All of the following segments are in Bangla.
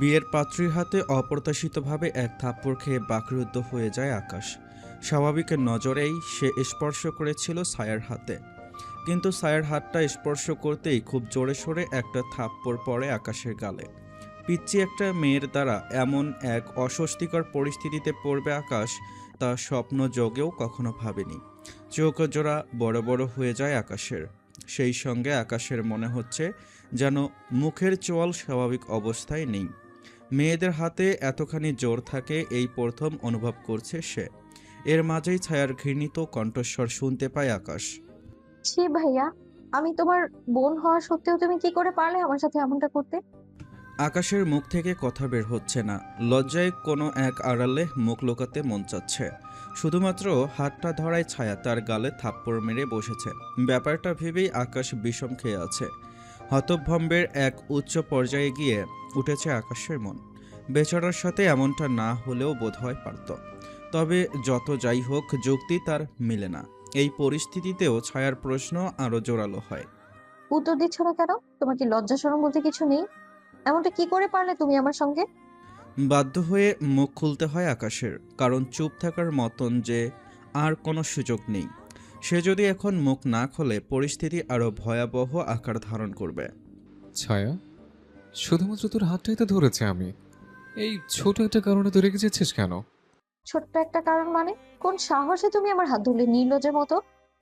বিয়ের পাত্রীর হাতে অপ্রত্যাশিতভাবে এক থাপ্পড় খেয়ে বাকরুদ্ধ হয়ে যায় আকাশ। স্বাভাবিক নজরেই সে স্পর্শ করেছিল ছায়ার হাতে, কিন্তু ছায়ার হাতটা স্পর্শ করতেই খুব জোরে সোরে একটা থাপ্পড় পড়ে আকাশের গালে। পিচ্চি একটা মেয়ের দ্বারা এমন এক অস্বস্তিকর পরিস্থিতিতে পড়বে আকাশ, তা স্বপ্ন যোগেও কখনো ভাবেনি। চোখ জোড়া বড় বড় হয়ে যায় আকাশের। সেই সঙ্গে আকাশের মনে হচ্ছে যেন মুখের চোয়াল স্বাভাবিক অবস্থায় নেই। মেয়েদের হাতে এতখানি জোর থাকে এই প্রথম অনুভব করছে সে। এর মাঝেই ছায়ার ঘৃণিত কণ্ঠস্বর শুনতে পায় আকাশ। ছি ভাইয়া, আমি তোমার বোন হওয়া সত্ত্বেও তুমি কি করে পারলে আমার সাথে এমনটা করতে? আকাশের মুখ থেকে কথা বের হচ্ছে না। লজ্জায় কোনো এক আড়ালে মুখ লুকাতে মন চাচ্ছে। শুধুমাত্র হাতটা ধরায় ছায়া তার গালে থাপ্পড় মেরে বসেছে। ব্যাপারটা ভেবেই আকাশ বিষম খেয়ে আছে। হতভম্বের এক উচ্চ পর্যায়ে গিয়ে উঠেছে আকাশের মন। বেচারার সাথে এমনটা না হলেও বোধহয় পারত। তবে যত যাই হোক, যুক্তি তার মিলে না। এই পরিস্থিতিতেও ছায়ার প্রশ্ন আরও জোরালো হয়। উত্তর দিচ্ছ না কেন? তোমার কি লজ্জা শরম বলতে কিছু নেই? এমনটা কি করে পারলে তুমি আমার সঙ্গে? বাধ্য হয়ে মুখ খুলতে হয় আকাশের, কারণ চুপ থাকার মতন যে আর কোনো সুযোগ নেই। সে যদি এখন মুখ না খোলে পরিস্থিতি আরও ভয়াবহ আকার ধারণ করবে। ছায়া, শুধুমাত্র তোর হাতটাই তো ধরেছে আমি। এই ছোট একটা কারণে তুই রেগে যাচ্ছিস কেন? ছোট্ট একটা কারণ মানে? কোন সাহসে তুমি আমার হাত ধরলে নির্লজ্জের মতো?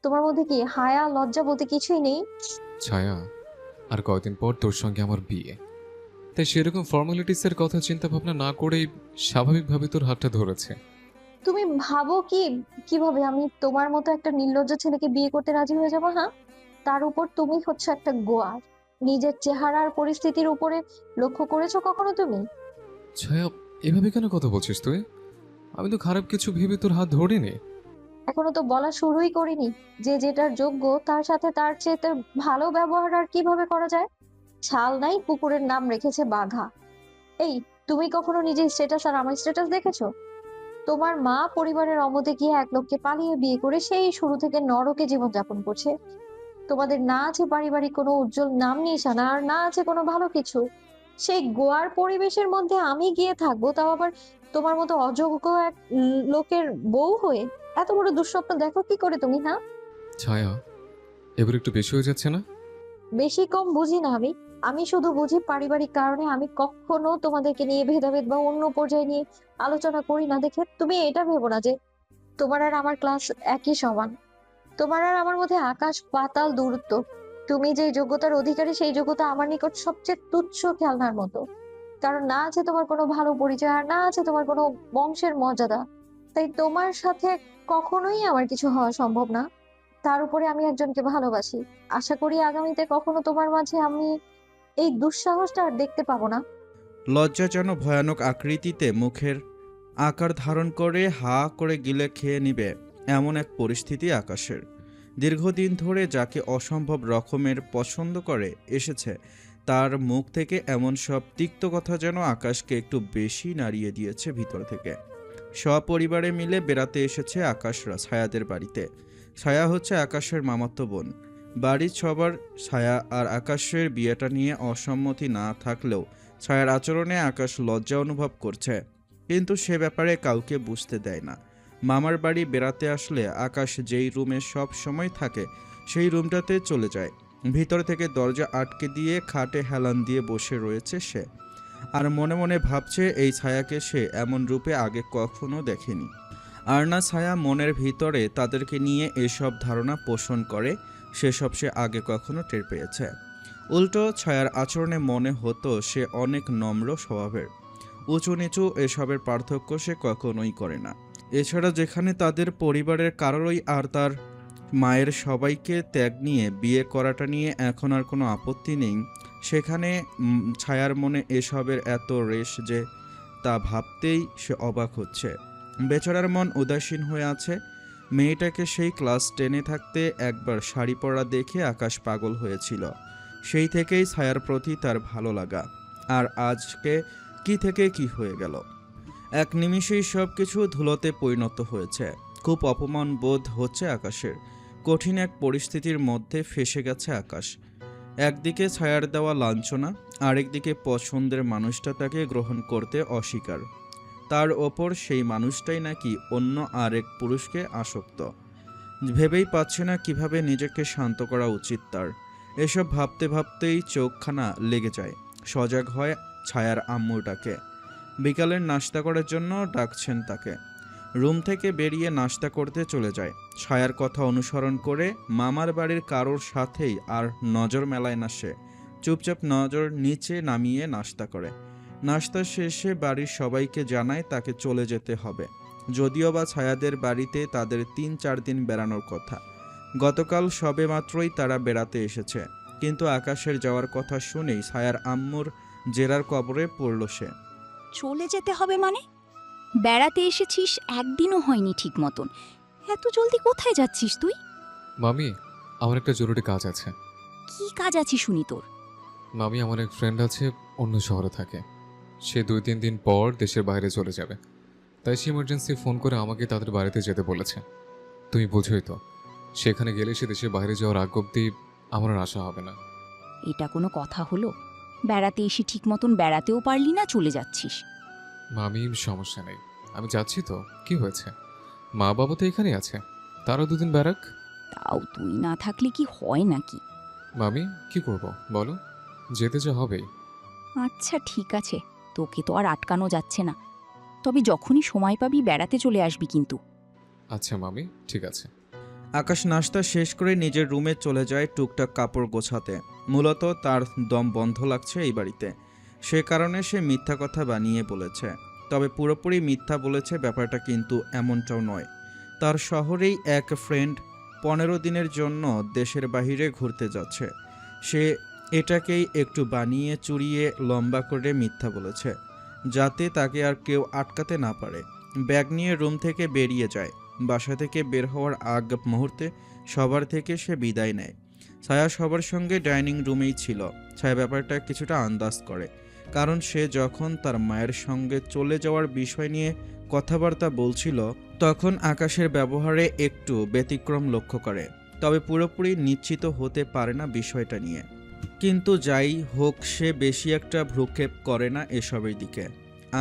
তোমার মধ্যে কি হায়া লজ্জা বলতে কিছুই নেই? ছায়া, আর কয়দিন পর তোর সঙ্গে আমার বিয়ে, তাই সেরকম ফর্মালিটিসের কথা চিন্তা ভাবনা না করেই স্বাভাবিকভাবে তোর হাতটা ধরেছে। তুমি ভাবো কি কিভাবে আমি তোমার মতো একটা নির্লজ্জ ছেলেকে বিয়ে করতে রাজি হয়ে যাবো? হ্যাঁ, তার উপর তুমি হচ্ছে একটা গোয়ার। নিজের চেহারা আর পরিস্থিতির উপরে লক্ষ্য করেছো কখনো তুমি? ছায়া, এভাবে কেন কথা বলছিস তুই? আমি তো খারাপ কিছু ভেবে তোর হাত ধরিনি। এখনো তো বলা শুরুই করিনি যে যেটার যোগ্য তার সাথে তার চেয়ে তো ভালো ব্যবহার আর কিভাবে করা যায়। ছাল নাই, কুকুরের নাম রেখেছে বাঘা। এই, তুমি কখনো নিজের স্ট্যাটাস আর আমার স্ট্যাটাস দেখেছো? তোমার মা পরিবারের অমতে গিয়ে এক লোককে পালিয়ে বিয়ে করে সেই শুরু থেকে নরকে জীবনযাপন করছে। তোমাদের না আছে পারিবারিক কোনো উজ্জ্বল নাম নিশানা, আর না আছে কোনো ভালো কিছু। সেই গোয়ার পরিবেশের মধ্যে আমি গিয়ে থাকবো, তাও আবার তোমার মতো অযোগ্য এক লোকের বউ হয়ে? এত বড় দুঃস্বপ্ন দেখো কি করে তুমি? না, ছায়া, এবার একটু বেশি হয়ে যাচ্ছে না? বেশি কম বুঝি না আমি। আমি শুধু বুঝি পারিবারিক কারণে আমি কখনো তোমাদেরকে নিয়ে ভেদাভেদ বা অন্য পর্যায়ে নিয়ে আলোচনা করি না দেখে তুমি এটা ভেবো না যে তোমার আর আমার ক্লাস একই সমান। তোমার আর আমার মধ্যে আকাশ পাতাল দূরত্ব। তুমি যে যোগ্যতার অধিকারী সেই যোগ্যতা আমার নিকট সবচেয়ে তুচ্ছ খেলনার মতো। কারণ না আছে তোমার কোনো ভালো পরিচয়, আর না আছে তোমার কোনো বংশের মর্যাদা। তাই তোমার সাথে কখনোই আমার কিছু হওয়া সম্ভব না। তার উপরে আমি একজনকে ভালোবাসি। আশা করি আগামীতে কখনো তোমার মাঝে আমি এই দুঃসাহসটা আর দেখতে পাবো না। লজ্জা যেন ভয়ানক আকৃতিতে মুখের আকার ধারণ করে হা করে গিলে খেয়ে নিবে এমন এক পরিস্থিতি আকাশের। দীর্ঘদিন ধরে যাকে অসম্ভব রকমের পছন্দ করে এসেছে, তার মুখ থেকে এমন সব তিক্ত কথা যেন আকাশকে একটু বেশি নাড়িয়ে দিয়েছে ভিতর থেকে। সপরিবারে মিলে বেড়াতে এসেছে আকাশরা ছায়াদের বাড়িতে। ছায়া হচ্ছে আকাশের মামাতো বোন। বাড়ির সবার ছায়া আর আকাশের বিয়েটা নিয়ে অসম্মতি না থাকলেও ছায়ার আচরণে আকাশ লজ্জা অনুভব করছে, কিন্তু সে ব্যাপারে কাউকে বুঝতে দেয় না। মামার বাড়ি বেড়াতে আসলে আকাশ যেই রুমে সব সময় থাকে সেই রুমটাতে চলে যায়। ভিতর থেকে দরজা আটকে দিয়ে খাটে হেলান দিয়ে বসে রয়েছে সে, আর মনে মনে ভাবছে এই ছায়াকে সে এমন রূপে আগে কখনো দেখেনি। আর না ছায়া মনের ভিতরে তাদেরকে নিয়ে এসব ধারণা পোষণ করে, সেসব সে আগে কখনো টের পেয়েছে। উল্টো ছায়ার আচরণে মনে হতো সে অনেক নম্র স্বভাবের। উঁচু নিচু এসবের পার্থক্য সে কখনোই করে না। এছাড়া যেখানে তাদের পরিবারের কারোরই আর তার মায়ের সবাইকে ত্যাগ নিয়ে বিয়ে করাটা নিয়ে এখন আর কোনো আপত্তি নেই, সেখানে ছায়ার মনে এসবের এত রেশ যে তা ভাবতেই সে অবাক হচ্ছে। বেচারার মন উদাসীন হয়ে আছে। মেয়েটাকে সেই ক্লাস 10-এ থাকতে একবার শাড়ি পরা দেখে আকাশ পাগল হয়েছিল। সেই থেকেই ছায়ার প্রতি তার ভালো লাগা। আর আজকে কি থেকে কি হয়ে গেল! এক নিমিষেই সব কিছু ধুলোতে পরিণত হয়েছে। খুব অপমান বোধ হচ্ছে আকাশের। কঠিন এক পরিস্থিতির মধ্যে ফেঁসে গেছে আকাশ। একদিকে ছায়ার দেওয়া লাঞ্ছনা, আরেকদিকে পছন্দের মানুষটা তাকে গ্রহণ করতে অস্বীকার। তার ওপর সেই মানুষটাই নাকি অন্য আরেক পুরুষকে আসক্ত। ভেবেই পাচ্ছে না কিভাবে নিজেকে শান্ত করা উচিত তার। এসব ভাবতে ভাবতেই চোখখানা লেগে যায়। সজাগ হয় ছায়ার আম্মুর ডাকে। বিকালের নাস্তা করার জন্য ডাকছেন তাকে। রুম থেকে বেরিয়ে নাস্তা করতে চলে যায়। ছায়ার কথা অনুসরণ করে মামার বাড়ির কারোর সাথেই আর নজর মেলায় না সে। চুপচাপ নজর নিচে নামিয়ে নাস্তা করে। নাস্তা শেষে বাড়ির সবাইকে জানায় তাকে চলে যেতে হবে। যদিও বা ছায়াদের বাড়িতে তাদের ৩-৪ দিন বেড়ানোর কথা। গতকাল সবে মাত্রই তারা বেড়াতে এসেছে, কিন্তু আকাশের যাওয়ার কথা শুনেই ছায়ার আম্মুর জেরার কবরে পড়ল সে। চলে যেতে হবে মানে? বেড়াতে এসেছিস, একদিনও হয়নি ঠিক মতন। এত জলদি কোথায় যাচ্ছিস তুই? মামি, আমার একটা জরুরি কাজ আছে। কি কাজ আছে শুনি তোর? মামি, আমার এক ফ্রেন্ড আছে, অন্য শহরে থাকে। সে 2-3 দিন পর দেশের বাইরে চলে যাবে। তাই সে ইমার্জেন্সি ফোন করে আমাকে তাদের বাড়িতে যেতে বলেছে। তুমি বুঝোই তো, সেখানে গেলে সে দেশের বাইরে যাওয়ার আগ অব্দি আমার আর আশা হবে না। এটা কোনো কথা হলো? বেড়াতে এসে ঠিক মতন বেড়াতেও পারলি না, চলে যাচ্ছিস। মামি, সমস্যা নেই, আমি যাচ্ছি তো, কি হয়েছে? মা বাবা তো এখানেই আছে, তারা 2 দিন বেড়াক। তাও তুই না থাকলে কি হয় নাকি? মামি, কি করব বলো, যেতে যা হবেই। আচ্ছা ঠিক আছে, তোকে তো আর আটকানো যাচ্ছে না। তবে যখনই সময় পাবি বেড়াতে চলে আসবি কিন্তু। আচ্ছা মামি, ঠিক আছে। আকাশ নাস্তা শেষ করে নিজের রুমে চলে যায় টুকটাক কাপড় গোছাতে। মূলত তার দম বন্ধ লাগছে এই বাড়িতে, সে কারণে সে মিথ্যা কথা বানিয়ে বলেছে। তবে পুরোপুরি মিথ্যা বলেছে ব্যাপারটা কিন্তু এমনটাও নয়। তার শহরেই এক ফ্রেন্ড 15 দিনের জন্য দেশের বাইরে ঘুরতে যাচ্ছে। সে এটাকেই একটু বানিয়ে চুরিয়ে লম্বা করে মিথ্যা বলেছে, যাতে তাকে আর কেউ আটকাতে না পারে। ব্যাগ নিয়ে রুম থেকে বেরিয়ে যায়। বাসা থেকে বের হওয়ার আগ মুহূর্তে সবার থেকে সে বিদায় নেয়। ছায়া সবার সঙ্গে ডাইনিং রুমেই ছিল। ছায়া ব্যাপারটা কিছুটা আন্দাজ করে, কারণ সে যখন তার মায়ের সঙ্গে চলে যাওয়ার বিষয় নিয়ে কথাবার্তা বলছিল, তখন আকাশের ব্যবহারে একটু ব্যতিক্রম লক্ষ্য করে। তবে পুরোপুরি নিশ্চিত হতে পারে না বিষয়টা নিয়ে। কিন্তু যাই হোক, সে বেশি একটা ভ্রুক্ষেপ করে না এসবের দিকে।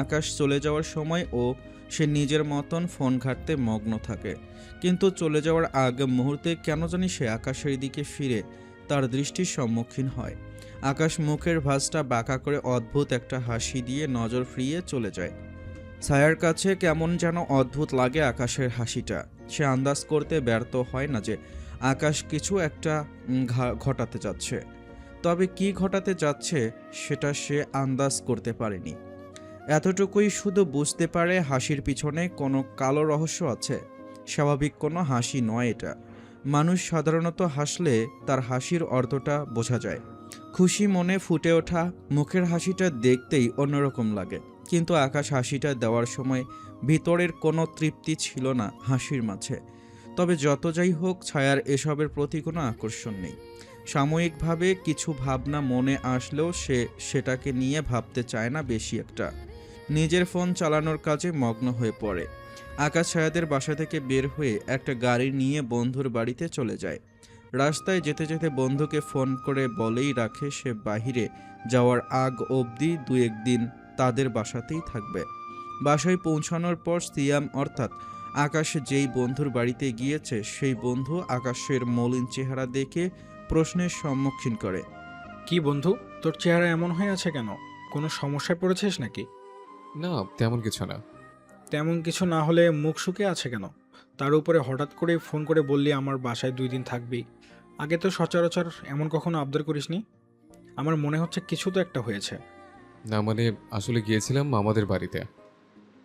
আকাশ চলে যাওয়ার সময় সে নিজের মতন ফোন ঘাঁটতে মগ্ন থাকে। কিন্তু চলে যাওয়ার আগ মুহূর্তে কেন জানি সে আকাশের দিকে ফিরে তার দৃষ্টির সম্মুখীন হয়। আকাশ মুখের ভাঁজটা বাঁকা করে অদ্ভুত একটা হাসি দিয়ে নজর ফিরিয়ে চলে যায়। ছায়ার কাছে কেমন যেন অদ্ভুত লাগে আকাশের হাসিটা। সে আন্দাজ করতে ব্যর্থ হয় না যে আকাশ কিছু একটা ঘটাতে যাচ্ছে। তবে কি ঘটাতে যাচ্ছে সেটা সে আন্দাজ করতে পারেনি। এতটুকুই শুধু বুঝতে পারে হাসির পিছনে কোনো কালো রহস্য আছে। স্বাভাবিক কোনো হাসি নয় এটা। মানুষ সাধারণত হাসলে তার হাসির অর্থটা বোঝা যায়। খুশি মনে ফুটে ওঠা মুখের হাসিটা দেখতেই অন্যরকম লাগে। কিন্তু আকাশ হাসিটা দেওয়ার সময় ভিতরের কোনো তৃপ্তি ছিল না হাসির মাঝে। তবে যত যাই হোক, ছায়ার এসবের প্রতি কোনো আকর্ষণ নেই। সাময়িকভাবে কিছু ভাবনা মনে আসলেও সে সেটাকে নিয়ে ভাবতে চায় না বেশি একটা। নিজের ফোন চালানোর কাজে মগ্ন হয়ে পড়ে। আকাশ ছায়াদের বাসা থেকে বের হয়ে একটা গাড়ি নিয়ে বন্ধুর বাড়িতে চলে যায়। রাস্তায় যেতে যেতে বন্ধুকে ফোন করে বলেই রাখে সে বাহিরে যাওয়ার আগ অবধি 2-1 দিন তাদের বাসাতেই থাকবে। বাসায় পৌঁছানোর পর সিয়াম অর্থাৎ আকাশ যেই বন্ধুর বাড়িতে গিয়েছে, সেই বন্ধু আকাশের মলিন চেহারা দেখে প্রশ্নের সম্মুখীন করে। কি বন্ধু, তোর চেহারা এমন হয়ে আছে কেন? কোনো সমস্যায় পড়েছিস নাকি? না, তেমন কিছু না। তেমন কিছু না হলে মুখ শুকিয়ে আছে কেন? তার উপরে হঠাৎ করে ফোন করে বললি আমার বাসায় 2 দিন থাকবি। আগে তো সচরাচর এমন কখনো আবদার করিসনি। আমার মনে হচ্ছে কিছু তো একটা হয়েছে। না মানে, আসলে গিয়েছিলাম মামাদের বাড়িতে।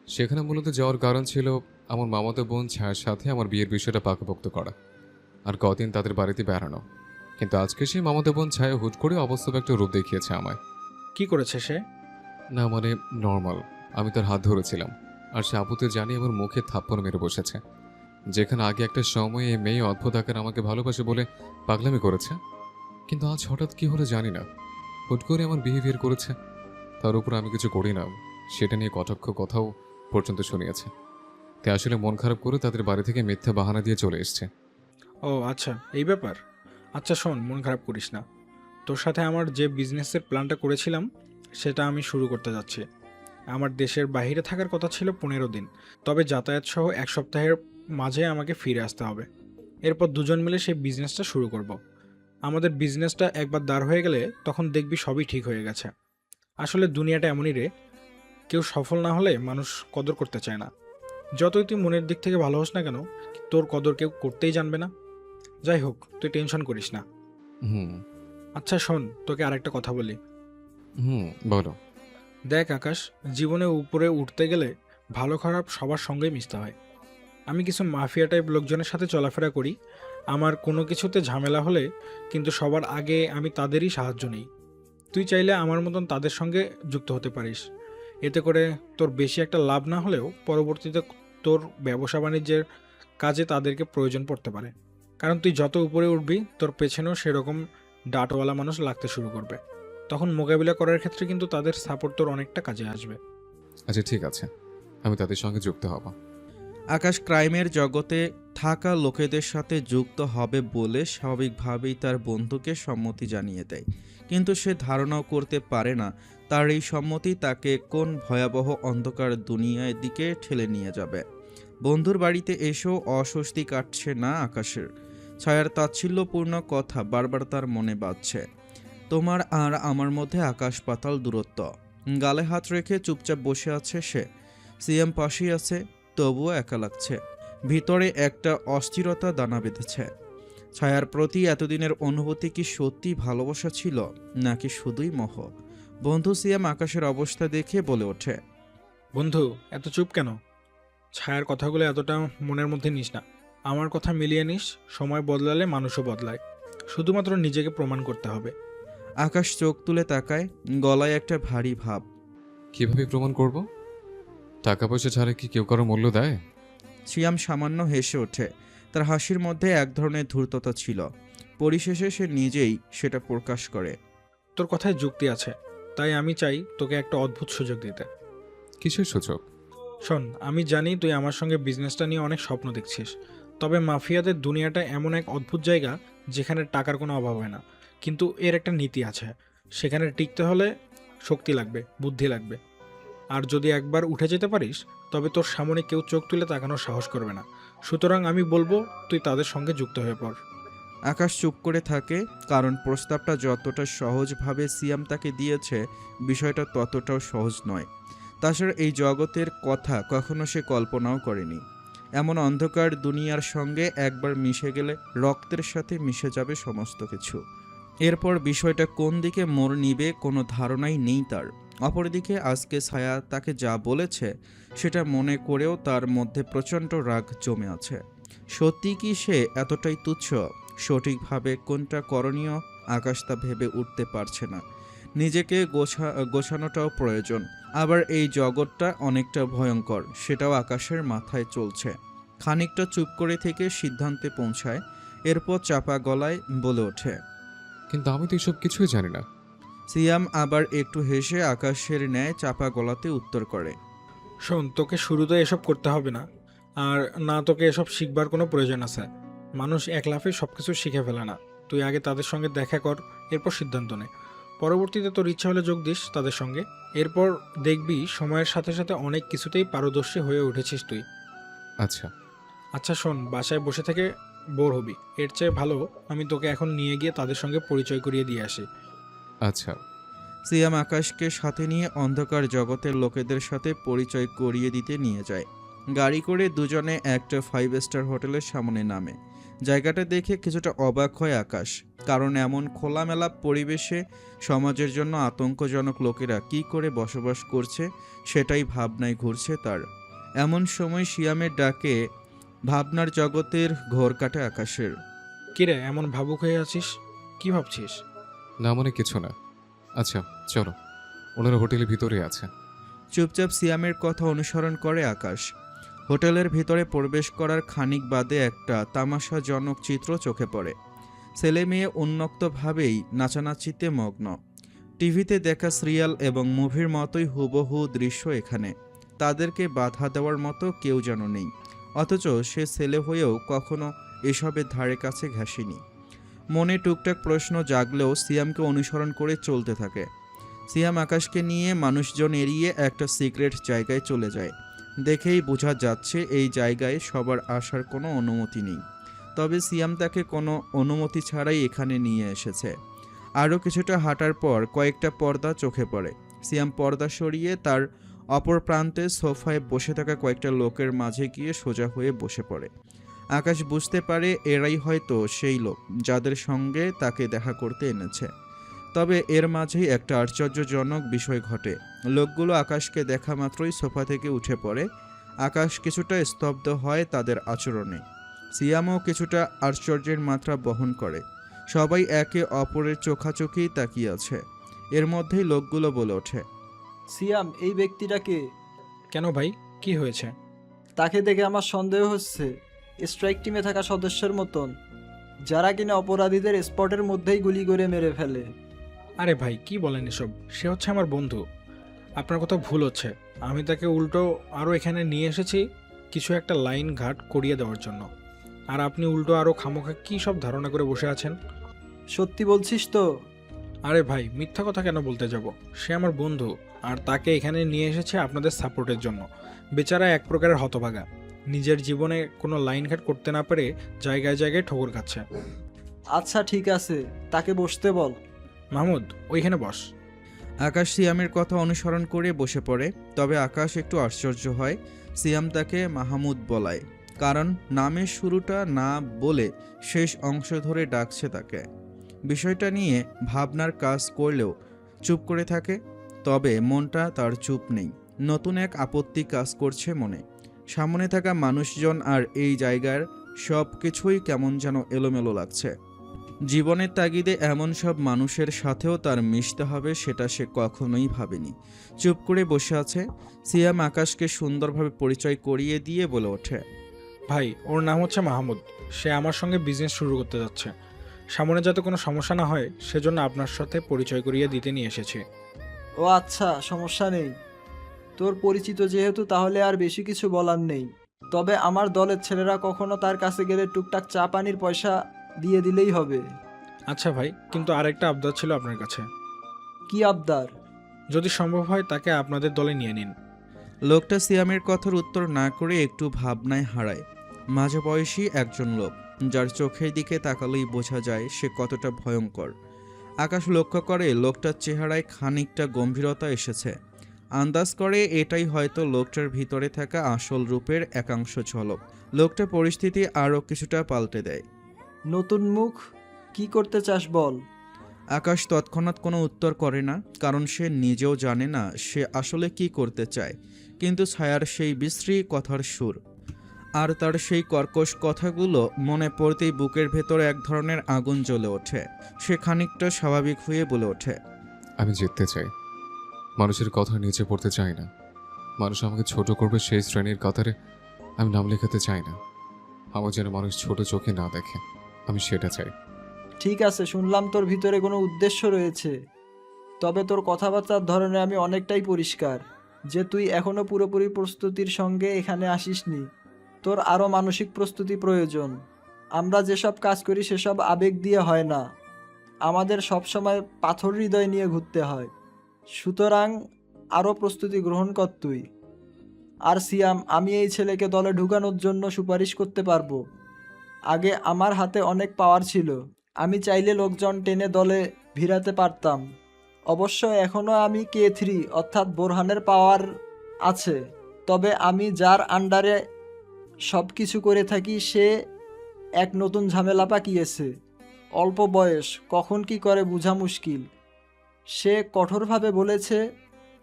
সেখানে মূলত যাওয়ার কারণ ছিল আমার মামাতো বোন ছায়ার সাথে আমার বিয়ের বিষয়টা পাকাপোক্ত করা, আর কদিন তাদের বাড়িতে বেড়ানো। কিন্তু আজকে সেই মামাতো বোন ছায়া হুট করে অবাস্তব একটা রূপ দেখিয়েছে আমায়। কি করেছে সে? না মানে, নর্মাল। আমি তার হাত ধরেছিলাম, আর সে আপুতে জানি আমার মুখে থাপ্পড় মেরে বসেছে। যেখানে আগে একটা সময়ে এই মেয়ে অদ্ভুত আকার আমাকে ভালোবাসে বলে পাগলামি করেছে, কিন্তু আজ হঠাৎ কি হলো জানি না, হুট করে আমার বিহেভিয়ার করেছে। তার উপর আমি কিছু করি না সেটা নিয়ে কটাক্ষ কথাও পর্যন্ত শুনিয়েছে। তাই আসলে মন খারাপ করে তাদের বাড়ি থেকে মিথ্যা বাহানা দিয়ে চলে এসছে। ও আচ্ছা, এই ব্যাপার। আচ্ছা শোন, মন খারাপ করিস না। তোর সাথে আমার যে বিজনেসের প্ল্যানটা করেছিলাম সেটা আমি শুরু করতে যাচ্ছি। আমার দেশের বাইরে থাকার কথা ছিল 15 দিন, তবে যাতায়াত সহ 1 সপ্তাহের মাঝে আমাকে ফিরে আসতে হবে। এরপর দুজন মিলে সেই বিজনেসটা শুরু করব। আমাদের বিজনেসটা একবার দাঁড় হয়ে গেলে তখন দেখবি সবই ঠিক হয়ে গেছে। আসলে দুনিয়াটা এমনই রে, কেউ সফল না হলে মানুষ কদর করতে চায় না। যতই তুই মনের দিক থেকে ভালো হোস না কেন, তোর কদর কেউ করতেই জানবে না। যাই হোক, তুই টেনশন করিস না। হুম। আচ্ছা শোন, তোকে আরেকটা কথা বলি। হুম, বলো। দেখ আকাশ, জীবনে উপরে উঠতে গেলে ভালো খারাপ সবার সঙ্গেই মিশতে হয়। আমি কিছু মাফিয়া টাইপ লোকজনের সাথে চলাফেরা করি। আমার কোনো কিছুতে ঝামেলা হলে কিন্তু সবার আগে আমি তাদেরই সাহায্য নিই। তুই চাইলে আমার মতন তাদের সঙ্গে যুক্ত হতে পারিস। এতে করে তোর বেশি একটা লাভ না হলেও পরবর্তীতে তোর ব্যবসা বাণিজ্যের কাজে তাদেরকে প্রয়োজন পড়তে পারে। কারণ তুই যত উপরে উঠবি তোর পেছনেও সেরকম ডাটওয়ালা মানুষ লাগতে শুরু করবে। তখন মোকাবিলা করার ক্ষেত্রে কিন্তু তাদের সাপোর্ট তোর অনেকটা কাজে আসবে। আচ্ছা ঠিক আছে, আমি তাদের সঙ্গে যুক্ত হব। আকাশ ক্রাইমের জগতে থাকা লোকেদের সাথে যুক্ত হবে বলে স্বাভাবিকভাবেই তার বন্ধুকে সম্মতি জানিয়ে দেয়, কিন্তু সে ধারণাও করতে পারে না তার এই সম্মতি তাকে কোন ভয়াবহ অন্ধকার দুনিয়ার দিকে ঠেলে নিয়ে যাবে। বন্ধুর বাড়িতে এসেও অস্বস্তি কাটছে না আকাশের। ছায়ার তাচ্ছিল্যপূর্ণ কথা বারবার তার মনে বাজছে। তোমার আর আমার মধ্যে আকাশ পাতাল দূরত্ব। গালে হাত রেখে চুপচাপ বসে আছে সে। সিএম পাশেই আছে, তবুও একা লাগছে। ভিতরে একটা অস্থিরতা দানা বেঁধেছে। ছায়ার প্রতি এতদিনের অনুভূতি কি সত্যি ভালোবাসা ছিল, নাকি শুধুই মোহ? বন্ধু সিএম আকাশের অবস্থা দেখে বলে ওঠে, বন্ধু, এত চুপ কেন? ছায়ার কথাগুলো এতটা মনের মধ্যে নিস না। আমার কথা মিলিয়ে নিস। সময় বদলালে মানুষও বদলায়। শুধুমাত্র নিজেকে প্রমাণ করতে হবে। আকাশ চোখ তুলে তাকায়, গলায় একটা ভারী ভাব। কিভাবে প্রমাণ করব? টাকা পয়সা ছাড়া কি কেউ কারো মূল্য দেয়? সিয়াম সামান্য হেসে ওঠে। তার হাসির মধ্যে এক ধরনের ধূর্ততা ছিল। পরিশেষে সে নিজেই সেটা প্রকাশ করে। তোর কথায় যুক্তি আছে, তাই আমি চাই তোকে একটা অদ্ভুত সুযোগ দিতে। কিসের সুযোগ? শোন, আমি জানি তুই আমার সঙ্গে বিজনেসটা নিয়ে অনেক স্বপ্ন দেখছিস। তবে মাফিয়াদের দুনিয়াটা এমন এক অদ্ভুত জায়গা যেখানে টাকার কোনো অভাব হয় না, কিন্তু এর একটা নীতি আছে। সেখানে টিকতে হলে শক্তি লাগবে, বুদ্ধি লাগবে। আর যদি একবার উঠে যেতে পারিস তবে তোর সামনে কেউ চোখ তুলে তাকানোর সাহস করবে না। সুতরাং আমি বলবো তুই তাদের সঙ্গে যুক্ত হয়ে পড়। আকাশ চুপ করে থাকে, কারণ প্রস্তাবটা যতটা সহজভাবে সিয়াম তাকে দিয়েছে, বিষয়টা ততটাও সহজ নয়। তাছাড়া এই জগতের কথা কখনো সে কল্পনাও করেনি। এমন অন্ধকার দুনিয়ার সঙ্গে একবার মিশে গেলে রক্তের সাথে মিশে যাবে সমস্ত কিছু। এরপর বিষয়টা কোন দিকে মোড় নিবে কোনো ধারণাই নেই তার। অপরদিকে আজকে ছায়া তাকে যা বলেছে সেটা মনে করেও তার মধ্যে প্রচণ্ড রাগ জমে আছে। সত্যি কি সে এতটাই তুচ্ছ? সঠিকভাবে কোনটা করণীয় আকাশ তা ভেবে উঠতে পারছে না। নিজেকে গোছানোটাও প্রয়োজন। আবার এই জগৎটা অনেকটা ভয়ঙ্কর, সেটাও আকাশের মাথায় চলছে। খানিকটা চুপ করে থেকে সিদ্ধান্তে পৌঁছায়, এরপর চাপা গলায় বলে ওঠে, কিন্তু আমি তো এসব কিছুই জানি না। সিয়াম আবার একটু হেসে আকাশের ন্যায় চাপা গলাতে উত্তর করে, শোন, তোকে শুরুতে এসব করতে হবে না। আর না, তোকে এসব শিখবার কোনো প্রয়োজন আছে। মানুষ এক লাফে সব কিছু শিখে ফেলে না। তুই আগে তাদের সঙ্গে দেখা কর, এরপর সিদ্ধান্ত নে। পরবর্তীতে তোর ইচ্ছা হলে যোগ দিস তাদের সঙ্গে। এরপর দেখবি সময়ের সাথে সাথে অনেক কিছুতেই পারদর্শী হয়ে উঠেছিস তুই। আচ্ছা। আচ্ছা শোন, বাসায় বসে থেকে বোর হবি। এর চেয়ে ভালো আমি তোকে এখন নিয়ে গিয়ে তাদের সঙ্গে পরিচয় করিয়ে দিয়ে আসি। আচ্ছা। সিয়াম আকাশকে সাথে নিয়ে অন্ধকার জগতের লোকেদের সাথে পরিচয় করিয়ে দিতে নিয়ে যায়। গাড়ি করে দুজনে একটা 5 স্টার হোটেলের সামনে নামে। জায়গাটা দেখে কিছুটা অবাক হয় আকাশ, কারণ এমন খোলামেলা পরিবেশে সমাজের জন্য আতঙ্কজনক লোকেরা কি করে বসবাস করছে সেটাই ভাবনায় ঘুরছে তার। এমন সময় সিয়ামের ডাকে ভাবনার জগতের ঘোর কাটে আকাশের। কিরে, এমন ভাবুক হয়ে আছিস? কি ভাবছিস? না, মনে কিছু না। আচ্ছা চলো, ওনারা হোটেলের ভিতরে আছে। চুপচাপ সিয়ামের কথা অনুসরণ করে আকাশ। হোটেলের ভিতরে প্রবেশ করার খানিক বাদে একটা তামাশাজনক চিত্র চোখে পড়ে। ছেলে মেয়ে উন্মুক্তভাবেই নাচানাচিতে মগ্ন। টিভিতে দেখা সিরিয়াল এবং মুভির মতোই হুবহু দৃশ্য এখানে। তাদেরকে বাধা দেওয়ার মতো কেউ যেন নেই। অথচ সে ছেলে হয়েও কখনো এসবের ধারে কাছে ঘেঁষিনি। মনে টুকটাক প্রশ্ন জাগলেও সিয়ামকে অনুসরণ করে চলতে থাকে। সিয়াম আকাশকে নিয়ে মানুষজন এড়িয়ে একটা সিক্রেট জায়গায় চলে যায়। দেখেই বোঝা যাচ্ছে এই জায়গায় সবার আসার কোনো অনুমতি নেই, তবে সিয়াম তাকে কোনো অনুমতি ছাড়াই এখানে নিয়ে এসেছে। আরও কিছুটা হাঁটার পর কয়েকটা পর্দা চোখে পড়ে। সিয়াম পর্দা সরিয়ে তার অপর প্রান্তে সোফায় বসে থাকা কয়েকটা লোকের মাঝে গিয়ে সোজা হয়ে বসে পড়ে। আকাশ বুঝতে পারে এরাই হয়তো সেই লোক যাদের সঙ্গে তাকে দেখা করতে এনেছে। তবে এর মাঝেই একটা আশ্চর্যজনক বিষয় ঘটে। লোকগুলো আকাশকে দেখা মাত্রই সোফা থেকে উঠে পড়ে। আকাশ কিছুটা স্তব্ধ হয় তাদের আচরণে। সিয়ামও কিছুটা আশ্চর্যের মাত্রা বহন করে। সবাই একে অপরের চোখাচোখি তাকিয়ে আছে। এর মধ্যেই লোকগুলো বলে ওঠে, সিয়াম, এই ব্যক্তিটাকে কেন ভাই, কি হয়েছে? তাকে দেখে আমার সন্দেহ হচ্ছে স্ট্রাইক টিমে থাকা সদস্যের মতন, যারা কিনা অপরাধীদের স্পটের মধ্যেই গুলি করে মেরে ফেলে। আরে ভাই, কি বলেন এসব? সে হচ্ছে আমার বন্ধু। আপনার কথা ভুল হচ্ছে। আমি তাকে উল্টো আরও এখানে নিয়ে এসেছি কিছু একটা লাইন ঘাট করিয়ে দেওয়ার জন্য, আর আপনি উল্টো আরও খামোখা কী সব ধারণা করে বসে আছেন। সত্যি বলছিস তো? আরে ভাই, মিথ্যা কথা কেন বলতে যাব? সে আমার বন্ধু, আর তাকে এখানে নিয়ে এসেছে আপনাদের সাপোর্টের জন্য। বেচারা এক প্রকারের হতভাগা, নিজের জীবনে কোনো লাইন ঘাট করতে না পেরে জায়গায় জায়গায় ঠোকর খাচ্ছে। আচ্ছা ঠিক আছে, তাকে বসতে বল। মাহমুদ, ওইখানে বস। আকাশ সিয়ামের কথা অনুসরণ করে বসে পড়ে। তবে আকাশ একটু আশ্চর্য হয় সিয়াম তাকে মাহমুদ বলায়, কারণ নামের শুরুটা না বলে শেষ অংশ ধরে ডাকছে তাকে। বিষয়টা নিয়ে ভাবনার কাজ করলেও চুপ করে থাকে। তবে মনটা তার চুপ নেই, নতুন এক আপত্তি কাজ করছে মনে। সামনে থাকা মানুষজন আর এই জায়গার সব কিছুই কেমন যেন এলোমেলো লাগছে। জীবনের তাগিদে এমন সব মানুষের সাথেও তার মিশতে হবে সেটা সে কখনোই ভাবেনি। চুপ করে বসে আছে। সিয়াম আকাশকে সুন্দরভাবে পরিচয় করিয়ে দিয়ে বলে ওঠে, ভাই, ওর নাম হচ্ছে মাহমুদ। সে আমার সঙ্গে বিজনেস শুরু করতে যাচ্ছে। সামনে যাতে কোনো সমস্যা না হয় সেজন্য আপনার সাথে পরিচয় করিয়ে দিতে নিয়ে এসেছি। ও আচ্ছা, সমস্যা নেই। তোর পরিচিত যেহেতু, তাহলে আর বেশি কিছু বলার নেই। তবে আমার দলের ছেলেরা কখনো তার কাছে গেলে টুকটাক চা পানির পয়সা দিয়ে দিলেই হবে। আচ্ছা ভাই, কিন্তু আরেকটা আবদার ছিল আপনার কাছে। কি আবদার? যদি সম্ভব হয় তাকে আপনাদের দলে নিয়ে নিন। লোকটা সিয়ামের কথার উত্তর না করে একটু ভাবনায় হারায়। মাঝে বয়সী একজন লোক, যার চোখের দিকে তাকালেই বোঝা যায় সে কতটা ভয়ঙ্কর। আকাশ লক্ষ্য করে লোকটার চেহারায় খানিকটা গম্ভীরতা এসেছে। আন্দাজ করে এটাই হয়তো লোকটার ভিতরে থাকা আসল রূপের একাংশ ঝলক। লোকটা পরিস্থিতি আরও কিছুটা পাল্টে দেয়। নতুন মুখ, কি করতে চাস বল? আকাশ তৎক্ষণাৎ কোনো উত্তর করে না, কারণ সে নিজেও জানে না সে আসলে কি করতে চায়। কিন্তু ছায়ার সেই বিশ্রী কথার সুর আর তার সেই কর্কশ কথাগুলো মনে পড়তেই বুকের ভেতরে এক ধরনের আগুন জ্বলে ওঠে। সে খানিকটা স্বাভাবিক হয়ে বলে ওঠে, আমি জিততে চাই, মানুষের কথা নিচে পড়তে চাই না। মানুষ আমাকে ছোট করবে সেই শ্রেণীর কাতারে আমি নাম লেখাতে চাই না। আমার যেন মানুষ ছোট চোখে না দেখে, আমি সেটা চাই। ঠিক আছে, শুনলাম তোর ভিতরে কোনো উদ্দেশ্য রয়েছে। তবে তোর কথাবার্তার ধরনে আমি অনেকটাই পরিষ্কার যে তুই এখনো পুরোপুরি প্রস্তুতির সঙ্গে এখানে আসিসনি। তোর আরও মানসিক প্রস্তুতি প্রয়োজন। আমরা যেসব কাজ করি সেসব আবেগ দিয়ে হয় না, আমাদের সবসময় পাথর হৃদয় নিয়ে ঘুরতে হয়। সুতরাং আরও প্রস্তুতি গ্রহণ কর তুই। আর সিয়াম, আমি এই ছেলেকে দলে ঢুকানোর জন্য সুপারিশ করতে পারবো। আগে আমার হাতে অনেক পাওয়ার ছিল, আমি চাইলে লোকজন টেনে দলে ভিড়াতে পারতাম। অবশ্য এখনও আমি K3 অর্থাৎ বোরহানের পাওয়ার আছে। তবে আমি যার আন্ডারে সব কিছু করে থাকি সে এক নতুন ঝামেলা পাকিয়েছে। অল্প বয়স, কখন কি করে বোঝা মুশকিল। সে কঠোরভাবে বলেছে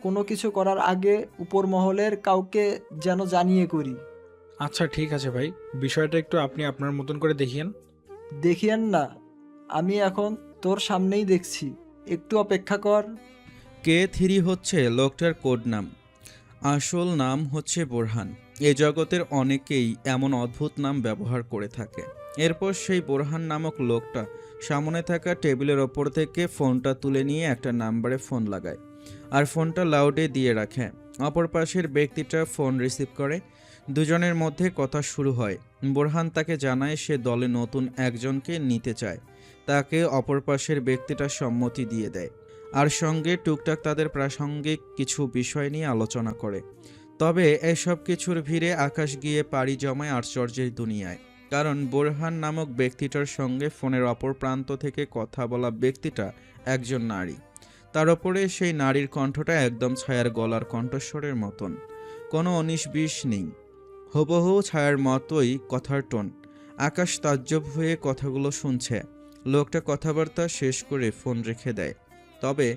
কোনো কিছু করার আগে উপর মহলের কাউকে যেন জানিয়ে করি। আচ্ছা ঠিক আছে ভাই, বিষয়টা একটু আপনি আপনার মতন করে দেখিয়েন। দেখিয়েন না, আমি এখন তোর সামনেই দেখছি, একটু অপেক্ষা কর। K3 হচ্ছে লোকটার কোড নাম। আসল নাম হচ্ছে বোরহান। এ জগতের অনেকেই এমন অদ্ভুত নাম ব্যবহার করে থাকে। এরপর সেই বোরহান নামক লোকটা সামনে থাকা টেবিলের ওপর থেকে ফোনটা তুলে নিয়ে একটা নাম্বারে ফোন লাগায় আর ফোনটা লাউডে দিয়ে রাখে। অপর পাশের ব্যক্তিটা ফোন রিসিভ করে। দুজনের মধ্যে কথা শুরু হয়। বোরহান তাকে জানায় সে দলে নতুন একজনকে নিতে চায়। তাকে অপর পাশের ব্যক্তিটা সম্মতি দিয়ে দেয় আর সঙ্গে টুকটাক তাদের প্রাসঙ্গিক কিছু বিষয় নিয়ে আলোচনা করে। তবে এসব কিছুর ভিড়ে আকাশ গিয়ে পাড়ি জমায় আশ্চর্যের দুনিয়ায়। কারণ বোরহান নামক ব্যক্তিটার সঙ্গে ফোনের অপর প্রান্ত থেকে কথা বলা ব্যক্তিটা একজন নারী। তার ওপরে সেই নারীর কণ্ঠটা একদম ছায়ার গলার কণ্ঠস্বরের মতন, কোনো 19-20 নেই, হুবহু ছায়ার মতোই কথার টোন। আকাশ তাজ্জব হয়ে কথাগুলো শুনছে। লোকটা কথাবার্তা শেষ করে ফোন রেখে দেয়। তবে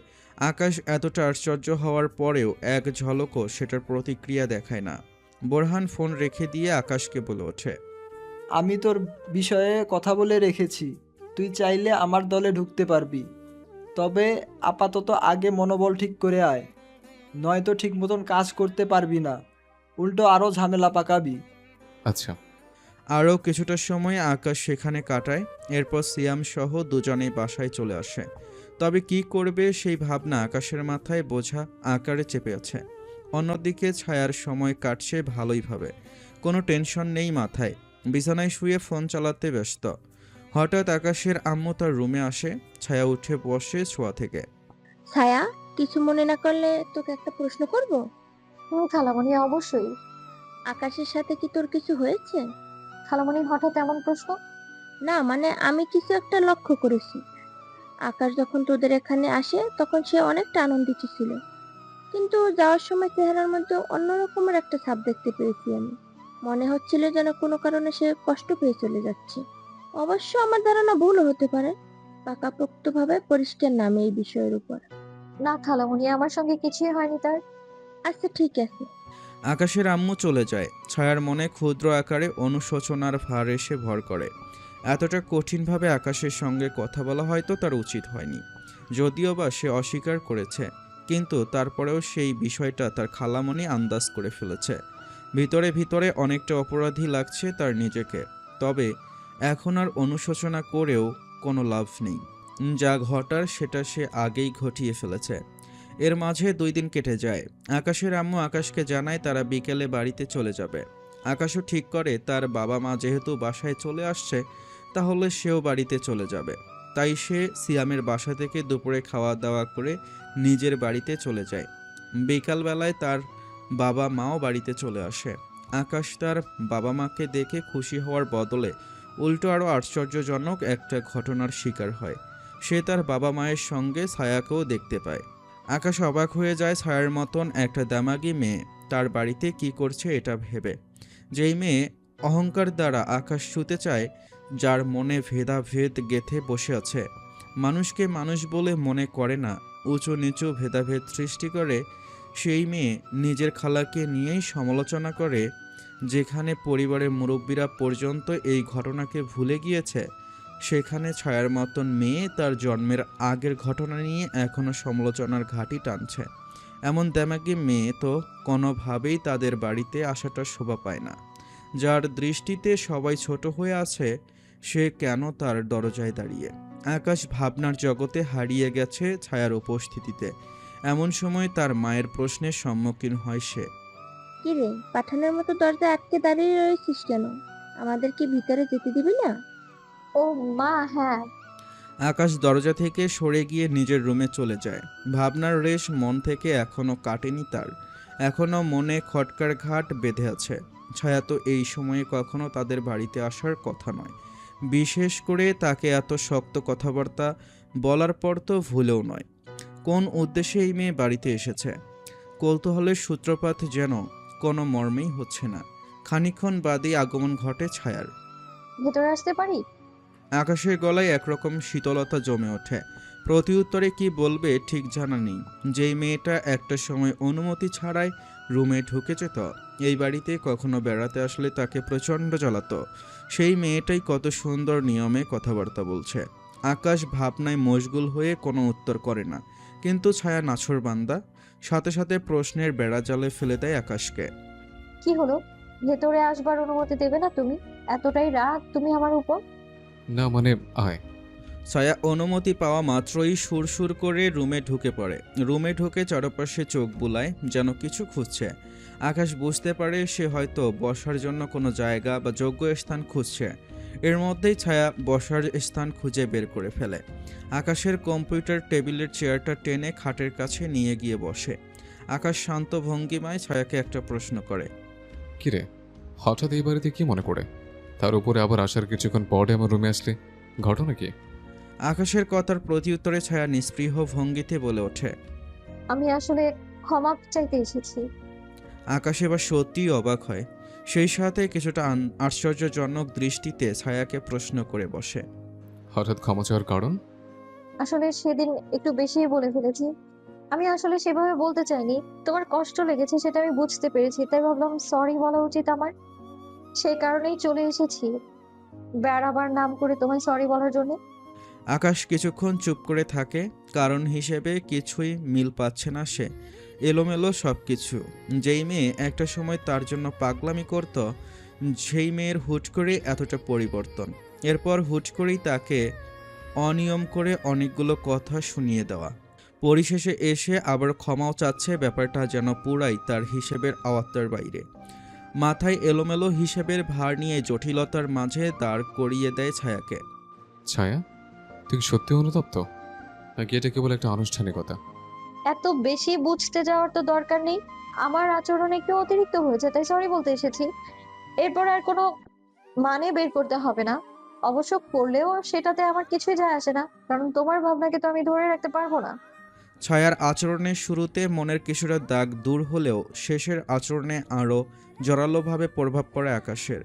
আকাশ এতটা আশ্চর্য হওয়ার পরেও এক ঝলকও সেটার প্রতিক্রিয়া দেখায় না। বোরহান ফোন রেখে দিয়ে আকাশকে বলে ওঠে, আমি তোর বিষয়ে কথা বলে রেখেছি, তুই চাইলে আমার দলে ঢুকতে পারবি। তবে আপাতত আগে মনোবল ঠিক করে আয়, নয়তো ঠিক মতন কাজ করতে পারবি না, উল্টো আরও ঝামেলা পাকাবি। আচ্ছা। আরও কিছুটা সময় আকাশ সেখানে কাটায়। এরপর সিয়াম সহ দুজনেই বাসায় চলে আসে। তবে কি করবে সেই ভাবনা আকাশের মাথায় বোঝা আকারে চেপে আছে। অন্যদিকে ছায়ার সময় কাটছে ভালোইভাবে, কোনো টেনশন নেই মাথায়। বিছানায় শুয়ে ফোন চালাতে ব্যস্ত। হঠাৎ আকাশের আম্মু তার রুমে আসে। ছায়া উঠে বসে শোয়া থেকে। ছায়া, কিছু মনে না করলে তোকে একটা প্রশ্ন করব। খালামণি, অবশ্যই। আকাশের সাথে কি তোর কিছু হয়েছে? খালামণি, হঠাৎ এমন প্রশ্ন? না, মানে আমি কিছু একটা লক্ষ্য করেছি। আকাশ যখন তোদের এখানে আসে তখন সে অনেকটা আনন্দিত ছিল, কিন্তু যাওয়ার সময় চেহারার মধ্যে অন্য রকমের একটা ছাপ দেখতে পেয়েছি আমি। মনে হচ্ছিল যেন কোনো কারণে সে কষ্ট পেয়ে চলে যাচ্ছে। অবশ্য আমার ধারণা ভুলও হতে পারে, পাকাপোক্তভাবে পরিষ্কার নামে এই বিষয়ের উপর। না খালামণি, আমার সঙ্গে কিছুই হয়নি তার। আচ্ছা ঠিক আছে। আকাশের আম্মু চলে যায়। ছায়ার মনে ক্ষুদ্র আকারে অনুশোচনার ভার এসে ভর করে। এতটা কঠিনভাবে আকাশের সঙ্গে কথা বলা হয়তো তার উচিত হয়নি, যদিও বা সে অস্বীকার করেছে। কিন্তু তারপরেও সেই বিষয়টা তার খালামণি আন্দাজ করে ফেলেছে। ভিতরে ভিতরে অনেকটা অপরাধী লাগছে তার নিজেকে। তবে এখন আর অনুশোচনা করেও কোনো লাভ নেই। যা ঘটার সেটা সে আগেই ঘটিয়ে ফেলেছে। এর মাঝে 2 দিন কেটে যায়। আকাশের আম্মু আকাশকে জানায় তারা বিকেলে বাড়িতে চলে যাবে। আকাশও ঠিক করে তার বাবা মা যেহেতু বাসায় চলে আসছে, তাহলে সেও বাড়িতে চলে যাবে। তাই সে সিয়ামের বাসা থেকে দুপুরে খাওয়া দাওয়া করে নিজের বাড়িতে চলে যায়। বিকালবেলায় তার বাবা মাও বাড়িতে চলে আসে। আকাশ তার বাবা মাকে দেখে খুশি হওয়ার বদলে উল্টো আরও আশ্চর্যজনক একটা ঘটনার শিকার হয়। সে তার বাবা মায়ের সঙ্গে ছায়াকেও দেখতে পায়। আকাশ অবাক হয়ে যায় ছায়ার মতন একটা দামাগি মেয়ে তার বাড়িতে কি করছে এটা ভেবে। যেই মেয়ে অহংকার দ্বারা আকাশ ছুঁতে চায়, যার মনে ভেদাভেদ গেঁথে বসে আছে, মানুষকে মানুষ বলে মনে করে না, উঁচু নিচু ভেদাভেদ সৃষ্টি করে, সেই মেয়ে নিজের খালাকে নিয়েই সমালোচনা করে। যেখানে পরিবারের মুরব্বীরা পর্যন্ত এই ঘটনাকে ভুলে গিয়েছে, সেখানে ছায়ার মতন মেয়ে তার জন্মের আগের ঘটনা নিয়ে এখনও সমালোচনার ঘাঁটি টানছে। এমন দামাগি মেয়ে তো কোনোভাবেই তাদের বাড়িতে আসাটা শোভা পায় না। যার দৃষ্টিতে সবাই ছোট হয়ে আছে, সে কেন তার দরজায় দাঁড়িয়ে? আকাশ ভাবনার জগতে হারিয়ে গেছে ছায়ার উপস্থিতিতে। এমন সময় তার মায়ের প্রশ্নের সম্মুখীন হয় সে। কি রে, পাঠানের মতো দরজায় আটকে দাঁড়িয়ে রয়েছিস কেন? আমাদের কি ভিতরে যেতে দিবি না? ও মা, হ্যাঁ। আকাশ দরজা থেকে সরে গিয়ে নিজের রুমে চলে যায়। ভাবনার রেশ মন থেকে এখনও কাটেনি তার। এখনও মনে খটকার ঘাট বেঁধে আছে। ছায়া তো এই সময়ে কখনো তাদের বাড়িতে আসার কথা নয়। বিশেষ করে তাকে এত শক্ত কথাবার্তা বলার পর তো ভুলেও নয়। কোন উদ্দেশ্যে এই মেয়ে বাড়িতে এসেছে? কৌতূহলের সূত্রপাত যেন কোনো মর্মেই হচ্ছে না। খানিকক্ষণ বাদেই আগমন ঘটে ছায়ার। ভেতরে আসতে পারি? আকাশের গলায় একরকম শীতলতা জমে ওঠে। প্রতিউত্তরে কি বলবে ঠিক জানা নেই। যেই মেয়েটা একটা সময় অনুমতি ছাড়াই রুমে ঢুকে যেত, এই বাড়িতে কখনো বেড়াতে আসলে তাকে প্রচণ্ড জ্বালাতো, সেই মেয়েটাই কত সুন্দর নিয়মে কথাবার্তা বলছে। আকাশ ভাবনায় মশগুল হয়ে কোনো উত্তর করে না। কিন্তু ছায়া নাছোড়বান্দা, সাথে সাথে প্রশ্নের বেড়া জালে ফেলে দেয় আকাশকে। কি হলো? ভেতরে আসবার অনুমতি দেবে না তুমি? এতটাই রাগ তুমি আমার উপর? না মানে আয়। ছায়া অনুমতি পাওয়া মাত্রই সুরসুর করে রুমে ঢুকে পড়ে। রুমে ঢুকে চারপাশে চোখ বুলায়, যেন কিছু খুঁজছে। আকাশ বুঝতে পারে সে হয়তো বসার জন্য কোনো জায়গা বা যোগ্য স্থান খুঁজছে। এর মধ্যেই ছায়া বসার স্থান খুঁজে বের করে ফেলে। আকাশের কম্পিউটার টেবিলের চেয়ারটা টেনে খাটের কাছে নিয়ে গিয়ে বসে। আকাশ শান্ত ভঙ্গিমায় ছায়াকে একটা প্রশ্ন করে। কিরে, হঠাৎ এই বাড়িতে কি মনে পড়ে? তার উপরে আবার আসার কিছুক্ষণ পরে আমার রুমে আসলে, ঘটনা কি? আকাশের কথার প্রতিউত্তরে ছায়া নিস্পৃহ ভঙ্গিতে বলে ওঠে। আমি আসলে ক্ষমা চাইতে এসেছি। আকাশ এবার সত্যিই অবাক হয়। সেই সাথে কিছুটা আশ্চর্যজনক দৃষ্টিতে ছায়াকে প্রশ্ন করে বসে। হঠাৎ ক্ষমা চাওয়ার কারণ? আসলে সেদিন একটু বেশিই বলে ফেলেছি। আমি আসলে সেভাবে বলতে চাইনি। তোমার কষ্ট লেগেছে সেটা আমি বুঝতে পেরেছি, তাই ভাবলাম সরি বলা উচিত আমার। সেই কারণেই চলে এসেছি বেড়াবার নাম করে তোমায় সরি বলার জন্য। আকাশ কিছুক্ষণ চুপ করে থাকে। কারণ হিসেবে কিছুই মিল পাচ্ছে না সে। এলোমেলো সব কিছু। যেই মেয়ে একটা সময় তার জন্য পাগলামি করত, সেই মেয়ের হুট করে এতটা পরিবর্তন। এরপর হুট করেই তাকে অনিয়ম করে অনেকগুলো কথা শুনিয়ে দেওয়া। পরিশেষে এসে আবার ক্ষমাও চাচ্ছে। ব্যাপারটা যেন পুরাই তার হিসেবের আওতার বাইরে। মাথায় এলোমেলো হিসেবের ভার নিয়ে জটিলতার মাঝে দাঁড় করিয়ে দেয় ছায়াকে। ছায়া, তুই কি সত্যি অনুতপ্ত, নাকি এটা কেবল একটা আনুষ্ঠানিকতা? এত বেশি বুঝতে যাওয়ার তো দরকার নেই। আমার আচরণ একটু অতিরিক্ত হয়েছে, তাই সরি বলতে এসেছি। এরপর আর কোনো মানে বের করতে হবে না। অবশ্য করলেও সেটাতে আমার কিছুই যায় আসে না, কারণ তোমার ভাবনাকে তো আমি ধরে রাখতে পারবো না। ছায়ার আচরণের শুরুতে মনের কিছুটা দাগ দূর হলেও শেষের আচরণে আরও জোরালোভাবে প্রভাব পড়ে আকাশের।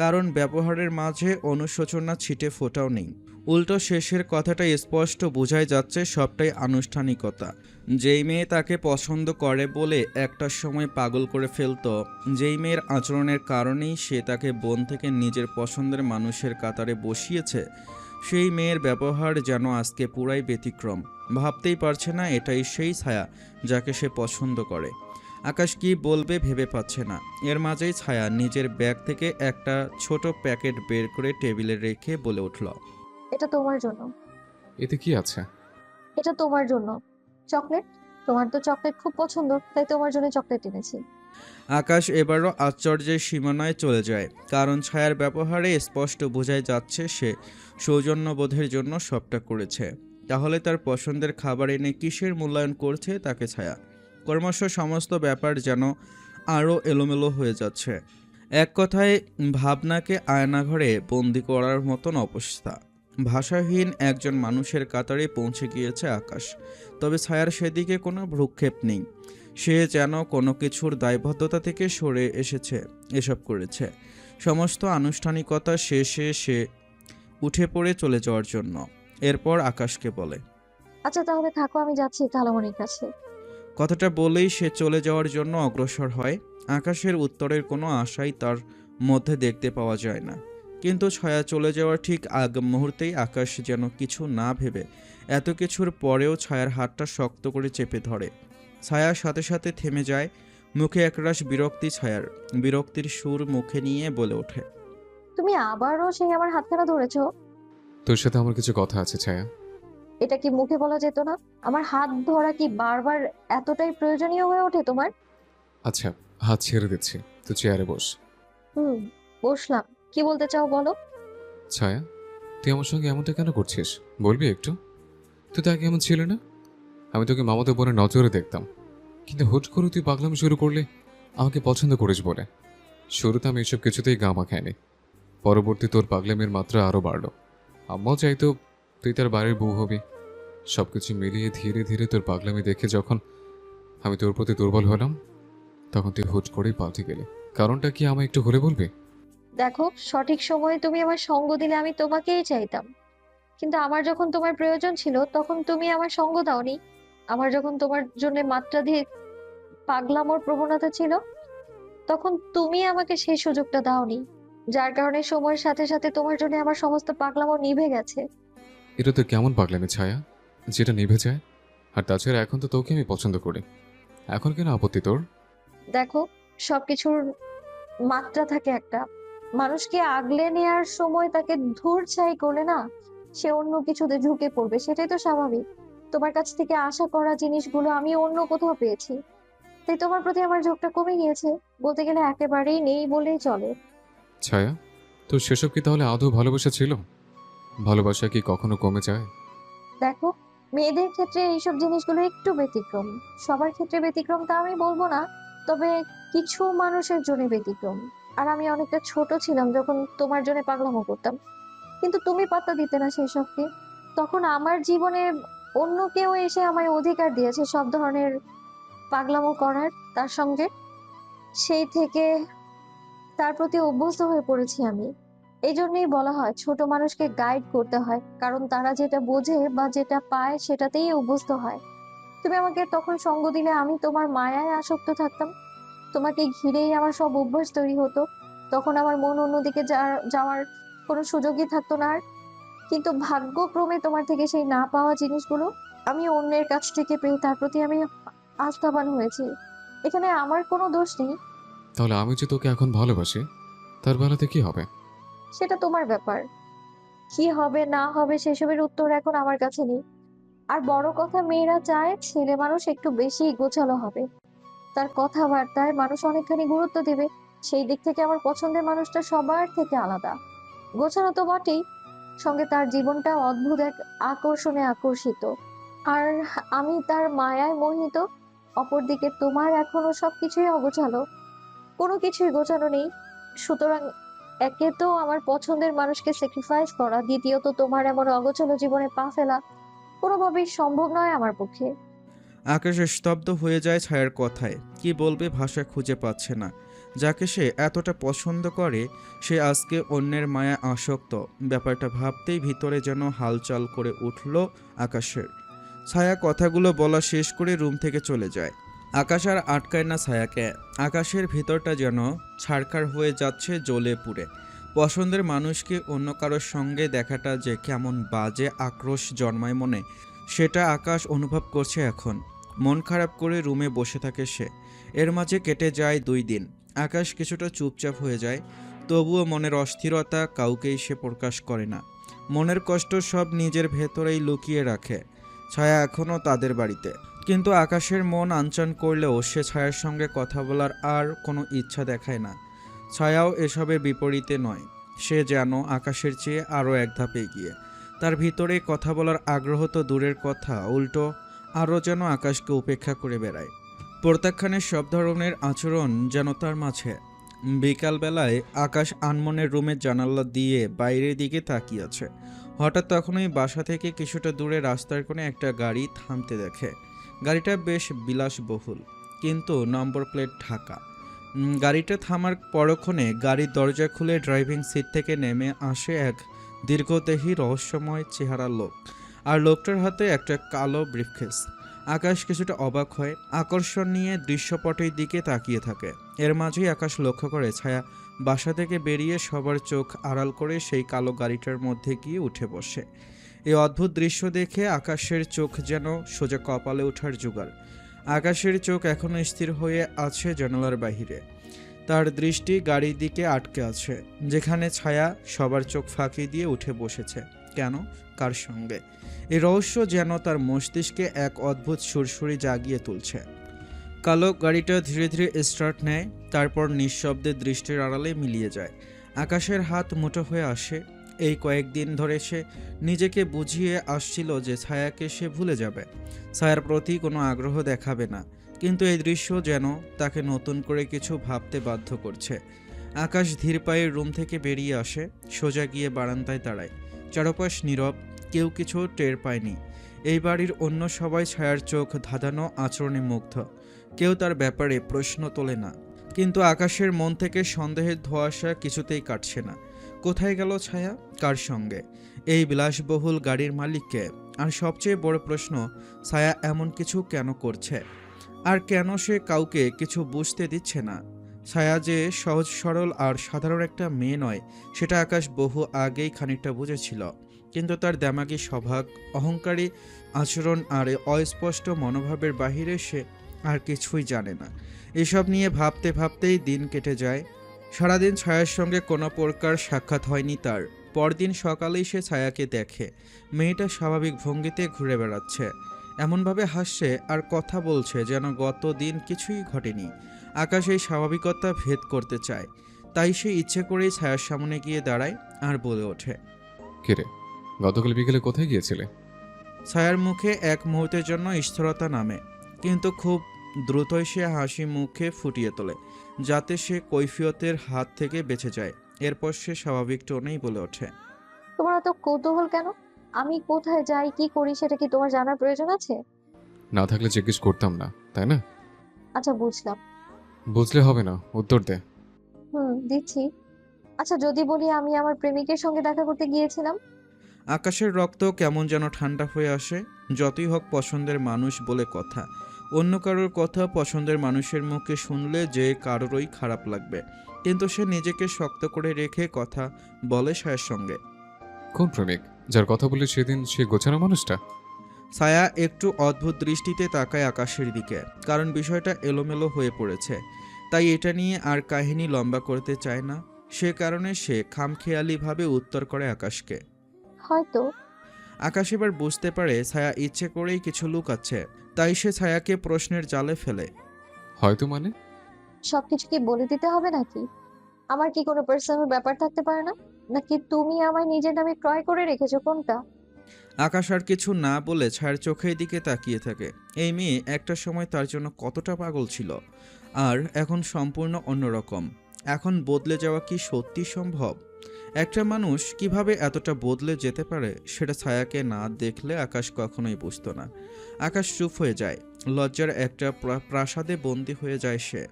কারণ ব্যবহারের মাঝে অনুশোচনা ছিটে ফোটাও নেই। উল্টো শেষের কথাটা স্পষ্ট বোঝাই যাচ্ছে সবটাই আনুষ্ঠানিকতা। যেই মেয়ে তাকে পছন্দ করে বলে একটা সময় পাগল করে ফেলতো, যেই মেয়ের আচরণের কারণেই সে তাকে বোন থেকে নিজের পছন্দের মানুষের কাতারে বসিয়েছে, সেই মেয়ের ব্যবহার যেন আজকে পুরাই ব্যতিক্রম। ভাবতেই পারছে না এটাই সেই ছায়া যাকে সে পছন্দ করে। আকাশ কি বলবে ভেবে পাচ্ছে না। এর মাঝেই ছায়া নিজের ব্যাগ থেকে একটা ছোট প্যাকেট বের করে টেবিলে রেখে বলে উঠল। এটা তোমার জন্য। এতে কি আছে? এটা তোমার জন্য চকলেট। তোমার তো চকলেট খুব পছন্দ, তাই তোমার জন্য চকলেট এনেছি। আকাশ এবারও আশ্চর্যের সীমানায় চলে যায়। কারণ ছায়ার ব্যবহারে স্পষ্ট বোঝাই যাচ্ছে সে সৌজন্যবোধের জন্য সবটা করেছে। তাহলে তার পছন্দের খাবার এনে কিসের মূল্যায়ন করছে তাকে ছায়া? ক্রমশ সমস্ত ব্যাপার যেন আরও এলোমেলো হয়ে যাচ্ছে। এক কথায় ভাবনাকে আয়নাঘরে বন্দি করার মতন অবস্থা। ভাষাহীন একজন মানুষের কাতারে পৌঁছে গিয়েছে আকাশ। তবে ছায়ার সেদিকে কোনো ভ্রুক্ষেপ নেই। সে যেন কোনো কিছুর দায়বদ্ধতা থেকে সরে এসেছে, এসব করেছে। সমস্ত আনুষ্ঠানিকতা শেষে সে উঠে পড়ে চলে যাওয়ার জন্য। এরপর আকাশকে বলে, আচ্ছা তাহলে থাকো, আমি যাচ্ছি খালামণির কাছে। কথাটা বলেই সে চলে যাওয়ার জন্য অগ্রসর হয়। আকাশের উত্তরের কোনো আশাই তার মধ্যে দেখতে পাওয়া যায় না। কিন্তু ছায়া চলে যাওয়ার ঠিক আগ মুহূর্তেই আকাশ যেন কিছু না ভেবে এত কিছুর পরেও ছায়ার হাতটা শক্ত করে চেপে ধরে। ছায়ার সাথে সাথে থেমে যায়। মুখে একরাশ বিরক্তি ছায়ার। বিরক্তির সুর মুখে নিয়ে বলে ওঠে, তুমি আবারও সেই আমার হাতখানা ধরেছো? তোর সাথে আমার কিছু কথা আছে ছায়া। এটা কি মুখে বলা যেত না? আমার হাত ধরা কি বারবার এতটাই প্রয়োজনীয় হয়ে ওঠে তোমার? আচ্ছা, হাত ছেড়ে দিচ্ছি, তুই চেয়ারে বস। বসলাম। কি বলতে চাও বলো। ছায়া, তুই আমার সঙ্গে এমনটা কেন করছিস, বলবি একটু? তুই তো আগে এমন ছিল না। আমি তোকে মামাতো বোনের নজরে দেখতাম, কিন্তু হুট করে তুই পাগলামি শুরু করলে আমাকে পছন্দ করিস বলে। শুরুতে আমি এসব কিছুতেই গা মাখাইনি। পরবর্তী তোর পাগলামির মাত্রা আরও বাড়লো। আম্মাও চাইতো তুই তার বাড়ির বউ হবি। সব কিছু মিলিয়ে ধীরে ধীরে তোর পাগলামি দেখে যখন আমি তোর প্রতি দুর্বল হলাম, তখন তুই হুট করেই পাল্টে গেলি। কারণটা কি আমায় একটু হলে বলবি? দেখো, সঠিক সময়ে তুমি আমার সঙ্গ দিলে আমি তোমাকেই চাইতাম, কিন্তু আমার যখন তোমার প্রয়োজন ছিল তখন তুমি আমার সঙ্গ দাওনি। আমার যখন তোমার জন্য মাত্রাধিক পাগলামোর প্রবণতা ছিল, তখন তুমি আমাকে সেই সুযোগটা দাওনি, যার কারণে সময়ের সাথে সাথে তোমার জন্য আমার সমস্ত পাগলামো নিভে গেছে। এটা তো কেমন পাগলামি ছায়া, যেটা নিভে যায়? আর তাছাড়া এখন তো তোকে আমি পছন্দ করি, এখন কেন আপত্তি তোর? দেখো, সবকিছুর মাত্রা থাকে একটা। মানুষকে আগলে নেয়ার সময় তাকে ধূর ছাই করলে না, সে অন্য কিছুতে ঝুঁকে পড়বে, সেটাই তো স্বাভাবিক। তোমার কাছ থেকে আশা করা জিনিসগুলো আমি অন্য কোথাও পেয়েছি, তাই তোমার প্রতি আমার ঝোঁকটা কমে গিয়েছে, বলতে গেলে একেবারেই নেই বলেই চলে। ছায়া, তোর সেসব কি তাহলে আদৌ ভালোবাসা ছিল? ভালোবাসা কি কখনো কমে যায়? দেখো, মেয়েদের ক্ষেত্রে এইসব জিনিসগুলো একটু ব্যতিক্রম। সবার ক্ষেত্রে ব্যতিক্রম তা আমি বলবো না, তবে কিছু মানুষের জন্য ব্যতিক্রম। আর আমি অনেকটা ছোট ছিলাম যখন তোমার জন্য পাগলামো করতাম, কিন্তু তুমি পাত্তা দিতে না সেই সবকে। তখন আমার জীবনে অন্য কেউ এসে আমায় অধিকার দিয়েছে সব ধরনের পাগলামো করার তার সঙ্গে। সেই থেকে তার প্রতি অভ্যস্ত হয়ে পড়েছি আমি। এই জন্যই বলা হয় ছোট মানুষকে গাইড করতে হয়, কারণ তারা যেটা বোঝে বা যেটা পায় সেটাতেই অভ্যস্ত হয়। তুমি আমাকে তখন সঙ্গ দিলে আমি তোমার মায়ায় আসক্ত থাকতাম, তোমাকে ঘিরেই আমার সব অভ্যাস তৈরি হতো। তখন আমার মন অন্যদিকে যাওয়ার কোনো সুযোগই থাকতো না আর। কিন্তু ভাগ্যক্রমে তোমার থেকে সেই না পাওয়া জিনিসগুলো আমি অন্যের কাছ থেকে পেয়ে তার প্রতি আমি আস্থাবান হয়েছি। এখানে আমার কোনো দোষ নেই। তাহলে আমি যে তোকে এখন ভালোবাসি, তার বেলাতে কি হবে? সেটা তোমার ব্যাপার। কি হবে না হবে সেসবের উত্তর এখন আমার কাছে নেই। আর বড় কথা, মেয়েরা চায় ছেলে মানুষ একটু বেশি গোছালো হবে, তার কথাবার্তায় মানুষ অনেকখানি গুরুত্ব দেবে। সেই দিক থেকে আমার পছন্দের মানুষটা সবার থেকে আলাদা, গোছানো তো বটেই, সঙ্গে তার জীবনটা অদ্ভুত এক আকর্ষণে আকর্ষিত। আর আমি তার মায়ায় মোহিত। অপরদিকে তোমার এখনো সবকিছুই অগোছালো, কোনো কিছুই গোছানো নেই। সুতরাং একে তো আমার পছন্দের মানুষকে স্যাক্রিফাইস করা, দ্বিতীয়ত তোমার এমন অগোছালো জীবনে পা ফেলা কোনোভাবেই সম্ভব নয় আমার পক্ষে। আকাশ স্তব্ধ হয়ে যায় ছায়ার কথায়। কি বলবে ভাষা খুঁজে পাচ্ছে না। যাকে সে এতটা পছন্দ করে সে আজকে অন্যের মায়া আসক্ত, ব্যাপারটা ভাবতেই ভিতরে যেন হালচাল করে উঠল আকাশের। ছায়া কথাগুলো বলা শেষ করে রুম থেকে চলে যায়। আকাশ আর আটকায় না ছায়াকে। আকাশের ভিতরটা যেন ছারখার হয়ে যাচ্ছে জ্বলে পুড়ে। পছন্দের মানুষকে অন্য কারোর সঙ্গে দেখাটা যে কেমন বাজে আক্রোশ জন্মায় মনে, সেটা আকাশ অনুভব করছে এখন। মন খারাপ করে রুমে বসে থাকে সে। এর মাঝে কেটে যায় 2 দিন। আকাশ কিছুটা চুপচাপ হয়ে যায়, তবুও মনের অস্থিরতা কাউকেই সে প্রকাশ করে না। মনের কষ্ট সব নিজের ভেতরেই লুকিয়ে রাখে। ছায়া এখনও তাদের বাড়িতে, কিন্তু আকাশের মন আনচান করলেও সে ছায়ার সঙ্গে কথা বলার আর কোনো ইচ্ছা দেখায় না। ছায়াও এসবের বিপরীতে নয়, সে যেন আকাশের চেয়ে আরও এক ধাপ এগিয়ে। তার ভিতরে কথা বলার আগ্রহ তো দূরের কথা, উল্টো আরও যেন আকাশকে উপেক্ষা করে বেড়ায়। প্রত্যাখ্যানের সব ধরনের আচরণ যেন তার মাঝে। বিকালবেলায় আকাশ আনমনের রুমের জানালা দিয়ে বাইরের দিকে তাকিয়ে আছে। হঠাৎ তখনই বাসা থেকে কিছুটা দূরে রাস্তার কোণে একটা গাড়ি থামতে দেখে। গাড়িটা বেশ বিলাসবহুল, কিন্তু নম্বর প্লেট ঢাকা। গাড়িটা থামার পরক্ষণে গাড়ির দরজা খুলে ড্রাইভিং সিট থেকে নেমে আসে এক দীর্ঘদেহী রহস্যময় চেহারা লোক, আর লোকটার হাতে একটা কালো ব্রিফকেস। আকাশ কিছুটা অবাক হয়, আকর্ষণ নিয়ে দৃশ্যপটের দিকে তাকিয়ে থাকে। এর মাঝেই আকাশ লক্ষ্য করে ছায়া বাসা থেকে বেরিয়ে সবার চোখ আড়াল করে সেই কালো গাড়িটার মধ্যে গিয়ে উঠে বসে। এই অদ্ভুত দৃশ্য দেখে আকাশের চোখ যেন সোজা কপালে ওঠার জোগাড়। আকাশের চোখ এখনো স্থির হয়ে আছে জানালার বাহিরে। তার দৃষ্টি গাড়ির দিকে আটকে আছে, যেখানে ছায়া সবার চোখ ফাঁকি দিয়ে উঠে বসেছে। কেন, কার সঙ্গে? এই রহস্য যেন তার মস্তিষ্কে এক অদ্ভুত সুরসুরি জাগিয়ে তুলছে। কালো গাড়িটা ধীরে ধীরে স্টার্ট নেয়, তারপর নিঃশব্দে দৃষ্টির আড়ালে মিলিয়ে যায়। আকাশের হাত মুঠো হয়ে আসে। এই কয়েকদিন ধরে সে নিজেকে বুঝিয়ে আসছিল যে ছায়াকে সে ভুলে যাবে, ছায়ার প্রতি কোনো আগ্রহ দেখাবে না, কিন্তু এই দৃশ্য যেন তাকে নতুন করে কিছু ভাবতে বাধ্য করছে। আকাশ ধীর পায়ে রুম থেকে বেরিয়ে আসে, সোজা গিয়ে বারান্দায় দাঁড়ায়। চারপাশ নীরব, কেউ কিছু টের পায়নি। এই বাড়ির অন্য সবাই ছায়ার চোখ ধাঁধানো আচরণে মুগ্ধ, কেউ তার ব্যাপারে প্রশ্ন তোলে না। কিন্তু আকাশের মন থেকে সন্দেহের ধোঁয়াশা কিছুতেই কাটছে না। কোথায় গেল ছায়া, কার সঙ্গে? এই বিলাসবহুল গাড়ির মালিককে? আর সবচেয়ে বড় প্রশ্ন, ছায়া এমন কিছু কেন করছে, আর কেন সে কাউকে কিছু বুঝতে দিচ্ছে না? ছায়া যে সহজ সরল আর সাধারণ একটা মেয়ে নয়, সেটা আকাশ বহু আগেই খানিকটা বুঝেছিল, কিন্তু তার দেমাগী স্বভাব, অহংকারী আচরণ আর অস্পষ্ট মনোভাবের বাহিরে সে আর কিছুই জানে না। এসব নিয়ে ভাবতে ভাবতেই দিন কেটে যায়। সারাদিন ছায়ার সঙ্গে কোনো প্রকার সাক্ষাৎ হয়নি তার। পরদিন সকালেই সে ছায়াকে দেখে মেয়েটা স্বাভাবিক ভঙ্গিতে ঘুরে বেড়াচ্ছে, এমনভাবে হাসছে আর কথা বলছে যেন গত দিন কিছুই ঘটেনি। আকাশ এই স্বাভাবিকতা ভেদ করতে চায়, তাই সে ইচ্ছে করেই ছায়ার সামনে গিয়ে দাঁড়ায় আর বলে ওঠে, কিরে, গতকাল বিকেলে কোথায় গিয়েছিলে? ছায়ার মুখে এক মুহূর্তের জন্য স্থিরতা নামে, কিন্তু খুব দ্রুতই সে হাসি মুখে ফুটিয়ে তোলে, যাতে সে কৈফিয়তের হাত থেকে বেঁচে যায়। এরপর সে স্বাভাবিক টোনেই বলে ওঠে, তোমার এত কৌতূহল কেন? আমি কোথায় যাই কি করি সেটা কি তোমার জানার প্রয়োজন আছে? না থাকলে জিজ্ঞেস করতাম না, তাই না? আচ্ছা, বুঝলাম। বুঝলে হবে না, উত্তর দে। দিচ্ছি। আচ্ছা, যদি বলি আমি আমার প্রেমিকের সঙ্গে দেখা করতে গিয়েছিলাম। আকাশের রক্ত কেমন যেন ঠান্ডা হয়ে আসে। যতই হোক পছন্দের মানুষ বলে কথা, অন্য কারোর কথা পছন্দের মানুষের মুখে শুনলে যে কারোরই খারাপ লাগবে, কিন্তু সে নিজেকে শক্ত করে রেখে কথা বলে ছায়ার সঙ্গে। কোন প্রেমিক যার কথা বলে সেদিন সে গোছানো মানুষটা? ছায়া একটু অদ্ভুত দৃষ্টিতে তাকায় আকাশের দিকে, কারণ বিষয়টা এলোমেলো হয়ে পড়েছে। তাই এটা নিয়ে আর কাহিনী লম্বা করতে চায় না, সে কারণে সে খামখেয়ালিভাবে উত্তর করে আকাশকে। হয়তো। আকাশ এবার বুঝতে পারে ছায়া ইচ্ছে করেই কিছু লুকাচ্ছে, তাই সে ছায়াকে প্রশ্নের জালে ফেলে। হয়তো মানে? সবকিছু কি বলে দিতে হবে নাকি? আমার কি কোনো পার্সোনাল ব্যাপার থাকতে পারে না? নাকি তুমি আমায় নিজের নামে ক্রয় করে রেখেছো, কোনটা? আকাশ আর কিছু না বলে ছায়ার চোখের দিকে তাকিয়ে থাকে। এই মেয়ে একটা সময় তার জন্য কতটা পাগল ছিল, আর এখন সম্পূর্ণ অন্যরকম। এখন বদলে যাওয়া কি সত্যি সম্ভব? একটা মানুষ কিভাবে এতটা বদলে যেতে পারে সেটা ছায়াকে না দেখলে আকাশ কখনোই বুঝতো না। আকাশ চুপ হয়ে যায়, লজ্জার একটা প্রাসাদে বন্দী হয়ে যায় সে।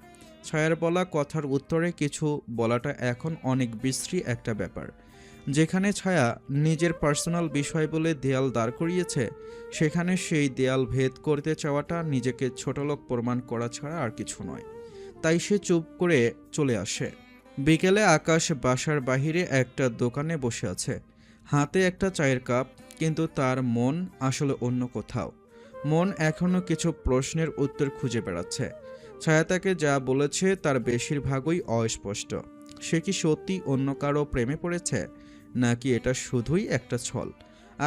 ছায়ার বলা কথার উত্তরে কিছু বলাটা এখন অনেক বিশ্রী একটা ব্যাপার। যেখানে ছায়া নিজের পার্সোনাল বিষয় বলে দেয়াল দাঁড় করিয়েছে, সেখানে সেই দেয়াল ভেদ করতে চাওয়াটা নিজেকে ছোটলোক প্রমাণ করা ছাড়া আর কিছু নয়। তাই সে চুপ করে চলে আসে। বিকেলে আকাশ বাসার বাহিরে একটা দোকানে বসে আছে, হাতে একটা চায়ের কাপ, কিন্তু তার মন আসলে অন্য কোথাও। মন এখনো কিছু প্রশ্নের উত্তর খুঁজে বেড়াচ্ছে। ছায়া তাকে যা বলেছে তার বেশিরভাগই অস্পষ্ট। সে কি সত্যি অন্য কারো প্রেমে পড়েছে, নাকি এটা শুধুই একটা ছল?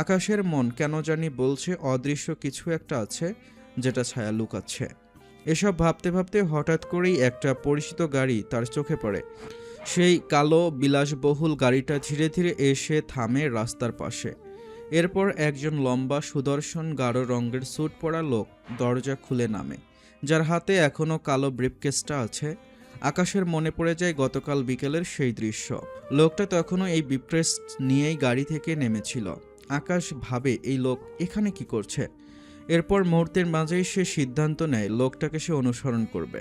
আকাশের মন কেন জানি বলছে অদৃশ্য কিছু একটা আছে যেটা ছায়া লুকাচ্ছে। এসব ভাবতে ভাবতে হঠাৎ করেই একটা পরিচিত গাড়ি তার চোখে পড়ে। সেই কালো বিলাসবহুল গাড়িটা ধীরে ধীরে এসে থামে রাস্তার পাশে। এরপর একজন লম্বা সুদর্শন গাঢ় রঙের স্যুট পরা লোক দরজা খুলে নামে, যার হাতে এখনও কালো ব্রিফকেসটা আছে। আকাশের মনে পড়ে যায় গতকাল বিকেলের সেই দৃশ্য। লোকটা তখনও এই ব্রিফকেস নিয়েই গাড়ি থেকে নেমেছিল। আকাশ ভাবে এই লোক এখানে কি করছে। এরপর মুহূর্তের মাঝেই সে সিদ্ধান্ত নেয় লোকটাকে সে অনুসরণ করবে।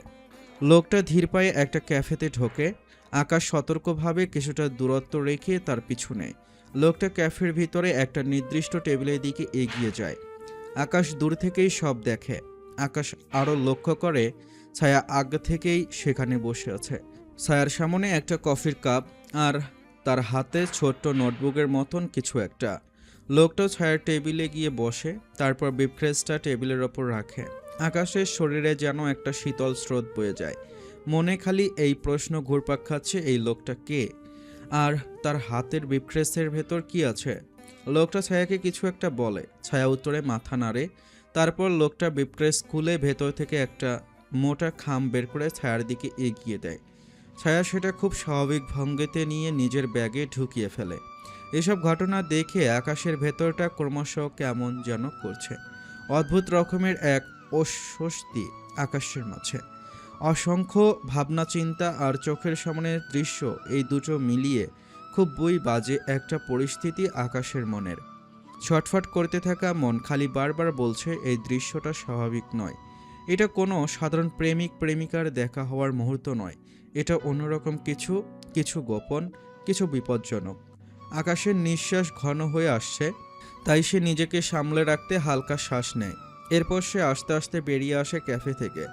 লোকটা ধীর পায়ে একটা ক্যাফেতে ঢোকে। আকাশ সতর্কভাবে কিছুটা দূরত্ব রেখে তার পিছু নেয়। লোকটা ক্যাফের ভিতরে একটা নির্দিষ্ট টেবিলের দিকে এগিয়ে যায়। আকাশ দূর থেকেই সব দেখে। আকাশ আরও লক্ষ্য করে ছায়া আগে থেকেই সেখানে বসে আছে। ছায়ার সামনে একটা কফির কাপ আর তার হাতে ছোট্ট নোটবুকের মতন কিছু একটা। লোকটা ছায়ার টেবিলে গিয়ে বসে, তারপর ব্রিফকেসটা টেবিলের ওপর রাখে। আকাশের শরীরে যেন একটা শীতল স্রোত বয়ে যায়। মনে খালি এই প্রশ্ন ঘুরপাক খাচ্ছে, এই লোকটা কে, আর তার হাতের ব্রিফকেসের ভেতর কি আছে। লোকটা ছায়াকে কিছু একটা বলে, ছায়া উত্তরে মাথা নাড়ে। তারপর লোকটা ব্রিফকেস খুলে ভেতর থেকে একটা মোটা খাম বের করে ছায়ার দিকে এগিয়ে দেয়। ছায়া সেটা খুব স্বাভাবিক ভঙ্গিতে নিয়ে নিজের ব্যাগে ঢুকিয়ে ফেলে। এসব ঘটনা দেখে আকাশের ভেতরটা ক্রমশ কেমন যেন করছে। অদ্ভুত রকমের এক অস্বস্তি আকাশের মাঝে। অসংখ্য ভাবনা চিন্তা আর চোখের সামনের দৃশ্য, এই দুটো মিলিয়ে খুব বাজে একটা পরিস্থিতি আকাশের মনের। ছটফট করতে থাকা মন খালি বারবার বলছে এই দৃশ্যটা স্বাভাবিক নয়। এটা কোনো সাধারণ প্রেমিক প্রেমিকার দেখা হওয়ার মুহূর্ত নয়। এটা অন্যরকম কিছু, কিছু গোপন, কিছু বিপজ্জনক। আকাশের নিঃশ্বাস ঘন হয়ে আসছে, তাই সে নিজেকে সামলে রাখতে হালকা শ্বাস নেয়। এরপর সে আস্তে আস্তে বেরিয়ে আসে ক্যাফে থেকে,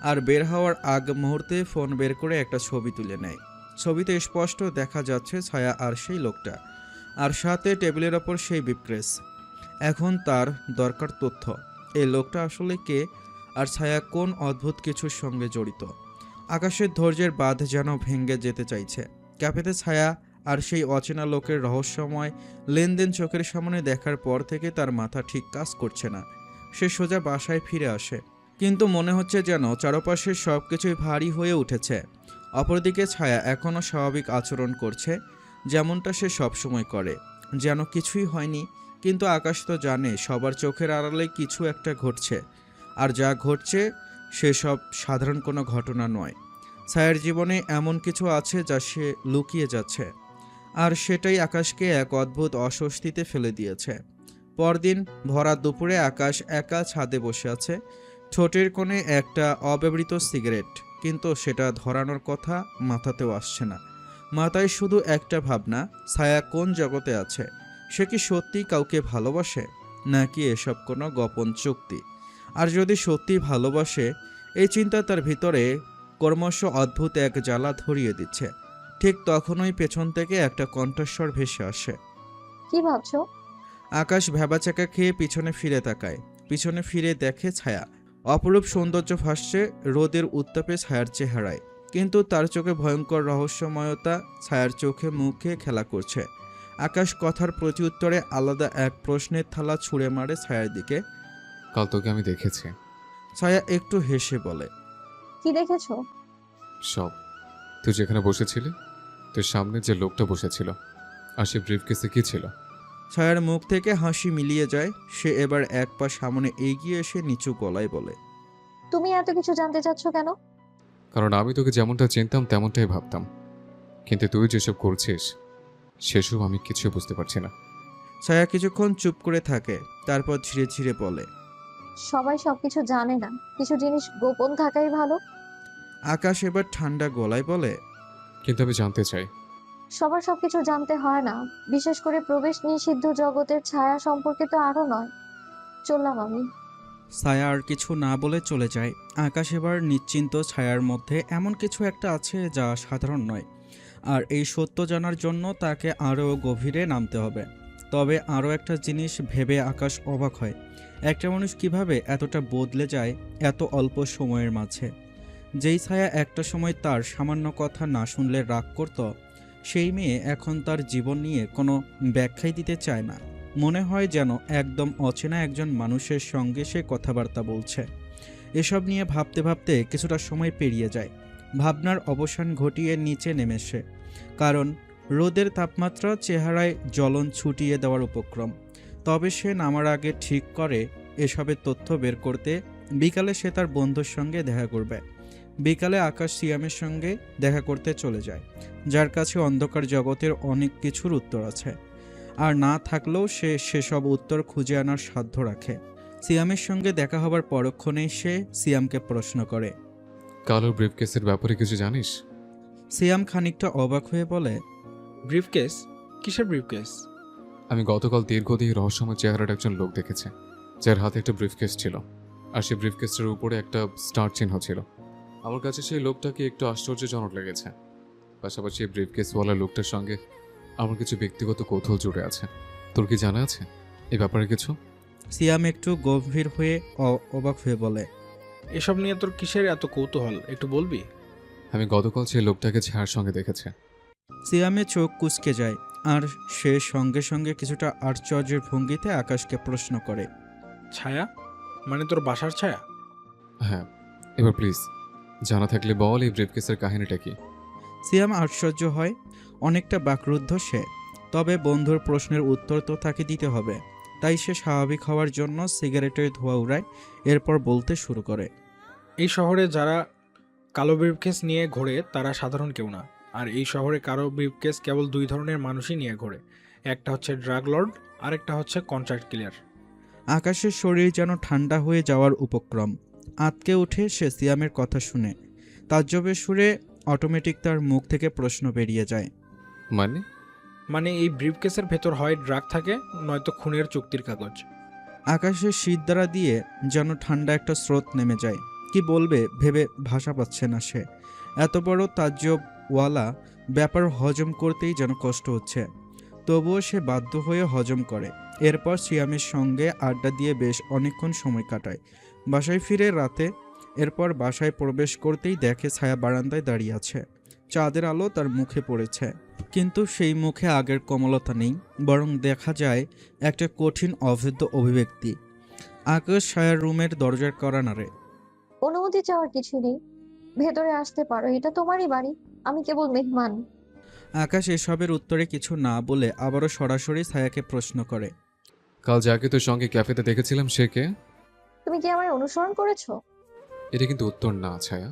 আর বের হওয়ার আগ মুহূর্তে ফোন বের করে একটা ছবি তুলে নেয়। ছবিতে স্পষ্ট দেখা যাচ্ছে ছায়া আর সেই লোকটা, আর সাথে টেবিলের ওপর সেই ব্রিফকেস। এখন তার দরকার তথ্য, এই লোকটা আসলে কে, আর ছায়া কোন অদ্ভুত কিছুর সঙ্গে জড়িত। আকাশের ধৈর্যের বাঁধ যেন ভেঙে যেতে চাইছে। ক্যাফেতে ছায়া আর সেই অচেনা লোকের রহস্যময় লেনদেন চোখের সামনে দেখার পর থেকে তার মাথা ঠিক কাজ করছে না। সে সোজা বাসায় ফিরে আসে, কিন্তু মনে হচ্ছে যেন চারপাশে সব কিছুই ভারী হয়ে উঠেছে। অপরদিকে ছায়া এখনও স্বাভাবিক আচরণ করছে, যেমনটা সে সবসময় করে, যেন কিছুই হয়নি। কিন্তু আকাশ তো জানে সবার চোখের আড়ালে কিছু একটা ঘটছে, আর যা ঘটছে সেসব সাধারণ কোনো ঘটনা নয়। ছায়ার জীবনে এমন কিছু আছে যা সে লুকিয়ে যাচ্ছে, আর সেটাই আকাশকে এক অদ্ভুত অস্বস্তিতে ফেলে দিয়েছে। পরদিন ভরা দুপুরে আকাশ একা ছাদে বসে আছে, ঠোঁটের কোণে একটা অব্যবহৃত সিগারেট, কিন্তু সেটা ধরানোর কথা মাথাতেও আসছে না। মাথায় শুধু একটা ভাবনা, ছায়া কোন জগতে আছে। সে কি সত্যি কাউকে ভালোবাসে, নাকি এসব কোনো গোপন চুক্তি? আর যদি সত্যি ভালোবাসে, এই চিন্তা তার ভিতরে ক্রমশ অদ্ভুত এক জ্বালা ধরিয়ে দিচ্ছে। ঠিক তখনই পেছন থেকে একটা কণ্ঠস্বর ভেসে আসে। কি ভাবছো? আকাশ ভ্যাবাচাকা খেয়ে পিছনে ফিরে তাকায়। পিছনে ফিরে দেখে ছায়া। অপরূপ সৌন্দর্য ভাসছে রোদের উত্তাপে ছায়ার চেহারায়, কিন্তু তার চোখে ভয়ঙ্কর রহস্যময়তা ছায়ার চোখে মুখে খেলা করছে। আকাশ কথার প্রত্যুত্তরে আলাদা এক প্রশ্নের থালা ছুঁড়ে মারে ছায়ার দিকে। কাল তোকে আমি দেখেছি। ছায়া একটু হেসে বলে, কি দেখেছো? সব। তুই যেখানে বসেছিলি, তোর সামনে যে লোকটা বসেছিল, আর সে ব্রিফকেসে কি ছিল? ছায়ার মুখ থেকে হাসি মিলিয়ে যায়। সে এবার এক পা সামনে এগিয়ে এসে নিচু গলায় বলে, তুমি এত কিছু জানতে চাচ্ছ কেন? কারণ আমি তোকে যেমনটা চিনতাম তেমনটাই ভাবতাম, কিন্তু তুই যেসব করছিস সেসব আমি কিছু বুঝতে পারছি না। ছায়া কিছুক্ষণ চুপ করে থাকে, তারপর ধীরে ধীরে বলে, সবাই সবকিছু জানে না, কিছু জিনিস গোপন থাকাই ভালো। আকাশ এবার ঠান্ডা গলায় বলে, কিন্তু আমি জানতে চাই। সবার সবকিছু জানতে হয় না, বিশেষ করে প্রবেশ নিষিদ্ধ জগতের ছায়া সম্পর্কে তো আরো নয়। চললাম আমি। ছায়া আর কিছু না বলে চলে যায়। আকাশ এবার নিশ্চিন্ত, ছায়ার মধ্যে এমন কিছু একটা আছে যা সাধারণ নয়, আর এই সত্য জানার জন্য তাকে আরও গভীরে নামতে হবে। তবে আরও একটা জিনিস ভেবে আকাশ অবাক হয়, একটা মানুষ কিভাবে এতটা বদলে যায় এত অল্প সময়ের মাঝে। যেই ছায়া একটা সময় তার সামান্য কথা না শুনলে রাগ করত, সেই মেয়ে এখন তার জীবন নিয়ে কোনো ব্যাখ্যাই দিতে চায় না। মনে হয় যেন একদম অচেনা একজন মানুষের সঙ্গে সে কথাবার্তা বলছে। এসব নিয়ে ভাবতে ভাবতে কিছুটা সময় পেরিয়ে যায়। ভাবনার অবসান ঘটিয়ে নিচে নেমেছে, কারণ রোদের তাপমাত্রা চেহারায় জ্বলন ছুটিয়ে দেওয়ার উপক্রম। তবে সে নামার আগে ঠিক করে এসবের তথ্য বের করতে বিকালে সে তার বন্ধুর সঙ্গে দেখা করবে। বিকালে আকাশ সিয়ামের সঙ্গে দেখা করতে চলে যায়, যার কাছে অন্ধকার জগতের অনেক কিছুর উত্তর আছে, আর না থাকলেও সে সেসব উত্তর খুঁজে আনার সাধ্য রাখে। সিয়ামের সঙ্গে দেখা হবার পরক্ষণেই সে সিয়ামকে প্রশ্ন করে, কালোর ব্রিফকেসের ব্যাপারে কিছু জানিস? সিয়াম খানিকটা অবাক হয়ে বলে, ব্রিফকেস? কিসের ব্রিফকেস? আমি গতকাল দীর্ঘদিন রহস্যময় চেহারার একজন লোক দেখেছি, যার হাতে একটা ব্রিফকেস ছিল, আর সেই ব্রিফকেসটার উপরে একটা স্টার চিহ্ন ছিল। আমার কাছে সেই লোকটাকে একটু আশ্চর্যজনক লেগেছে। পাশাপাশি এই ব্রিফকেসওয়ালা লোকটার সঙ্গে আমার কিছু ব্যক্তিগত কৌতূহল জুড়ে আছে। তোর কি জানা আছে এই ব্যাপারে কিছু? সিয়াম একটু গম্ভীর হয়ে অবাক হয়ে বলে, এসব নিয়ে তোর কিসের এত কৌতূহল, একটু বলবি? আমি গতকাল সেই লোকটাকে ছায়ার সঙ্গে দেখেছি। সিয়ামের চোখ কুঁচকে যায়, আর সে সঙ্গে সঙ্গে কিছুটা আশ্চর্যের ভঙ্গিতে আকাশকে প্রশ্ন করে, ছায়া? মানে তোর বাসার ছায়া? হ্যাঁ, এবার প্লিজ জানা থাকলে বল এই ব্রিফকেসের কাহিনীটা কি? সিয়াম আশ্চর্য হয়, অনেকটা বাকরুদ্ধ সে। তবে বন্ধুর প্রশ্নের উত্তর তো তাকে দিতে হবে, তাই সে স্বাভাবিক হওয়ার জন্য সিগারেটের ধোঁয়া উড়ায়, এরপর বলতে শুরু করে, এই শহরে যারা কালো ব্রিফকেস নিয়ে ঘোরে তারা সাধারণ কেউ না। আর এই শহরে কালো ব্রিফকেস কেবল দুই ধরনের মানুষই নিয়ে ঘোরে, একটা হচ্ছে ড্রাগ লর্ড, আর একটা হচ্ছে কন্ট্রাক্ট ক্লিয়ার। আকাশের শরীর যেন ঠান্ডা হয়ে যাওয়ার উপক্রম। আঁতকে উঠে সে সিয়ামের কথা শুনে। তাজ্জবের সুরে অটোমেটিক তার মুখ থেকে প্রশ্ন বেরিয়ে যায়, মানে এই ব্রিফকেসের ভেতর হয় ড্রাগ থাকে, নয়তো খুনের চুক্তির কাগজ। আকাশের শীত দ্বারা দিয়ে যেন ঠান্ডা একটা স্রোত নেমে যায়। কি বলবে ভেবে ভাষা পাচ্ছে না সে। এত বড় তাজ্জবওয়ালা ব্যাপার হজম করতেই যেন কষ্ট হচ্ছে, তবুও সে বাধ্য হয়ে হজম করে। এরপর সিয়ামের সঙ্গে আড্ডা দিয়ে বেশ অনেকক্ষণ সময় কাটায়। বাসায় ফিরে রাতে। এরপর বাসায় প্রবেশ করতেই দেখে ছায়া বারান্দায় দাঁড়িয়ে আছে। চাঁদের আলো তার মুখে পড়েছে, কিন্তু সেই মুখে আগের কোমলতা নেই, বরং দেখা যায় একটা কঠিন অভেদ্য অভিব্যক্তি। আকাশ ছায়ার রুমের দরজার কড়া নাড়ে। অনুমতি চাওয়ার কিছু নেই, ভেতরে আসতে পারো, এটা তোমারই বাড়ি, আমি কেবল মেহমান। আকাশ এসবের উত্তরে কিছু না বলে আবারও সরাসরি ছায়াকে প্রশ্ন করে। কাল যাকে তোর সঙ্গে ক্যাফেতে দেখেছিলাম সে কে? তুমি কি আমায় অনুসরণ করেছো? এটা কিন্তু উত্তর না, ছায়া।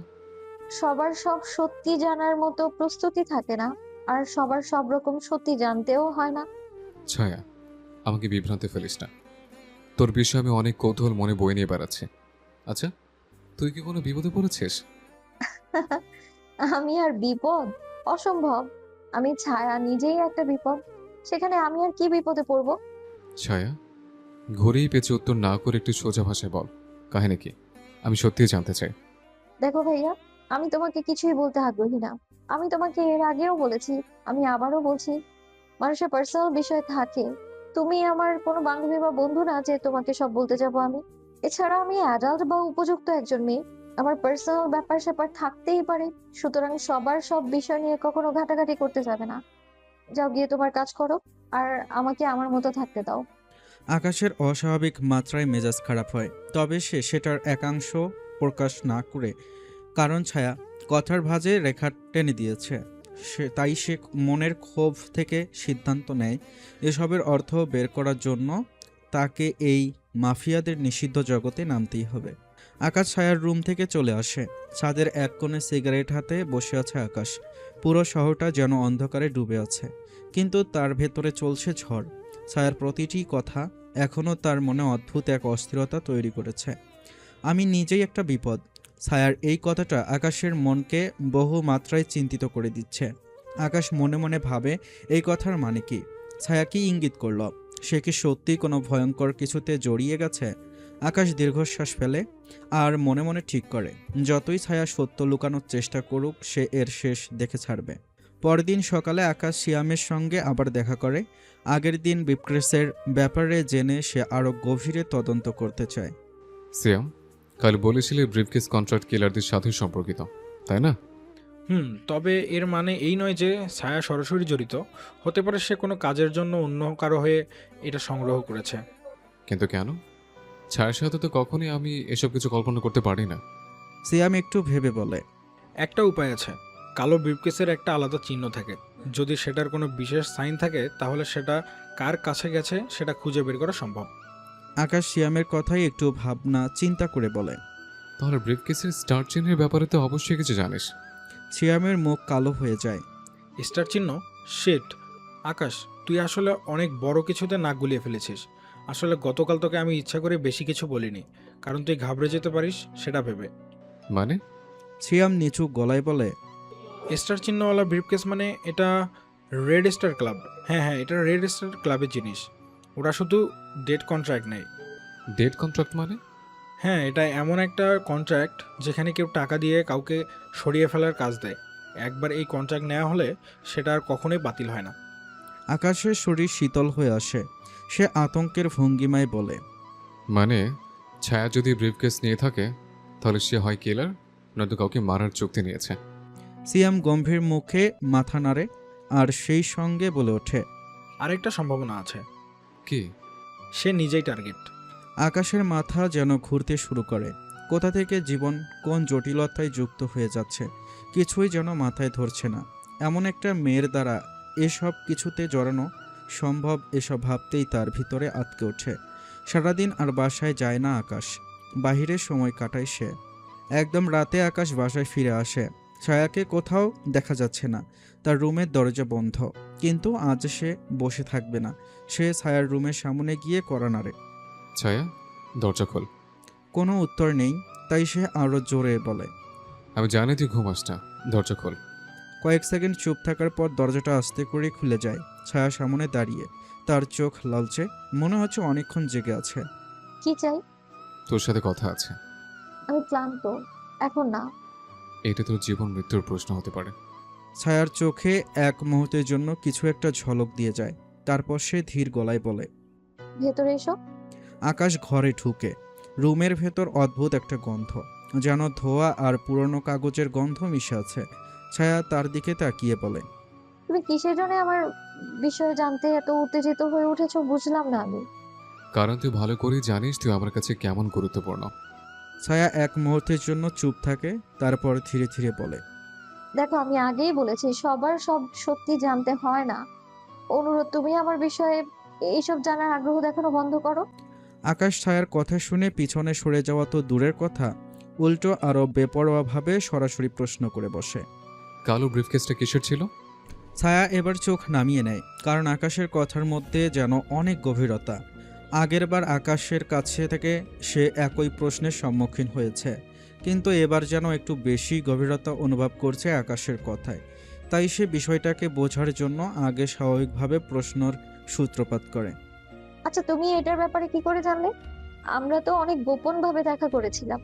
সবার সব সত্যি জানার মতো প্রস্তুতি থাকে না, আর সবার সব রকম সত্যি জানতেও হয় না। ছায়া, আমাকে বিভ্রান্তে ফেলিস না। তোর বিষয়ে আমি অনেক কৌতূহল মনে বয়ে নিয়ে বেড়াচ্ছি। আচ্ছা, তুই কি কোনো বিপদে পড়েছিস? আমি আর বিপদ? অসম্ভব। আমি ছায়া, নিজেই একটা বিপদ, সেখানে আমি আর কি বিপদে পড়বো? ছায়া, ঘুরেই পেঁচে উত্তর না করে একটু সোজা ভাষায় বল, কাহিনী কি? আমি সত্যিই জানতে চাই। দেখো ভাইয়া, আমি তোমাকে কিছুই বলতে আগ্রহী না। আমি তোমাকে এর আগেও বলেছি, আমি আবারও বলছি, মানুষের পার্সোনাল বিষয় থাকে। তুমি আমার কোনো বান্ধবী বা বন্ধু না যে তোমাকে সব বলতে যাব আমি। এছাড়া আমি অ্যাডাল্ট বা উপযুক্ত একজন মেয়ে, আমার পার্সোনাল ব্যাপার স্যাপার থাকতেই পারে। সুতরাং সবার সব বিষয় নিয়ে কখনো ঘাটাঘাটি করতে যাবে না। যাও, গিয়ে তোমার কাজ করো, আর আমাকে আমার মতো থাকতে দাও। আকাশের অস্বাভাবিক মাত্রায় মেজাজ খারাপ হয়, তবে সে সেটার একাংশ প্রকাশ না করে, কারণ ছায়া কথার ভাঁজে রেখা টেনে দিয়েছে, তাই সে মনের ক্ষোভ থেকে সিদ্ধান্ত নেয় এসবের অর্থ বের করার জন্য তাকে এই মাফিয়াদের নিষিদ্ধ জগতে নামতেই হবে। আকাশ ছায়ার রুম থেকে চলে আসে। ছাদের এক কোণে সিগারেট হাতে বসে আছে আকাশ। পুরো শহরটা যেন অন্ধকারে ডুবে আছে, কিন্তু তার ভেতরে চলছে ঝড়। ছায়ার প্রতিটি কথা এখনও তার মনে অদ্ভুত এক অস্থিরতা তৈরি করেছে। আমি নিজেই একটা বিপদ। ছায়ার এই কথাটা আকাশের মনকে বহু মাত্রায় চিন্তিত করে দিচ্ছে। আকাশ মনে মনে ভাবে, এই কথার মানে কি? ছায়া কি ইঙ্গিত করল? সে কি সত্যিই কোনো ভয়ঙ্কর কিছুতে জড়িয়ে গেছে? আকাশ দীর্ঘশ্বাস ফেলে আর মনে মনে ঠিক করে, যতই ছায়া সত্য লুকানোর চেষ্টা করুক, সে এর শেষ দেখে ছাড়বে। পরদিন সকালে আকাশ সিয়ামের সঙ্গে আবার দেখা করে। আগের দিন বিপ্রেসের ব্যাপারে জেনে সে আরও গভীরে তদন্ত করতে চায়। সিয়াম, কাল বলেছিলে ব্রিফকেস কন্ট্রাক্ট কিলারদের সাথে সম্পর্কিত, তাই না? তবে এর মানে এই নয় যে ছায়া সরাসরি জড়িত। হতে পারে সে কোনো কাজের জন্য অন্য কারো হয়ে এটা সংগ্রহ করেছে। কিন্তু কেন? ছায়ার সাথে তো কখনই আমি এসব কিছু কল্পনা করতে পারি না। সিয়াম একটু ভেবে বলে, একটা উপায় আছে। কালো ব্রিফকেসের একটা আলাদা চিহ্ন থাকে। যদি সেটার কোনো বিশেষ সাইন থাকে, তাহলে সেটা কার কাছে গেছে সেটা খুঁজে বের করা সম্ভব। আকাশ সিয়ামের কথাই একটু ভাবনা চিন্তা করে বলে। তাহলে ব্রিফকেসের স্টার চিহ্নের ব্যাপারে তো অবশ্যই কিছু জানিস। সিয়ামের মুখ কালো হয়ে যায়। স্টার চিহ্ন? শিট! আকাশ, তুই আসলে অনেক বড় কিছুতে নাক গুলিয়ে ফেলেছিস। আসলে গতকাল তোকে আমি ইচ্ছা করে বেশি কিছু বলিনি, কারণ তুই ঘাবড়ে যেতে পারিস সেটা ভেবে। মানে? সিয়াম নিচু গলায় বলে, স্টার চিহ্নওয়ালা ব্রিফকেস মানে এটা রেড স্টার ক্লাব। হ্যাঁ, এটা রেড স্টার ক্লাবের জিনিস। ওরা শুধু ডেট কন্ট্রাক্ট নেয়। ডেট কন্ট্রাক্ট মানে? হ্যাঁ, এটা এমন একটা কন্ট্রাক্ট যেখানে কেউ টাকা দিয়ে কাউকে সরিয়ে ফেলার কাজ দেয়। একবার এই কন্ট্রাক্ট নেওয়া হলে সেটা আর কখনোই বাতিল হয় না। আকাশের শরীর শীতল হয়ে আসে। সে আতঙ্কের ভঙ্গিমায় বলে, মানে ছায়া যদি ব্রিফকেস নিয়ে থাকে তাহলে সে হয় কিলার, নয়তো কাউকে মারার চুক্তি নিয়েছে। সিয়াম গম্ভীর মুখে মাথা নাড়ে আর সেই সঙ্গে বলে ওঠে, আরেকটা সম্ভাবনা আছে। কি? সে নিজেই টার্গেট। আকাশের মাথা যেন ঘুরতে শুরু করে। কোথা থেকে জীবন কোন জটিলতায় যুক্ত হয়ে যাচ্ছে, কিছুই যেন মাথায় ধরছে না। এমন একটা মেয়ের দ্বারা এসব কিছুতে জড়ানো সম্ভব, এসব ভাবতেই তার ভিতরে আটকে ওঠে। সারাদিন আর বাসায় যায় না আকাশ, বাহিরে সময় কাটায় সে। একদম রাতে আকাশ বাসায় ফিরে আসে। ছায়াকে কোথাও দেখা যাচ্ছে না, তার রুমের দরজা বন্ধ। কিন্তু আজ সে বসে থাকবে না, সে ছায়ার রুমের সামনে গিয়ে কড়া নাড়ে। ছায়া, দরজা খোল। কোনো উত্তর নেই, তাই সে আরও জোরে বলে, আমি জানি তুই ঘুমাস না, দরজা খোল। কয়েক সেকেন্ড চুপ থাকার পর দরজাটা আস্তে করে খুলে যায়। ছায়া সামনে দাঁড়িয়ে, তার চোখ লালচে, মনে হচ্ছে অনেকক্ষণ জেগে আছে। কি চাই? তোর সাথে কথা আছে। আমি ক্লান্ত, এখন না। এটা তোর জীবন মৃত্যুর প্রশ্ন হতে পারে। ছায়ার চোখে এক মুহূর্তের জন্য কিছু একটা ঝলক দিয়ে যায়, তারপর সে ধীর গলায় বলে, ভেতরে এসো। আকাশ ঘরে ঢুকে। রুমের ভেতর অদ্ভুত একটা গন্ধ, যেন ধোয়া আর পুরনো কাগজের গন্ধ মিশে আছে। ছায়া তার দিকে তাকিয়ে বলে, তুমি কিসের জন্য আমার বিষয়ে জানতে এত উত্তেজিত হয়ে উঠেছো বুঝলাম না আমি। কারণ তুই ভালো করেই জানিস তুই আমার কাছে কেমন গুরুত্বপূর্ণ। ছায়া এক মুহূর্তের জন্য চুপ থাকে, তারপর ধীরে ধীরে বলে, দেখো আমি আগেই বলেছি সবার সব সত্যি জানতে হয় না। অনুরোধ, তুমি আমার বিষয়ে এইসব জানার আগ্রহ দেখানো বন্ধ করো। আকাশ ছায়ার কথা শুনে পিছনে সরে যাওয়া তো দূরের কথা, উল্টো আরও বেপরোয়াভাবে সরাসরি প্রশ্ন করে বসে। কালো ব্রিফকেসটা কিসের ছিল? ছায়া এবার চোখ নামিয়ে নেয়, কারণ আকাশের কথার মধ্যে যেন অনেক গভীরতা। আগেরবার আকাশের কাছে থেকে সে একই প্রশ্নের সম্মুখীন হয়েছে, কিন্তু এবার যেন একটু বেশি গভীরতা অনুভব করছে আকাশের কথায়। তাই সে বিষয়টাকে বোঝার জন্য আগে স্বাভাবিকভাবে প্রশ্নর সূত্রপাত করে। আচ্ছা, তুমি এটার ব্যাপারে কি করে জানলে? আমরা তো অনেক গোপন ভাবে দেখা করেছিলাম।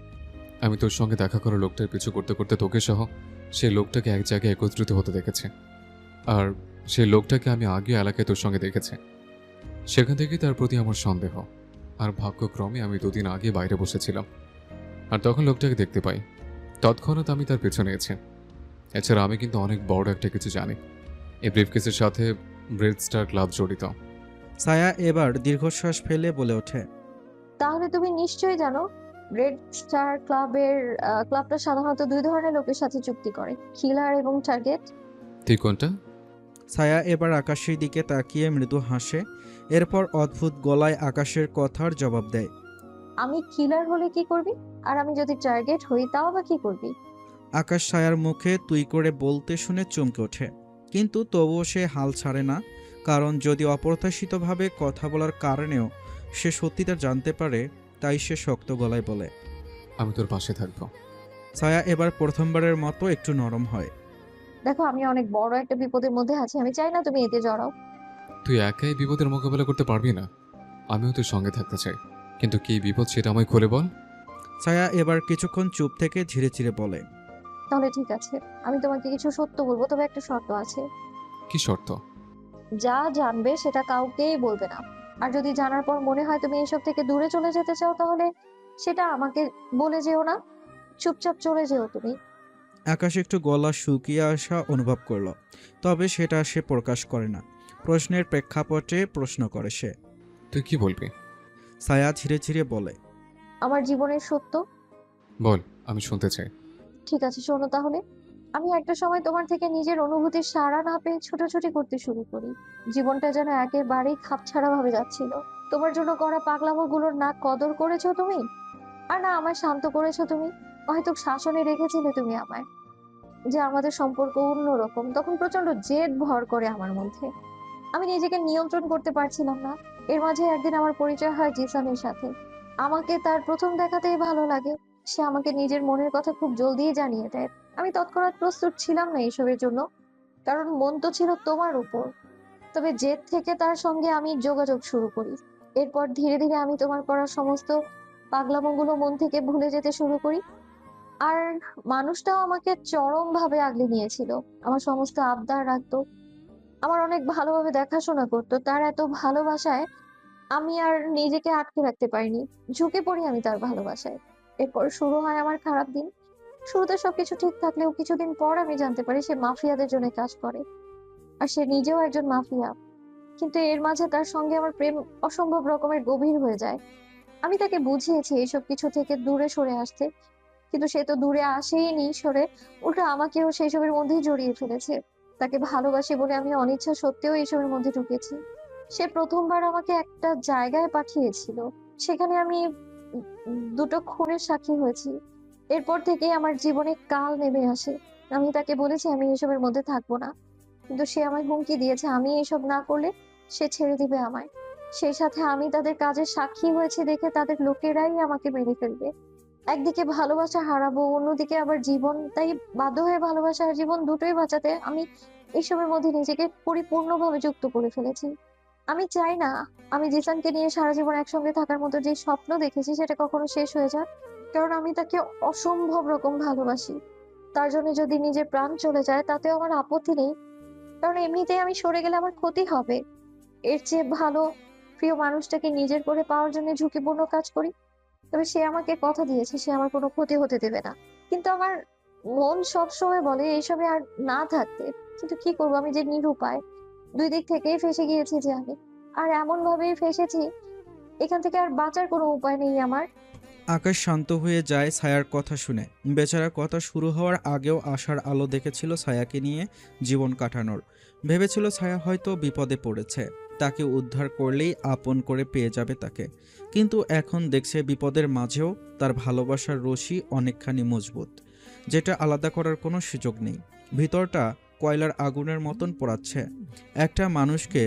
আমি তোর সঙ্গে দেখা করা লোকটার পিছু করতে করতে তোকে সহ সেই লোকটাকে এক জায়গায় একত্রিত হতে দেখেছি। আর সেই লোকটাকে আমি আগে এলাকায় তোর সঙ্গে দেখেছি। সেখান থেকেই তার প্রতি আমার সন্দেহ। আর ভাগ্যক্রমে আমি 2 দিন আগে বাইরে বসেছিলাম, আর তখন লোকটাকে দেখতে পাই। তৎক্ষণাৎ আমি তার পেছনে আছি। এছাড়া আমি কিন্তু অনেক বড় একটা কিছু জানি। এই ব্রিফকেসের সাথে ব্রেড স্টার ক্লাব জড়িত। ছায়া এবার দীর্ঘশ্বাস ফেলে বলে ওঠে, তাহলে তুমি নিশ্চয়ই জানো রেড স্টার ক্লাবটা সাধারণত 2 ধরনের লোকের সাথে চুক্তি করে, কিলার এবং টার্গেট। তুই কোনটা? ছায়া এবার আকাশের দিকে তাকিয়ে মৃদু হাসে, এরপর অদ্ভুত গলায় আকাশের কথার জবাব দেয়। আমি কিলার হলে কি করবি? আর আমি যদি টার্গেট হই তাও বা কি করবি? আকাশ ছায়ার মুখে তুই করে বলতে শুনে চমকে ওঠে, কিন্তু তবুও সে হাল ছাড়ে না, কারণ যদি অপ্রত্যাশিতভাবে কথা বলার কারণেও সে সত্যিটা জানতে পারে, তাই সে শক্ত গলায় বলে। আমি তোর পাশে থাকবো। ছায়া এবার প্রথমবারের মতো একটু নরম হয়। দেখো আমি অনেক বড় একটা বিপদের মধ্যে আছি, আমি চাই না তুমি এতে জড়াও। তুই একাই বিপদের মোকাবেলা করতে পারবি না। আমিও তোর সঙ্গে থাকতে চাই, কিন্তু কি বিপদ সেটা আমায় খুলে বল। ছায়া এবার কিছুক্ষণ চুপ থেকে ধীরে ধীরে বলে, তাহলে ঠিক আছে, আমি তোমাকে কিছু সত্য বলবো, তবে একটা শর্ত আছে। কি শর্ত? যা জানবে সেটা কাউকেই বলবে না। আর যদি জানার পর মনে হয় তুমি এসব থেকে দূরে চলে যেতে চাও, তাহলে সেটা আমাকে বলে যেও না, চুপচাপ চলে যেও তুমি। আকাশ একটু গলা শুকিয়ে আসা অনুভব করলো, তবে সেটা সে প্রকাশ করে না। প্রশ্নের প্রেক্ষাপটে প্রশ্ন করে সে। তুই কি বলবি? ছায়া ধীরে ধীরে বলে, আমার জীবনের সত্য। বল, আমি শুনতে চাই। ঠিক আছে, শোনো তাহলে। আমি একটা সময় তোমার থেকে নিজের অনুভূতির সাড়া না পেয়ে ছোটাছুটি করতে শুরু করি। জীবনটা যেন একেবারেই খাপছাড়া ভাবে যাচ্ছিল। তোমার জন্য করা পাগলামোগুলোর না কদর করেছো তুমি, আর না আমায় শান্ত করেছো তুমি। হয়তো শাসনে রেখেছিলে তুমি আমায়, যে আমাদের সম্পর্ক অন্যরকম। তখন প্রচন্ড জেদ ভর করে আমার মধ্যে, আমি নিজেকে নিয়ন্ত্রণ করতে পারছিলাম না। এর মাঝে একদিন আমার পরিচয় হয় জিসানের সাথে। আমাকে তার প্রথম দেখাতেই ভালো লাগে। সে আমাকে নিজের মনের কথা খুব জলদিই জানিয়ে দেয়। আমি তৎক্ষণাৎ প্রস্তুত ছিলাম না এসবের জন্য, কারণ মন তো ছিল তোমার উপর। তবে জেদ থেকে তার সঙ্গে আমি যোগাযোগ শুরু করি। এরপর ধীরে ধীরে আমি তোমার করা সমস্ত পাগলামোগুলো মন থেকে ভুলে যেতে শুরু করি। আর মানুষটাও আমাকে চরম ভাবে আগলে নিয়েছিল, আমার সমস্ত আবদার রাখতো, আমার অনেক ভালোভাবে দেখাশোনা করতো। তার এত ভালোবাসায় আমি আর নিজেকে আটকে রাখতে পারিনি, ঝুঁকে পড়ি আমি তার ভালোবাসায়। এরপর শুরু হয় আমার খারাপ দিন। শুরুতে সবকিছু ঠিক থাকলেও কিছুদিন পর আমি জানতে পারি সে মাফিয়াদের জন্য কাজ করে, আর সে নিজেও একজন মাফিয়া। কিন্তু এর মাঝে তার সঙ্গে আমার প্রেম অসম্ভব রকমের গভীর হয়ে যায়। আমি তাকে বুঝিয়েছি এইসব কিছু থেকে দূরে সরে আসতে, কিন্তু সে তো দূরে আসেইনি সরে, উল্টো আমাকেও সেই সবের মধ্যেই জড়িয়ে ফেলেছে। তাকে ভালোবাসি বলে আমি অনিচ্ছা সত্ত্বেও এইসবের মধ্যে ঢুকেছি। সে প্রথমবার আমাকে একটা জায়গায় পাঠিয়েছিল, সেখানে আমি 2টো খুনের সাক্ষী হয়েছি। এরপর থেকে আমার জীবনে কাল নেমে আসে। আমি তাকে বলেছি আমি এসবের মধ্যে থাকবো না, কিন্তু সে আমায় হুমকি দিয়েছে আমি এসব না করলে সে ছেড়ে দিবে আমায়। সেই সাথে আমি তাদের কাজের সাক্ষী হয়েছে দেখে তাদের লোকেরাই আমাকে মেরে ফেলবে। একদিকে ভালোবাসা হারাবো, অন্যদিকে আবার জীবন, তাই বাধ্য হয়ে ভালোবাসা আর জীবন দুটোই বাঁচাতে আমি এইসবের মধ্যে নিজেকে পরিপূর্ণভাবে যুক্ত করে ফেলেছি। আমি চাই না আমি জিসানকে নিয়ে সারা জীবন একসঙ্গে থাকার মতো যে স্বপ্ন দেখেছি সেটা কখনো শেষ হয়ে যাক, কারণ আমি তাকে অসম্ভব রকম ভালোবাসি। তার জন্য যদি নিজের প্রাণ চলে যায় তাতেও আমার আপত্তি নেই, কারণ এমনিতেই আমি সরে গেলে আমার ক্ষতি হবে। এর চেয়ে ভালো প্রিয় মানুষটাকে নিজের করে পাওয়ার জন্য ঝুঁকিপূর্ণ কাজ করি। তবে সে আমাকে কথা দিয়েছে সে আমার কোনো ক্ষতি হতে দেবে না। কিন্তু আমার মন সবসময় বলে এইসবে আর না থাকতে, কিন্তু কি করবো, আমি যে নিরুপায়। দুই দিক থেকেই ফেঁসে গিয়েছি যে আমি, আর এমন ভাবেই ফেঁসেছি, এখান থেকে আর বাঁচার কোনো উপায় নেই আমার। আকাশ শান্ত হয়ে যায় ছায়ার কথা শুনে। বেচারা কথা শুরু হওয়ার আগেও আশার আলো দেখেছিল ছায়াকে নিয়ে জীবন কাটানোর। ভেবেছিল ছায়া হয়তো বিপদে পড়েছে, তাকে উদ্ধার করলেই আপন করে পেয়ে যাবে তাকে। কিন্তু এখন দেখছে বিপদের মাঝেও তার ভালোবাসার রশি অনেকখানি মজবুত, যেটা আলাদা করার কোনো সুযোগ নেই। ভিতরটা কয়লার আগুনের মতন পোড়াচ্ছে। একটা মানুষকে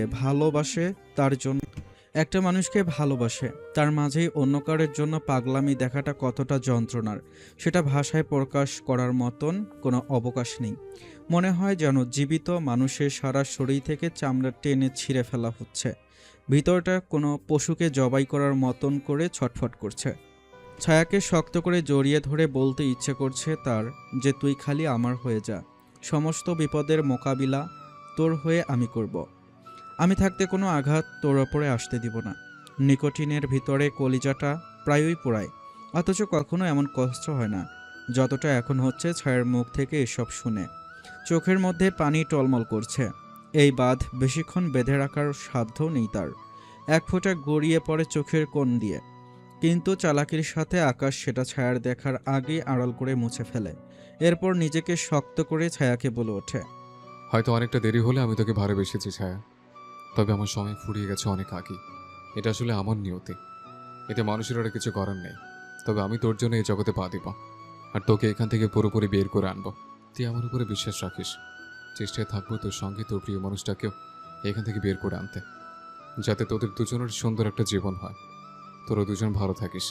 ভালোবাসে তার মাঝেই অন্য কারোর জন্য পাগলামি দেখাটা কতটা যন্ত্রণার, সেটা ভাষায় প্রকাশ করার মতন কোনো অবকাশ নেই। মনে হয় যেন জীবিত মানুষের সারা শরীর থেকে চামড়া টেনে ছিঁড়ে ফেলা হচ্ছে। ভিতরটা কোনো পশুকে জবাই করার মতন করে ছটফট করছে। ছায়াকে শক্ত করে জড়িয়ে ধরে বলতে ইচ্ছে করছে তার যে তুই খালি আমার হয়ে যা, সমস্ত বিপদের মোকাবিলা তোর হয়ে আমি করব। আমি থাকতে কোনো আঘাত তোর ওপরে আসতে দিব না। নিকোটিনের ভিতরে কলিজাটা প্রায়ই পোড়ায়, অথচ কখনো এমন কষ্ট হয় না যতটা এখন হচ্ছে ছায়ার মুখ থেকে এসব শুনে। চোখের মধ্যে পানি টলমল করছে। এই বাঁধ বেশিক্ষণ বেঁধে রাখার সাধ্যও নেই তার। এক ফোঁটা গড়িয়ে পড়ে চোখের কোণ দিয়ে, কিন্তু চালাকির সাথে আকাশ সেটা ছায়ার দেখার আগেই আড়াল করে মুছে ফেলে। এরপর নিজেকে শক্ত করে ছায়াকে বলে ওঠে, হয়তো অনেকটা দেরি হলে আমি তোকে ভালোবেসেছি ছায়া, তবে আমার সময় ফুরিয়ে গেছে অনেক আগে। এটা আসলে আমার নিয়তি, এতে মানুষের আর কিছু করার নেই। তবে আমি তোর জন্য এই জগতে পা দিব, আর তোকে এখান থেকে পুরোপুরি বের করে আনবো। তুই আমার উপরে বিশ্বাস রাখিস। চেষ্টায় থাকবো তোর সঙ্গে তোর প্রিয় মানুষটাকেও এখান থেকে বের করে আনতে, যাতে তোদের দুজনের সুন্দর একটা জীবন হয়, তোরা দুজন ভালো থাকিস।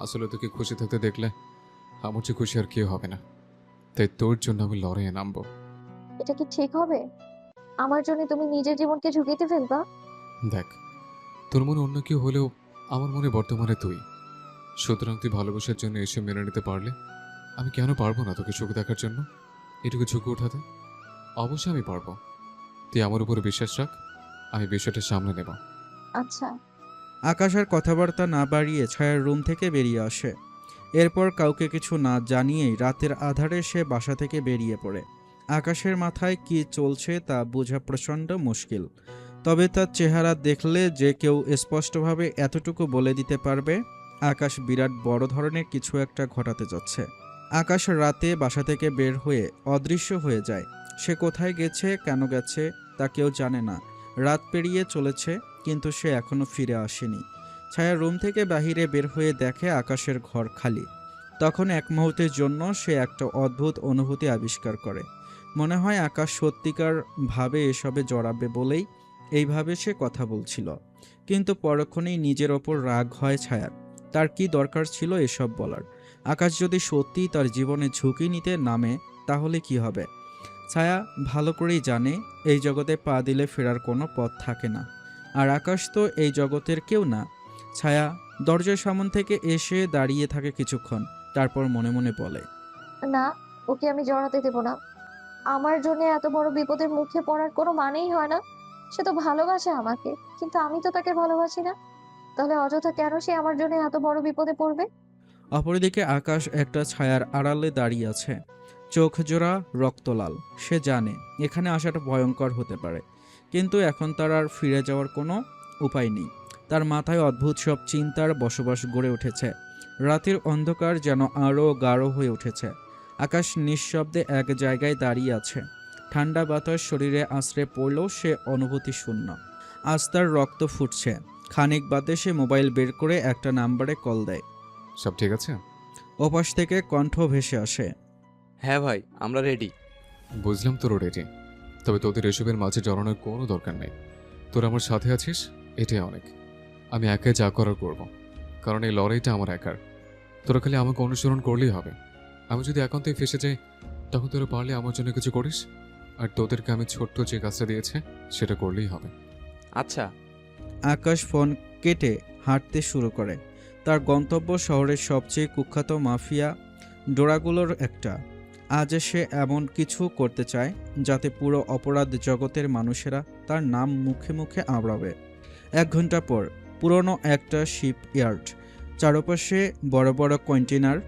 আসলে তোকে খুশি থাকতে দেখলে আমার চেয়ে খুশি আর কেউ হবে না, তাই তোর জন্য আমি লড়াইয়ে নামবো। এটা কি ঠিক হবে? আমার জন্য তুমি নিজের জীবনকে ঝুঁকিতে ফেলবা? দেখ, তোর মনে অন্য কেউ হলেও আমার মনে বর্তমানে তুই। সুতরাং তুই ভালোবাসার জন্য এসে মেনে নিতে পারলে আমি কেন পারবো না তোকে সুখে দেখার জন্য, এটুকু ঝুঁকে ওঠাতে? অবশ্যই আমি পারবো। তুই আমার উপরে বিশ্বাস রাখ, আমি বিষয়টা সামলে নেব। আচ্ছা। আকাশ আর কথাবার্তা না বাড়িয়ে ছায়ার রুম থেকে বেরিয়ে আসে। এরপর কাউকে কিছু না জানিয়েই রাতের আধারে সে বাসা থেকে বেরিয়ে পড়ে। আকাশের মাথায় কি চলছে তা বোঝা প্রচণ্ড মুশকিল, তবে তার চেহারা দেখলে যে কেউ স্পষ্টভাবে এতটুকু বলে দিতে পারবে আকাশ বিরাট বড় ধরনের কিছু একটা ঘটাতে যাচ্ছে। আকাশ রাতে বাসা থেকে বের হয়ে অদৃশ্য হয়ে যায়। সে কোথায় গেছে, কেন গেছে তা কেউ জানে না। রাত পেরিয়ে চলেছে, কিন্তু সে এখনো ফিরে আসেনি। ছায়া রুম থেকে বাহিরে বের হয়ে দেখে আকাশের ঘর খালি। তখন এক মুহূর্তের জন্য সে একটা অদ্ভুত অনুভূতি আবিষ্কার করে। মনে হয় আকাশ সত্যিকার ভাবে এসবে জড়াবে বলেই এইভাবে সে কথা বলছিল। কিন্তু পরক্ষণেই নিজের ওপর রাগ হয় ছায়ার। তার কি দরকার ছিল এসব বলার? আকাশ যদি সত্যিই তার জীবনে ঝুঁকি নিতে নামে তাহলে কি হবে? ছায়া ভালো করেই জানে এই জগতে পা দিলে ফেরার কোনো পথ থাকে না। আর আকাশ তো এই জগতের কেউ না। ছায়া দরজার সামন থেকে এসে দাঁড়িয়ে থাকে কিছুক্ষণ, তারপর মনে মনে বলে, না, ওকে আমি জড়াতে দেবো না। আমার জন্য এত বড় বিপদের মুখে পড়ার কোনো মানেই হয় না। সে তো ভালোবাসে আমাকে, কিন্তু আমি তো তাকে ভালোবাসি না। তাহলে অযথা কেন সে আমার জন্য এত বড় বিপদে পড়বে? অপরদিকে আকাশ একটা ছায়ার আড়ালে দাঁড়িয়ে আছে, চোখ জোড়া রক্তলাল। সে জানে এখানে আসাটা ভয়ঙ্কর হতে পারে, কিন্তু এখন তার আর ফিরে যাওয়ার কোনো উপায় নেই। তার মাথায় অদ্ভুত সব চিন্তার বসবাস গড়ে উঠেছে। রাতের অন্ধকার যেন আরও গাঢ় হয়ে উঠেছে। আকাশ নিঃশব্দে এক জায়গায় দাঁড়িয়ে আছে। ঠান্ডা বাতাস শরীরে আশ্রে পড়লেও সে অনুভূতি শূন্য। আজ তার রক্ত ফুটছে। খানিক বাদে সে মোবাইল বের করে একটা নাম্বারে কল দেয়। সব ঠিক আছে? ওপাশ থেকে কণ্ঠ ভেসে আসে, হ্যাঁ ভাই, আমরা রেডি। বুঝলাম তোর রেডি, তবে তোদের এসবের মাঝে জড়ানোর কোনো দরকার নেই। তোরা আমার সাথে আছিস, এটাই অনেক। আমি একাই যা করার করব, কারণ এই লড়াইটা আমার একার। তোরা খালি আমাকে অনুসরণ করলেই হবে। আমি যদি একান্তই ফেসে যাই, তখন তোরা পারলে আমার জন্য কিছু করিস, আর তোদেরকে আমি ছোট্ট যে কাজটা দিয়েছে সেটা করলেই হবে। আচ্ছা। আকাশ ফোন কেটে হাঁটতে শুরু করে। তার গন্তব্য শহরের সবচেয়ে কুখ্যাত মাফিয়া ডোরাগুলোর একটা। আজ সে এমন কিছু করতে চায় যাতে পুরো অপরাধ জগতের মানুষেরা তার নাম মুখে মুখে আওড়াবে। 1 ঘন্টা পর পুরনো একটা শিপ ইয়ার্ড, চারপাশে বড় বড় কন্টেনার,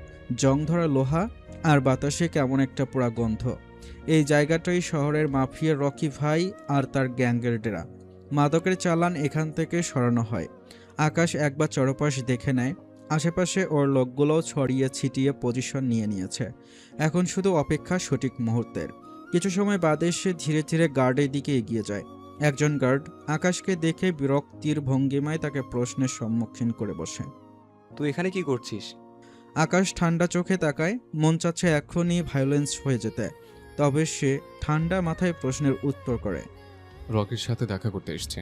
জং ধরা লোহা আর বাতাসে কেমন একটা পোড়া গন্ধ। এই জায়গাটাই শহরের মাফিয়া রকি ভাই আর তার গ্যাংয়ের ডেরা। মাদকের চালান এখান থেকে সরানো হয়। আকাশ একবার চরপাশ দেখে নেয়। আশেপাশে ওর লোকগুলোও ছড়িয়ে ছিটিয়ে পজিশন নিয়ে নিয়েছে। এখন শুধু অপেক্ষা সঠিক মুহূর্তের। কিছু সময় বাদে সে ধীরে ধীরে গার্ডের দিকে এগিয়ে যায়। একজন গার্ড আকাশকে দেখে বিরক্তির ভঙ্গিমায় তাকে প্রশ্নের সম্মুখীন করে বসে। তুই এখানে কি করছিস? আকাশ ঠান্ডা চোখে তাকায়। মন চাচ্ছে এখনই ভায়োলেন্স হয়ে যেতে, তবে সে ঠান্ডা মাথায় প্রশ্নের উত্তর করে। রকির সাথে দেখা করতে এসছে।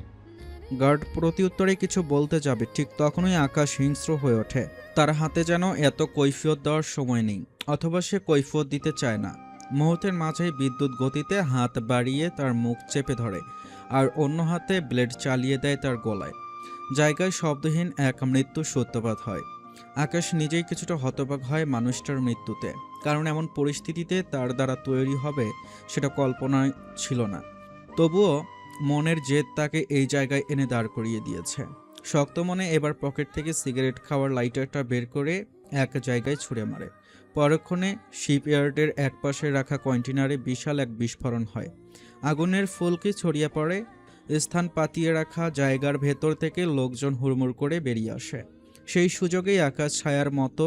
গার্ড প্রতি উত্তরে কিছু বলতে যাবে, ঠিক তখনই আকাশ হিংস্র হয়ে ওঠে। তার হাতে যেন এত কৈফিয়ত দেওয়ার সময় নেই, অথবা সে কৈফিয়ত দিতে চায় না। মুহূর্তের মাঝেই বিদ্যুৎ গতিতে হাত বাড়িয়ে তার মুখ চেপে ধরে, আর অন্য হাতে ব্লেড চালিয়ে দেয় তার গলায়। জায়গায় শব্দহীন এক মৃত্যু সূত্রপাত হয়। আকাশ নিজেই কিছুটা হতবাক হয় মানুষটার মৃত্যুতে, কারণ এমন পরিস্থিতিতে তার দ্বারা তৈরি হবে সেটা কল্পনায় ছিল না। তবুও মনের জেদ তাকে এই জায়গায় এনে দাঁড় করিয়ে দিয়েছে। শক্ত মনে এবার পকেট থেকে সিগারেট খাওয়ার লাইটারটা বের করে এক জায়গায় ছুঁড়ে মারে। পরক্ষণে শিপইয়ার্ডের একপাশে রাখা কন্টেনারে বিশাল এক বিস্ফোরণ হয়। আগুনের ফুলকি ছড়িয়ে পড়ে। স্থান পাতিয়ে রাখা জায়গার ভেতর থেকে লোকজন হুড়মুড় করে বেরিয়ে আসে। সেই সুযোগেই আকাশ ছায়ার মতো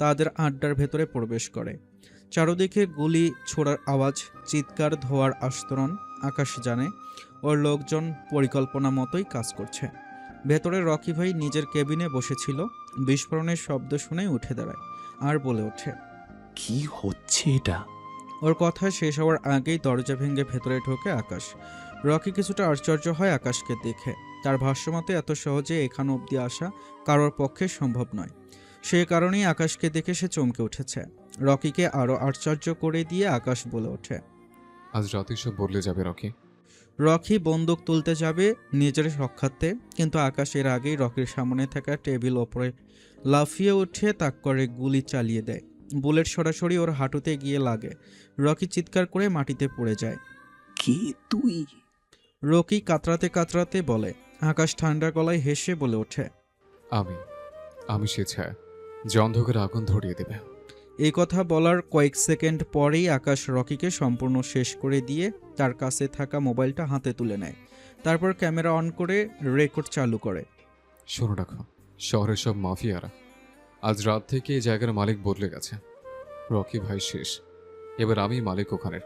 তাদের আড্ডার ভেতরে প্রবেশ করে। চারদিকে গুলি ছোড়ার আওয়াজ, চিৎকার, ধোয়ার আস্তরণ। আকাশ জানে ওর লোকজন পরিকল্পনা মতোই কাজ করছে। ভেতরে রকি ভাই নিজের কেবিনে বসেছিল। বিস্ফোরণের শব্দ শুনে উঠে দাঁড়ায় আর বলে ওঠে, কি হচ্ছে এটা? ওর কথা শেষ হওয়ার আগেই দরজা ভেঙে ভেতরে ঢোকে আকাশ। রকি কিছুটা আশ্চর্য হয় আকাশকে দেখে। তার ভাষ্যমতে এত সহজে এখান অবধি আসা কারোর পক্ষে সম্ভব নয়। সে কারণেই আকাশকে দেখে সে চমকে উঠেছে। রকিকে আরও আশ্চর্য করে দিয়ে আকাশ বলে ওঠে, আজ রাতে সব বদলে যাবে রকি। রকি বন্দুক তুলতে যাবে নিজের রক্ষার্থে, কিন্তু আকাশ এর আগেই রকির সামনে থাকা টেবিল ওপরে লাফিয়ে উঠে তাক করে গুলি চালিয়ে দেয়। বুলেট সরাসরি ওর হাঁটুতে গিয়ে লাগে। রকি চিৎকার করে মাটিতে পড়ে যায়। কে তুই? রকি কাতরাতে কাতরাতে বলে। আকাশ ঠান্ডা গলায় হেসে বলে ওঠে, আমি সে ছায়া, যে অন্ধকারে আগুন ধরিয়ে দেবে। এই কথা বলার কয়েক সেকেন্ড পরেই আকাশ রকিকে সম্পূর্ণ শেষ করে দিয়ে তার কাছে থাকা মোবাইলটা হাতে তুলে নেয়। তারপর ক্যামেরা অন করে রেকর্ড চালু করে। শোনো রাখো, শহরের সব মাফিয়ারা আজ রাত থেকে এই জায়গার মালিক বদলে গেছে। রকি ভাই শেষ, এবার আমি মালিক ওখানের,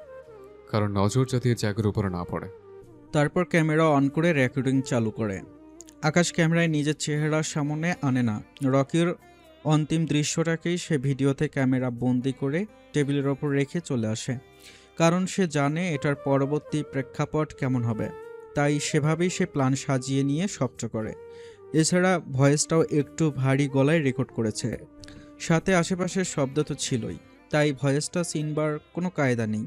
কারণ নজর যাতে এই জায়গার উপরে না পড়ে। তারপর ক্যামেরা অন করে রেকর্ডিং চালু করে। আকাশ ক্যামেরায় নিজের চেহারার সামনে আনে না। রকির অন্তিম দৃশ্যটাকেই সে ভিডিওতে ক্যামেরা বন্দি করে টেবিলের ওপর রেখে চলে আসে, কারণ সে জানে এটার পরবর্তী প্রেক্ষাপট কেমন হবে। তাই সেভাবেই সে প্ল্যান সাজিয়ে নিয়ে শব্দ করে। এছাড়া ভয়েসটাও একটু ভারী গলায় রেকর্ড করেছে। সাথে আশেপাশের শব্দ তো ছিলই, তাই ভয়েসটা চিনবার কোনো কায়দা নেই।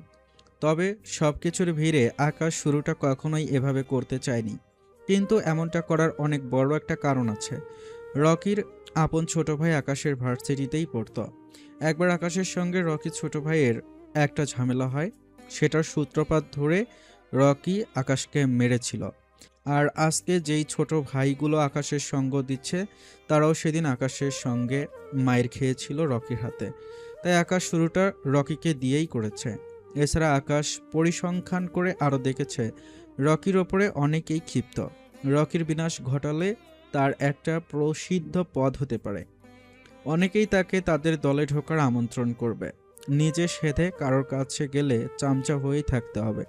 তবে সব কিছুর ভিড়ে আকাশ শুরুটা কখনোই এভাবে করতে চায়নি, কিন্তু এমনটা করার অনেক বড় একটা কারণ আছে। রকির আপন ছোট ভাই আকাশের ভার্সিটিতেই পড়তো। একবার আকাশের সঙ্গে রকির ছোট ভাইয়ের একটা ঝামেলা হয়। সেটার সূত্রপাত ধরে রকি আকাশকে মেরেছিল। আর আজকে যেই ছোট ভাইগুলো আকাশের সঙ্গ দিচ্ছে তারাও সেদিন আকাশের সঙ্গে মায়ের খেয়েছিল রকির হাতে। তাই আকাশ শুরুটা রকিকে দিয়েই করেছে। এছাড়া আকাশ পরিসংখ্যান করে আরও দেখেছে রকির ওপরে অনেকেই ক্ষিপ্ত। রকির বিনাশ ঘটালে তার একটা প্রসিদ্ধ পদ হতে পারে। অনেকেই তাকে তাদের দলে ঢোকার আমন্ত্রণ করবে। নিজে সেধে কারোর কাছে গেলে চামচা হয়েই থাকতে হবে।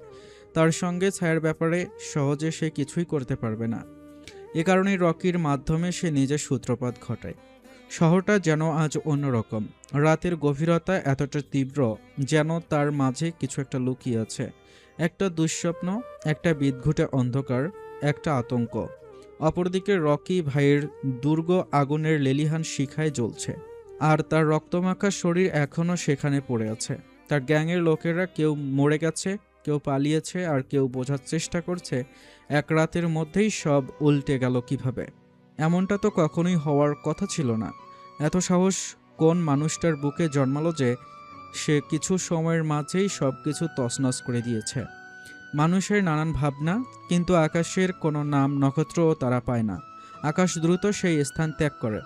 তার সঙ্গে ছায়ার ব্যাপারে সহজে সে কিছুই করতে পারবে না। এ কারণেই রকির মাধ্যমে সে নিজের সূত্রপাত ঘটায়। শহরটা যেন আজ অন্যরকম। রাতের গভীরতা এতটা তীব্র যেন তার মাঝে কিছু একটা লুকিয়ে আছে। একটা দুঃস্বপ্ন, একটা বিদঘুটে অন্ধকার, একটা আতঙ্ক। অপরদিকে রকি ভাইয়ের দুর্গ আগুনের লেলিহান শিখায় জ্বলছে, আর তার রক্তমাখা শরীর এখনও সেখানে পড়ে আছে। তার গ্যাংয়ের লোকেরা কেউ মরে গেছে, কেউ পালিয়েছে, আর কেউ বোঝার চেষ্টা করছে এক রাতের মধ্যেই সব উল্টে গেল কিভাবে। এমনটা তো কখনোই হওয়ার কথা ছিল না। এত সাহস কোন মানুষটার বুকে জন্মালো যে সে কিছু সময়ের মাঝেই সব কিছু তছনছ করে দিয়েছে। মানুষের নানান ভাবনা, কিন্তু আকাশের কোনো নাম নক্ষত্রও তারা পায় না। আকাশ দ্রুত সেই স্থান ত্যাগ করে।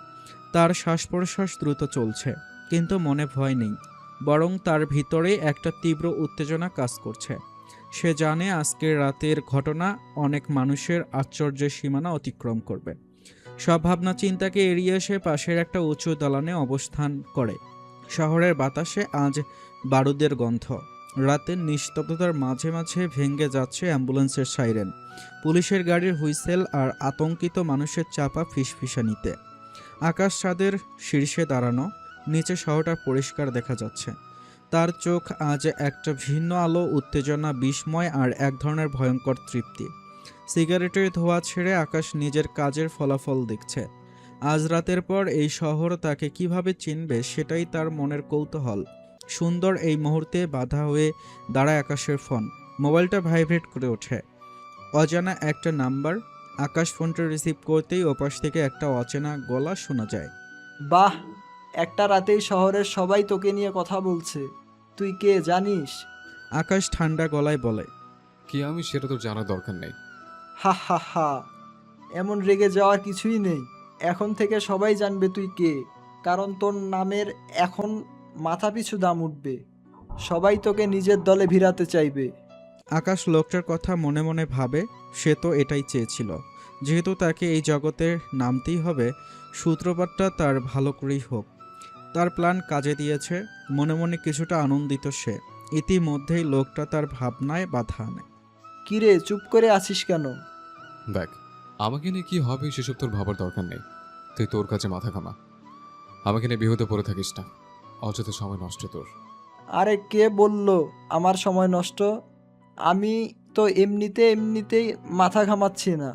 তার শ্বাস প্রশ্বাস দ্রুত চলছে, কিন্তু মনে ভয় নেই। বরং তার ভিতরে একটা তীব্র উত্তেজনা কাজ করছে। সে জানে আজকের রাতের ঘটনা অনেক মানুষের আশ্চর্যের সীমানা অতিক্রম করবে। সব ভাবনা চিন্তাকে এড়িয়ে সে পাশের একটা উঁচু দালানে অবস্থান করে। শহরের বাতাসে আজ বারুদের গন্ধ। রাতের নিস্তব্ধতার মাঝে মাঝে ভেঙে যাচ্ছে অ্যাম্বুলেন্সের সাইরেন, পুলিশের গাড়ির হুইসেল আর আতঙ্কিত মানুষের চাপা ফিসফিসানিতে। আকাশ চাঁদের শীর্ষে দাঁড়ানো, নিচে শহরটা পরিষ্কার দেখা যাচ্ছে। তার চোখ আজ একটা ভিন্ন আলো, উত্তেজনা, বিস্ময় আর এক ধরনের ভয়ঙ্কর তৃপ্তি। সিগারেটের ধোঁয়া ছেড়ে আকাশ নিজের কাজের ফলাফল দেখছে। আজ রাতের পর এই শহর তাকে কিভাবে চিনবে সেটাই তার মনের কৌতূহল। সুন্দর এই মুহূর্তে বাধা হয়ে দাঁড়ায় আকাশের ফোন। মোবাইলটা ভাইব্রেট করে ওঠে। অজানা একটা নাম্বার। আকাশ ফোনটা রিসিভ করতেই ওপাশ থেকে একটা অচেনা গলা শোনা যায়। বাহ, একটা রাতেই শহরের সবাই তোকে নিয়ে কথা বলছে। তুই কে জানিস? আকাশ ঠান্ডা গলায় বলে, কি আমি সেটা তোর জানার দরকার নেই। হা হা হা, এমন রেগে যাওয়ার কিছুই নেই। এখন থেকে সবাই জানবে তুই কে, কারণ তোর নামের এখন মাথাপিছু দাম উঠবে। সবাই তোকে নিজের দলে ভিড়াতে চাইবে। আকাশ লোকটার কথা মনে মনে ভাবে। সে তো এটাই চেয়েছিল। যেহেতু তাকে এই জগতে নামতেই হবে, সূত্রপাতটা তার ভালো করেই হোক। তার প্ল্যান কাজে দিয়েছে। মনে মনে কিছুটা আনন্দিত সে। ইতিমধ্যেই লোকটা তার ভাবনায় বাধা আনে। কিরে, চুপ করে আছিস কেন? দেখ, আমাকে নিয়ে কি হবে সেসব তোর ভাবার দরকার নেই। তুই তোর কাছে মাথা ঘামা। আমাকে নিয়ে বিহতে পড়ে থাকিস না, অযথা সময় নষ্ট তোর। আরে কে বলল আমার সময় নষ্ট? আমি তো এমনিতেই মাথা ঘামাচ্ছি না।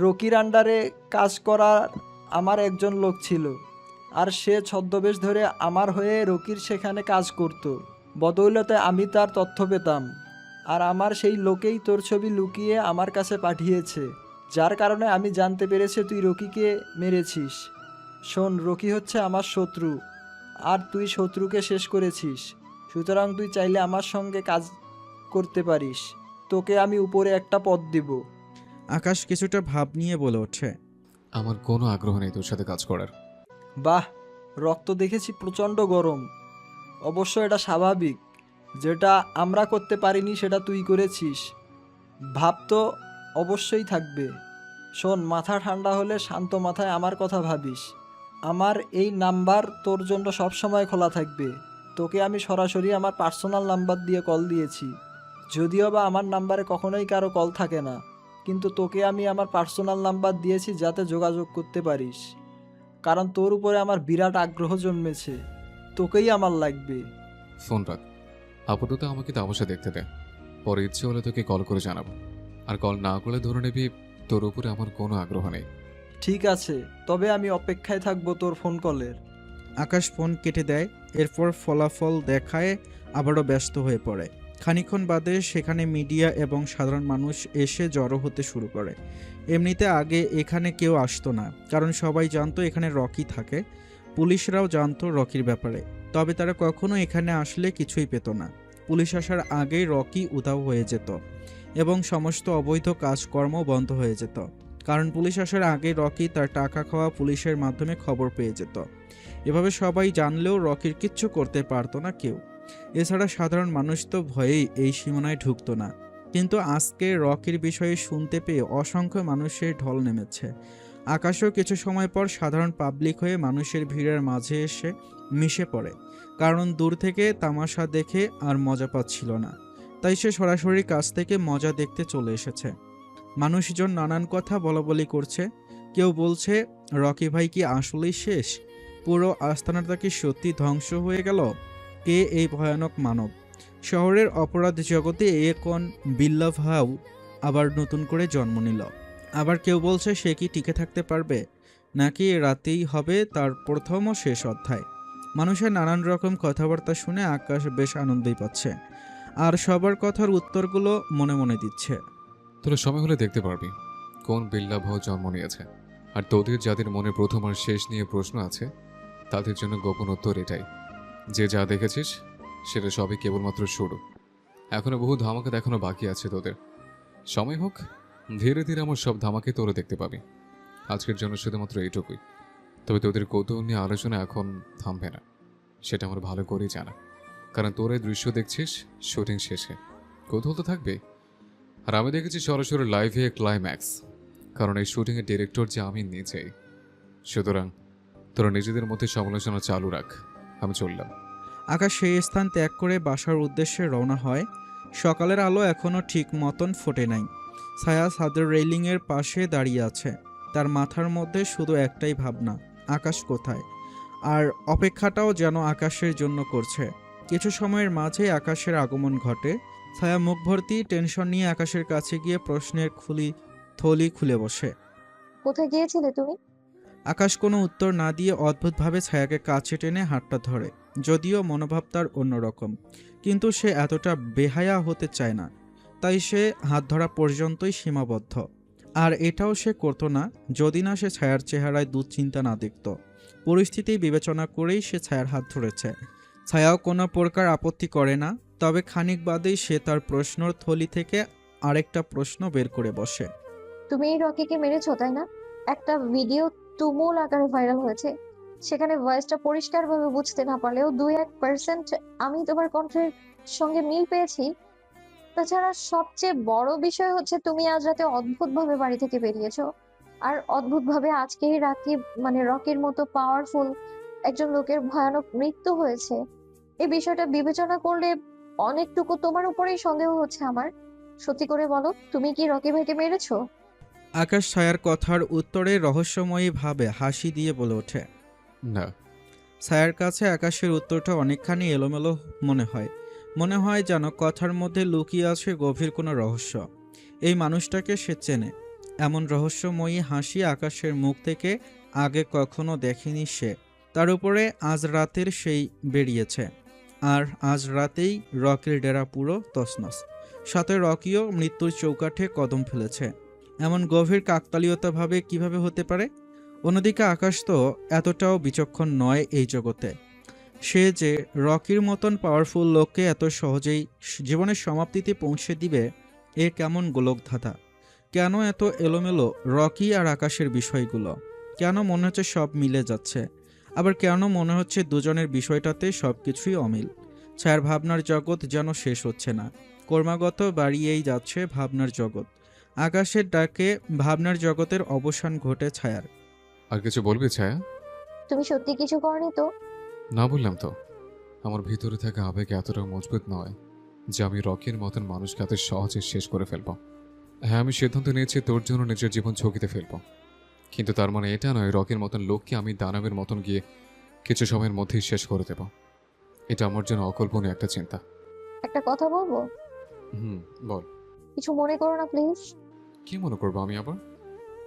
রকির আন্ডারে কাজ করার আমার একজন লোক ছিল, আর সে ছদ্মবেশ ধরে আমার হয়ে রকির সেখানে কাজ করত। বদৌলতে আমি তার তথ্য পেতাম, আর আমার সেই লোকেই তোর ছবি লুকিয়ে আমার কাছে পাঠিয়েছে, যার কারণে আমি জানতে পেরেছি তুই রকিকে মেরেছিস। শোন, রকি হচ্ছে আমার শত্রু, আর তুই শত্রুকে শেষ করেছিস। সুতরাং তুই চাইলে আমার সঙ্গে কাজ করতে পারিস। তোকে আমি উপরে একটা পদ দিব। আকাশ কিছুটা ভাব নিয়ে বলে ওঠে, আমার কোনো আগ্রহ নেই তোর সাথে কাজ করার। বাহ, রক্ত দেখেছি প্রচণ্ড গরম। অবশ্য এটা স্বাভাবিক। যেটা আমরা করতে পারিনি সেটা তুই করেছিস। ভাব তো অবশ্যই থাকবে। শোন, মাথা ঠান্ডা হলে শান্ত মাথায় আমার কথা ভাবিস। আমার এই নাম্বার তোর জন্য সবসময় খোলা থাকবে। তোকে আমি সরাসরি আমার পার্সোনাল নাম্বার দিয়ে কল দিয়েছি। যদিও বা আমার নাম্বারে কখনোই কারো কল থাকে না, কিন্তু তোকে আমি আমার পার্সোনাল নাম্বার দিয়েছি যাতে যোগাযোগ করতে পারিস। কারণ তোর উপরে আমার বিরাট আগ্রহ জন্মেছে। তোকেই আমার লাগবে। ফোন রাখ, আপাতত আমাকে তামাশা দেখতে দে। পরে ইচ্ছে হলে তোকে কল করে জানাবো। আর কল না করলে ধরে নিবি তোর উপরে আমার কোনো আগ্রহ নেই। ঠিক আছে, তবে আমি অপেক্ষায় থাকবো তোর ফোন কলের। আকাশ ফোন কেটে দেয়। এরপর ফলাফল দেখায় আবারও ব্যস্ত হয়ে পড়ে। খানিকক্ষণ বাদে সেখানে মিডিয়া এবং সাধারণ মানুষ এসে জড়ো হতে শুরু করে। এমনিতে আগে এখানে কেউ আসতো না, কারণ সবাই জানতো এখানে রকি থাকে। পুলিশরাও জানতো রকির ব্যাপারে, তবে তারা কখনো এখানে আসলে কিছুই পেত না। পুলিশ আসার আগেই রকি উধাও হয়ে যেত এবং সমস্ত অবৈধ কাজকর্ম বন্ধ হয়ে যেত, কারণ পুলিশ আসার আগেই রকি তার টাকা খাওয়া পুলিশের মাধ্যমে খবর পেয়ে যেত। এভাবে সবাই জানলেও রকির কিচ্ছু করতে পারতো না কেউ। এছাড়া সাধারণ মানুষ তো ভয়েই এই সীমানায় ঢুকতো না। কিন্তু আজকে রকির বিষয়ে শুনতে পেয়ে অসংখ্য মানুষের ঢল নেমেছে। আকাশও কিছু সময় পর সাধারণ পাবলিক হয়ে মানুষের ভিড়ের মাঝে এসে মিশে পড়ে, কারণ দূর থেকে তামাশা দেখে আর মজা পাচ্ছিল না। তাই সে সরাসরি কাছ থেকে মজা দেখতে চলে এসেছে। মানুষজন নানান কথা বলাবলি করছে। কেউ বলছে, রকি ভাই কি আসলেই শেষ? পুরো আস্তানাটা কি সত্যি ধ্বংস হয়ে গেল? কে এই ভয়ানক মানব? শহরের অপরাধ জগতে কোন বিল্লা ভাউ আবার নতুন করে জন্ম নিল। আবার কেউ বলছে সে কি টিকে থাকতে পারবে, নাকি রাতেই হবে তার প্রথম ও শেষ অধ্যায়। মানুষের নানান রকম কথাবার্তা শুনে আকাশ বেশ আনন্দই পাচ্ছে, আর সবার কথার উত্তরগুলো মনে মনে দিচ্ছে। তোরা সময় হলে দেখতে পারবি কোন বিল্লাভ জন্ম নিয়েছে। আর তোদের যাদের মনে প্রথম আর শেষ নিয়ে প্রশ্ন আছে, তাদের জন্য গোপন উত্তর এটাই যে যা দেখেছিস সেটা সবই কেবলমাত্র শুরু। এখনো বহু ধামাকা দেখানো বাকি আছে তোদের। সময় হোক, ধীরে ধীরে আমার সব ধামাকে তোরা দেখতে পাবি। আজকের জন্য শুধুমাত্র এইটুকুই। তবে তোদের কৌতূহল নিয়ে আলোচনা এখন থামবে না, সেটা আমার ভালো করেই জানা। কারণ তোর এই দৃশ্য দেখছিস শুটিং শেষে, কৌতূহল তো থাকবে। আর আমি দেখেছি সরাসরি লাইভে ক্লাইম্যাক্স, কারণ এই শুটিংয়ের ডিরেক্টর যে আমি নিজেই। সুতরাং তোরা নিজেদের মধ্যে সমালোচনা চালু রাখ, আমি চললাম। আকাশ সেই স্থান ত্যাগ করে বাসার উদ্দেশ্যে রওনা হয়। সকালের আলো এখনও ঠিক মতন ফোটে নাই। ছায়া ছাদের রেলিংয়ের পাশে দাঁড়িয়ে আছে। তার মাথার মধ্যে শুধু একটাই ভাবনা, আকাশ কোথায়। আর অপেক্ষাটাও যেন আকাশের জন্য করছে। কিছু সময়ের মাঝেই আকাশের আগমন ঘটে। ছায়া মুখ ভর্তি টেনশন নিয়ে আকাশের কাছে গিয়ে প্রশ্নের থলি খুলে বসে। কোথায় গিয়েছিলে তুমি? আকাশ কোনো উত্তর না দিয়ে অদ্ভুতভাবে ছায়াকে কাছে টেনে হাতটা ধরে। যদিও মনোভাব তার অন্যরকম, কিন্তু সে এতটা বেহায়া হতে চায় না, তাই সে হাত ধরা পর্যন্তই সীমাবদ্ধ। আর এটাও সে করতো না যদি না সে ছায়ার চেহারায় দুশ্চিন্তা না দেখত। পরিস্থিতি বিবেচনা করেই সে ছায়ার হাত ধরেছে। ছায়াও কোনো প্রকার আপত্তি করে না, তবে খানিক বাদেই সে তার প্রশ্নর থলি থেকে আরেকটা প্রশ্ন বের করে বসে। তুমি এই রকিকে মেরেছো তাই না? একটা ভিডিও তুমুল আকারে ভাইরাল হয়েছে। সেখানে ভয়েসটা পরিষ্কারভাবে বুঝতে না পারলেও 2-1% আমি তোমার কণ্ঠের সঙ্গে মিল পেয়েছি। তাছাড়া সবচেয়ে বড় বিষয় হচ্ছে তুমি আজ রাতে অদ্ভুতভাবে বাড়ি থেকে বেরিয়েছো। আর অদ্ভুতভাবে আজকেই রাতে মানে রকির মতো পাওয়ারফুল একজন লোকের ভয়ানক মৃত্যু হয়েছে। এই বিষয়টা বিবেচনা করলে অনেকটুকু তোমার উপরেই সন্দেহ হচ্ছে আমার। সত্যি করে বলো, তুমি কি রকি ভাইকে মেরেছো? আকাশ ছায়ার কথার উত্তরে রহস্যময়ী ভাবে হাসি দিয়ে বলে ওঠে। না। ছায়ার কাছে আকাশের উত্তরটা অনেকখানি এলোমেলো মনে হয় যেন কথার মধ্যে লুকিয়ে আছে গভীর কোনো রহস্য। এই মানুষটাকে সে চেনে। এমন রহস্যময়ী হাসি আকাশের মুখ থেকে আগে কখনো দেখেনি সে। তার উপরে আজ রাতের সেই বেরিয়েছে। আর আজ রাতেই রকির ডেরা পুরো তছনছ। সাথে রকিও মৃত্যুর চৌকাঠে কদম ফেলেছে। এমন গভীর কাকতালীয়তাভাবে কিভাবে হতে পারে? অন্যদিকে আকাশ তো এতটাও বিচক্ষণ নয় এই জগতে। সে যে রকির মতন পাওয়ারফুল লোককে এত সহজেই জীবনের সমাপ্তিতে পৌঁছে দিবে, এ কেমন গোলকধাঁধা। কেন এত এলোমেলো রকি আর আকাশের বিষয়গুলো? কেন মনে হচ্ছে সব মিলে যাচ্ছে, আবার কেন মনে হচ্ছে দুজনের বিষয়টাতে সব কিছুই অমিল। ছায়ার ভাবনার জগৎ যেন শেষ হচ্ছে না, ক্রমাগত বাড়িয়েই যাচ্ছে ভাবনার জগৎ। আকাশের ডাকে ভাবনার জগতের অবসান ঘটে ছায়ার। আর কিছু বলবি ছায়া? তুমি সত্যি কিছু করনি তো? না বললাম তো, আমার ভিতরে থাকা আবেগ এতটা মজবুত নয় যে আমি রকির মতন মানুষকে এত সহজে শেষ করে ফেলবো। হ্যাঁ, আমি সিদ্ধান্ত নিয়েছি তোর জন্য নিজের জীবন ঝুঁকিতে ফেলবো, কিন্তু তার মানে এটা নয় রকির মতন লোককে আমি দানবের মতন গিয়ে কিছু সময়ের মধ্যেই শেষ করে দেব। এটা আমার জন্য অকল্পনীয় একটা চিন্তা। একটা কথা বলবো? বল। কিছু মনে করো না প্লিজ। কি মনে করবো আমি আবার?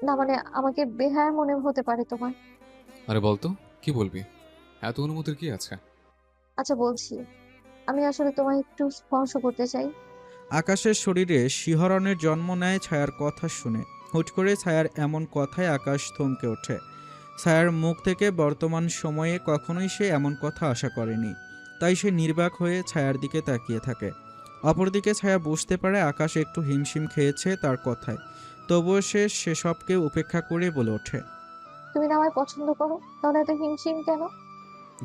না মানে আমাকে বেহায়া মনে হতে পারে তোমার। আরে বলতো, কি বলবি? এত অনুমতির কি আছে? আচ্ছা বলছি, আমি আসলে তোমায় একটু স্পর্শ করতে চাই। আকাশের শরীরে শিহরণের জন্ম নেয় ছায়ার কথা শুনে। হুট করে ছায়ার এমন কথায় আকাশ থমকে ওঠে। ছায়ার মুখ থেকে বর্তমান সময়ে কখনোই সে এমন কথা আশা করেনি, তাই সে নির্বাক হয়ে ছায়ার দিকে তাকিয়ে থাকে। অপরদিকে ছায়া বুঝতে পারে আকাশ একটু হিমশিম খেয়েছে তার কথায়, তবুও সে সেসবকে উপেক্ষা করে বলে ওঠে। তুমি না আমায় পছন্দ করো, তাহলে এত হিমশিম কেন?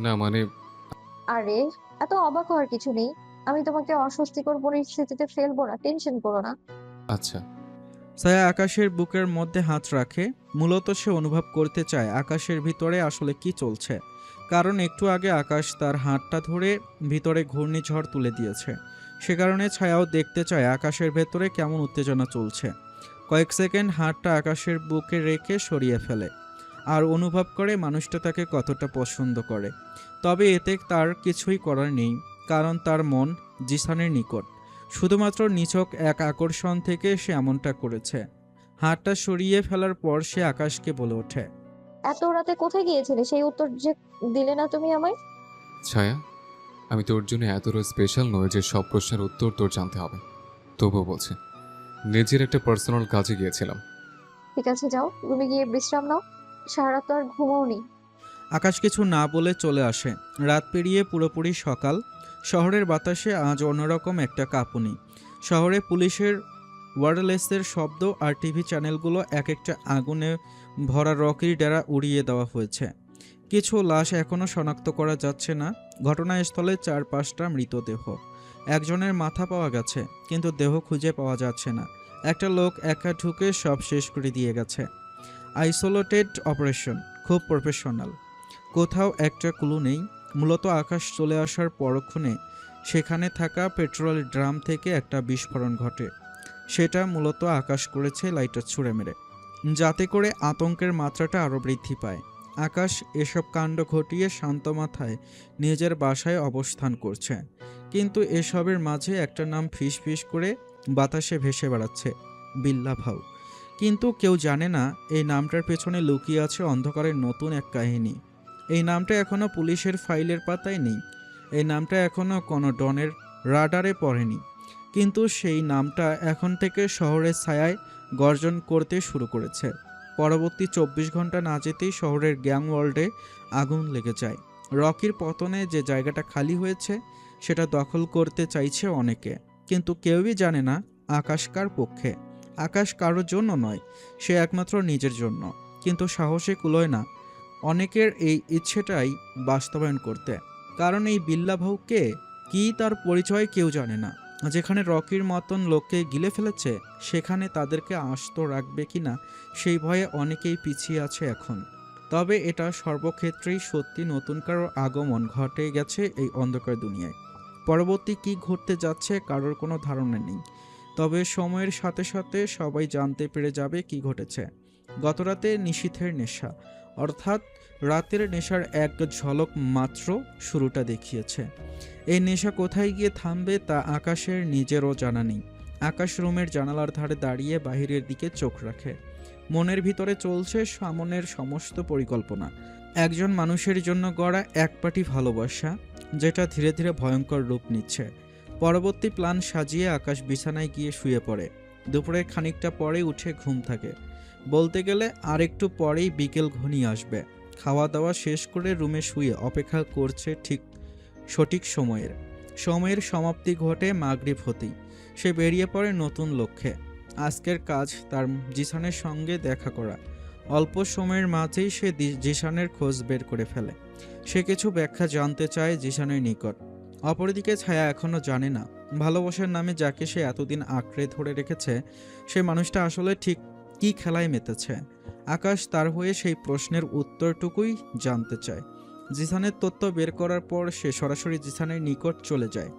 না মানে আরে এত অবাক হওয়ার কিছু নেই। আমি তোমাকে অস্বস্তিকর পরিস্থিতিতে ফেলবো না, টেনশন করো না। আচ্ছা। ছায়া আকাশের বুকের মধ্যে হাত রাখে। মূলত সে অনুভব করতে চায় আকাশের ভিতরে আসলে কি চলছে, কারণ একটু আগে আকাশ তার হাতটা ধরে ভিতরে ঘূর্ণিঝড় তুলে দিয়েছে। সে কারণে ছায়াও দেখতে চায় আকাশের ভেতরে কেমন উত্তেজনা চলছে। কয়েক সেকেন্ড হাতটা আকাশের বুকে রেখে সরিয়ে ফেলে আর অনুভব করে মানুষটা তাকে কতটা পছন্দ করে। তবে এতে তার কিছুই করার নেই, কারণ তার মন জিসানের নিকট। শুধুমাত্র নিছক এক আকর্ষণ থেকে সে এমনটা করেছে। হাতটা সরিয়ে ফেলার পর সে আকাশকে বলে ওঠে। এত রাতে কোথায় গিয়েছিলে? সেই উত্তর যে দিলে না তুমি আমায়। ছায়া, আমি তোর জন্য এতটা স্পেশাল নয় যে সব প্রশ্নের উত্তর তোর জানতে হবে। তবুও বলছি, নিজের একটা পার্সোনাল কাজে গিয়েছিলাম। ঠিক আছে যাও, রুমে গিয়ে বিশ্রাম নাও, সারা রাত তো আর ঘুমাওনি। আকাশ কিছু না বলে চলে আসে। রাত পেরিয়ে পুরোপুরি সকাল। শহরের বাতাসে আজ অন্যরকম একটা কাঁপুনি। শহরে পুলিশের ওয়ারলেসের শব্দ আর টিভি চ্যানেলগুলো এক একটা আগুনে ভরা রকির ডেরা উড়িয়ে দেওয়া হয়েছে। কিছু লাশ এখনও শনাক্ত করা যাচ্ছে না, ঘটনাস্থলে 4-5টা মৃতদেহ। একজনের মাথা পাওয়া গেছে, কিন্তু দেহ খুঁজে পাওয়া যাচ্ছে না। একটা লোক একা ঢুকে সব শেষ করে দিয়ে গেছে। আইসোলেটেড অপারেশন, খুব প্রফেশনাল। কোথাও একটা ক্লু নেই। মূলত আকাশ চলে আসার পরক্ষণে সেখানে থাকা পেট্রোল ড্রাম থেকে একটা বিস্ফোরণ ঘটে। সেটা মূলত আকাশ করেছে লাইটার ছুঁড়ে মেরে, যাতে করে আতঙ্কের মাত্রাটা আরও বৃদ্ধি পায়। আকাশ এসব কাণ্ড ঘটিয়ে শান্ত মাথায় নিজের বাসায় অবস্থান করছে, কিন্তু এসবের মাঝে একটা নাম ফিস ফিস করে বাতাসে ভেসে বেড়াচ্ছে, বিল্লা ভাউ। কিন্তু কেউ জানে না এই নামটার পেছনে লুকিয়ে আছে অন্ধকারের নতুন এক কাহিনী। এই নামটা এখনও পুলিশের ফাইলের পাতায় নেই, এই নামটা এখনও কোনো ডনের রাডারে পড়েনি, কিন্তু সেই নামটা এখন থেকে শহরের ছায়ায় গর্জন করতে শুরু করেছে। পরবর্তী 24 ঘন্টা না যেতেই শহরের গ্যাং ওয়ার্ল্ডে আগুন লেগে যায়। রকির পতনে যে জায়গাটা খালি হয়েছে সেটা দখল করতে চাইছে অনেকে, কিন্তু কেউই জানে না আকাশ কার পক্ষে। আকাশ কারোর জন্য নয়, সে একমাত্র নিজের জন্য। কিন্তু সাহসে কুলোয় না অনেকের এই ইচ্ছেটাই বাস্তবায়ন করতে, কারণ এই বিল্লা ভাউ কে, কি তার পরিচয় কেউ জানে না। যেখানে রকির মতন লোককে গিলে ফেলেছে সেখানে তাদেরকে আস্ত রাখবে কিনা সেই ভয়ে অনেকেই পিছিয়ে আছে এখন। তবে এটা সর্বক্ষেত্রেই সত্যি, নতুন কারো আগমন ঘটে গেছে এই অন্ধকার দুনিয়ায়। পরবর্তী কি ঘটতে যাচ্ছে কারোর কোনো ধারণা নেই, তবে সময়ের সাথে সাথে সবাই জানতে পেরে যাবে কি ঘটেছে। গতরাতে নিশীথের নেশা, অর্থাৎ রাতের নেশার এক ঝলক মাত্র শুরুটা দেখিয়েছে। এই নেশা কোথায় গিয়ে থামবে তা আকাশের নিজেরও জানা নেই। আকাশ রুমের জানালার ধারে দাঁড়িয়ে বাহিরের দিকে চোখ রাখে। মনের ভিতরে চলছে সামনের সমস্ত পরিকল্পনা। একজন মানুষের জন্য গড়া একপাটি ভালোবাসা, যেটা ধীরে ধীরে ভয়ঙ্কর রূপ নিচ্ছে। পরবর্তী প্ল্যান সাজিয়ে আকাশ বিছানায় গিয়ে শুয়ে পড়ে। দুপুরে খানিকটা পরেই উঠে ঘুম থাকে। বলতে গেলে আর একটু পরেই বিকেল ঘনিয়ে আসবে। খাওয়া দাওয়া শেষ করে রুমে শুয়ে অপেক্ষা করছে ঠিক সঠিক সময়ের সমাপ্তি ঘটে মাগরিব হতেই। সে বেরিয়ে পড়ে নতুন লক্ষ্যে। আজকের কাজ তার জিসানের সঙ্গে দেখা করা। অল্প সময়ের মাঝেই সে জিসানের খোঁজ বের করে ফেলে। সে কিছু ব্যাখ্যা জানতে চায় জিসানের নিকট। অপরদিকে ছায়া এখনও জানে না ভালোবাসার নামে যাকে সে এতদিন আঁকড়ে ধরে রেখেছে সে মানুষটা আসলে ঠিক কী খেলায় মেতেছে। আকাশ তার হয়ে সেই প্রশ্নের উত্তরটুকুই জানতে চায়। জিসানের তথ্য বের করার পর সে সরাসরি জিসানের নিকট চলে যায়।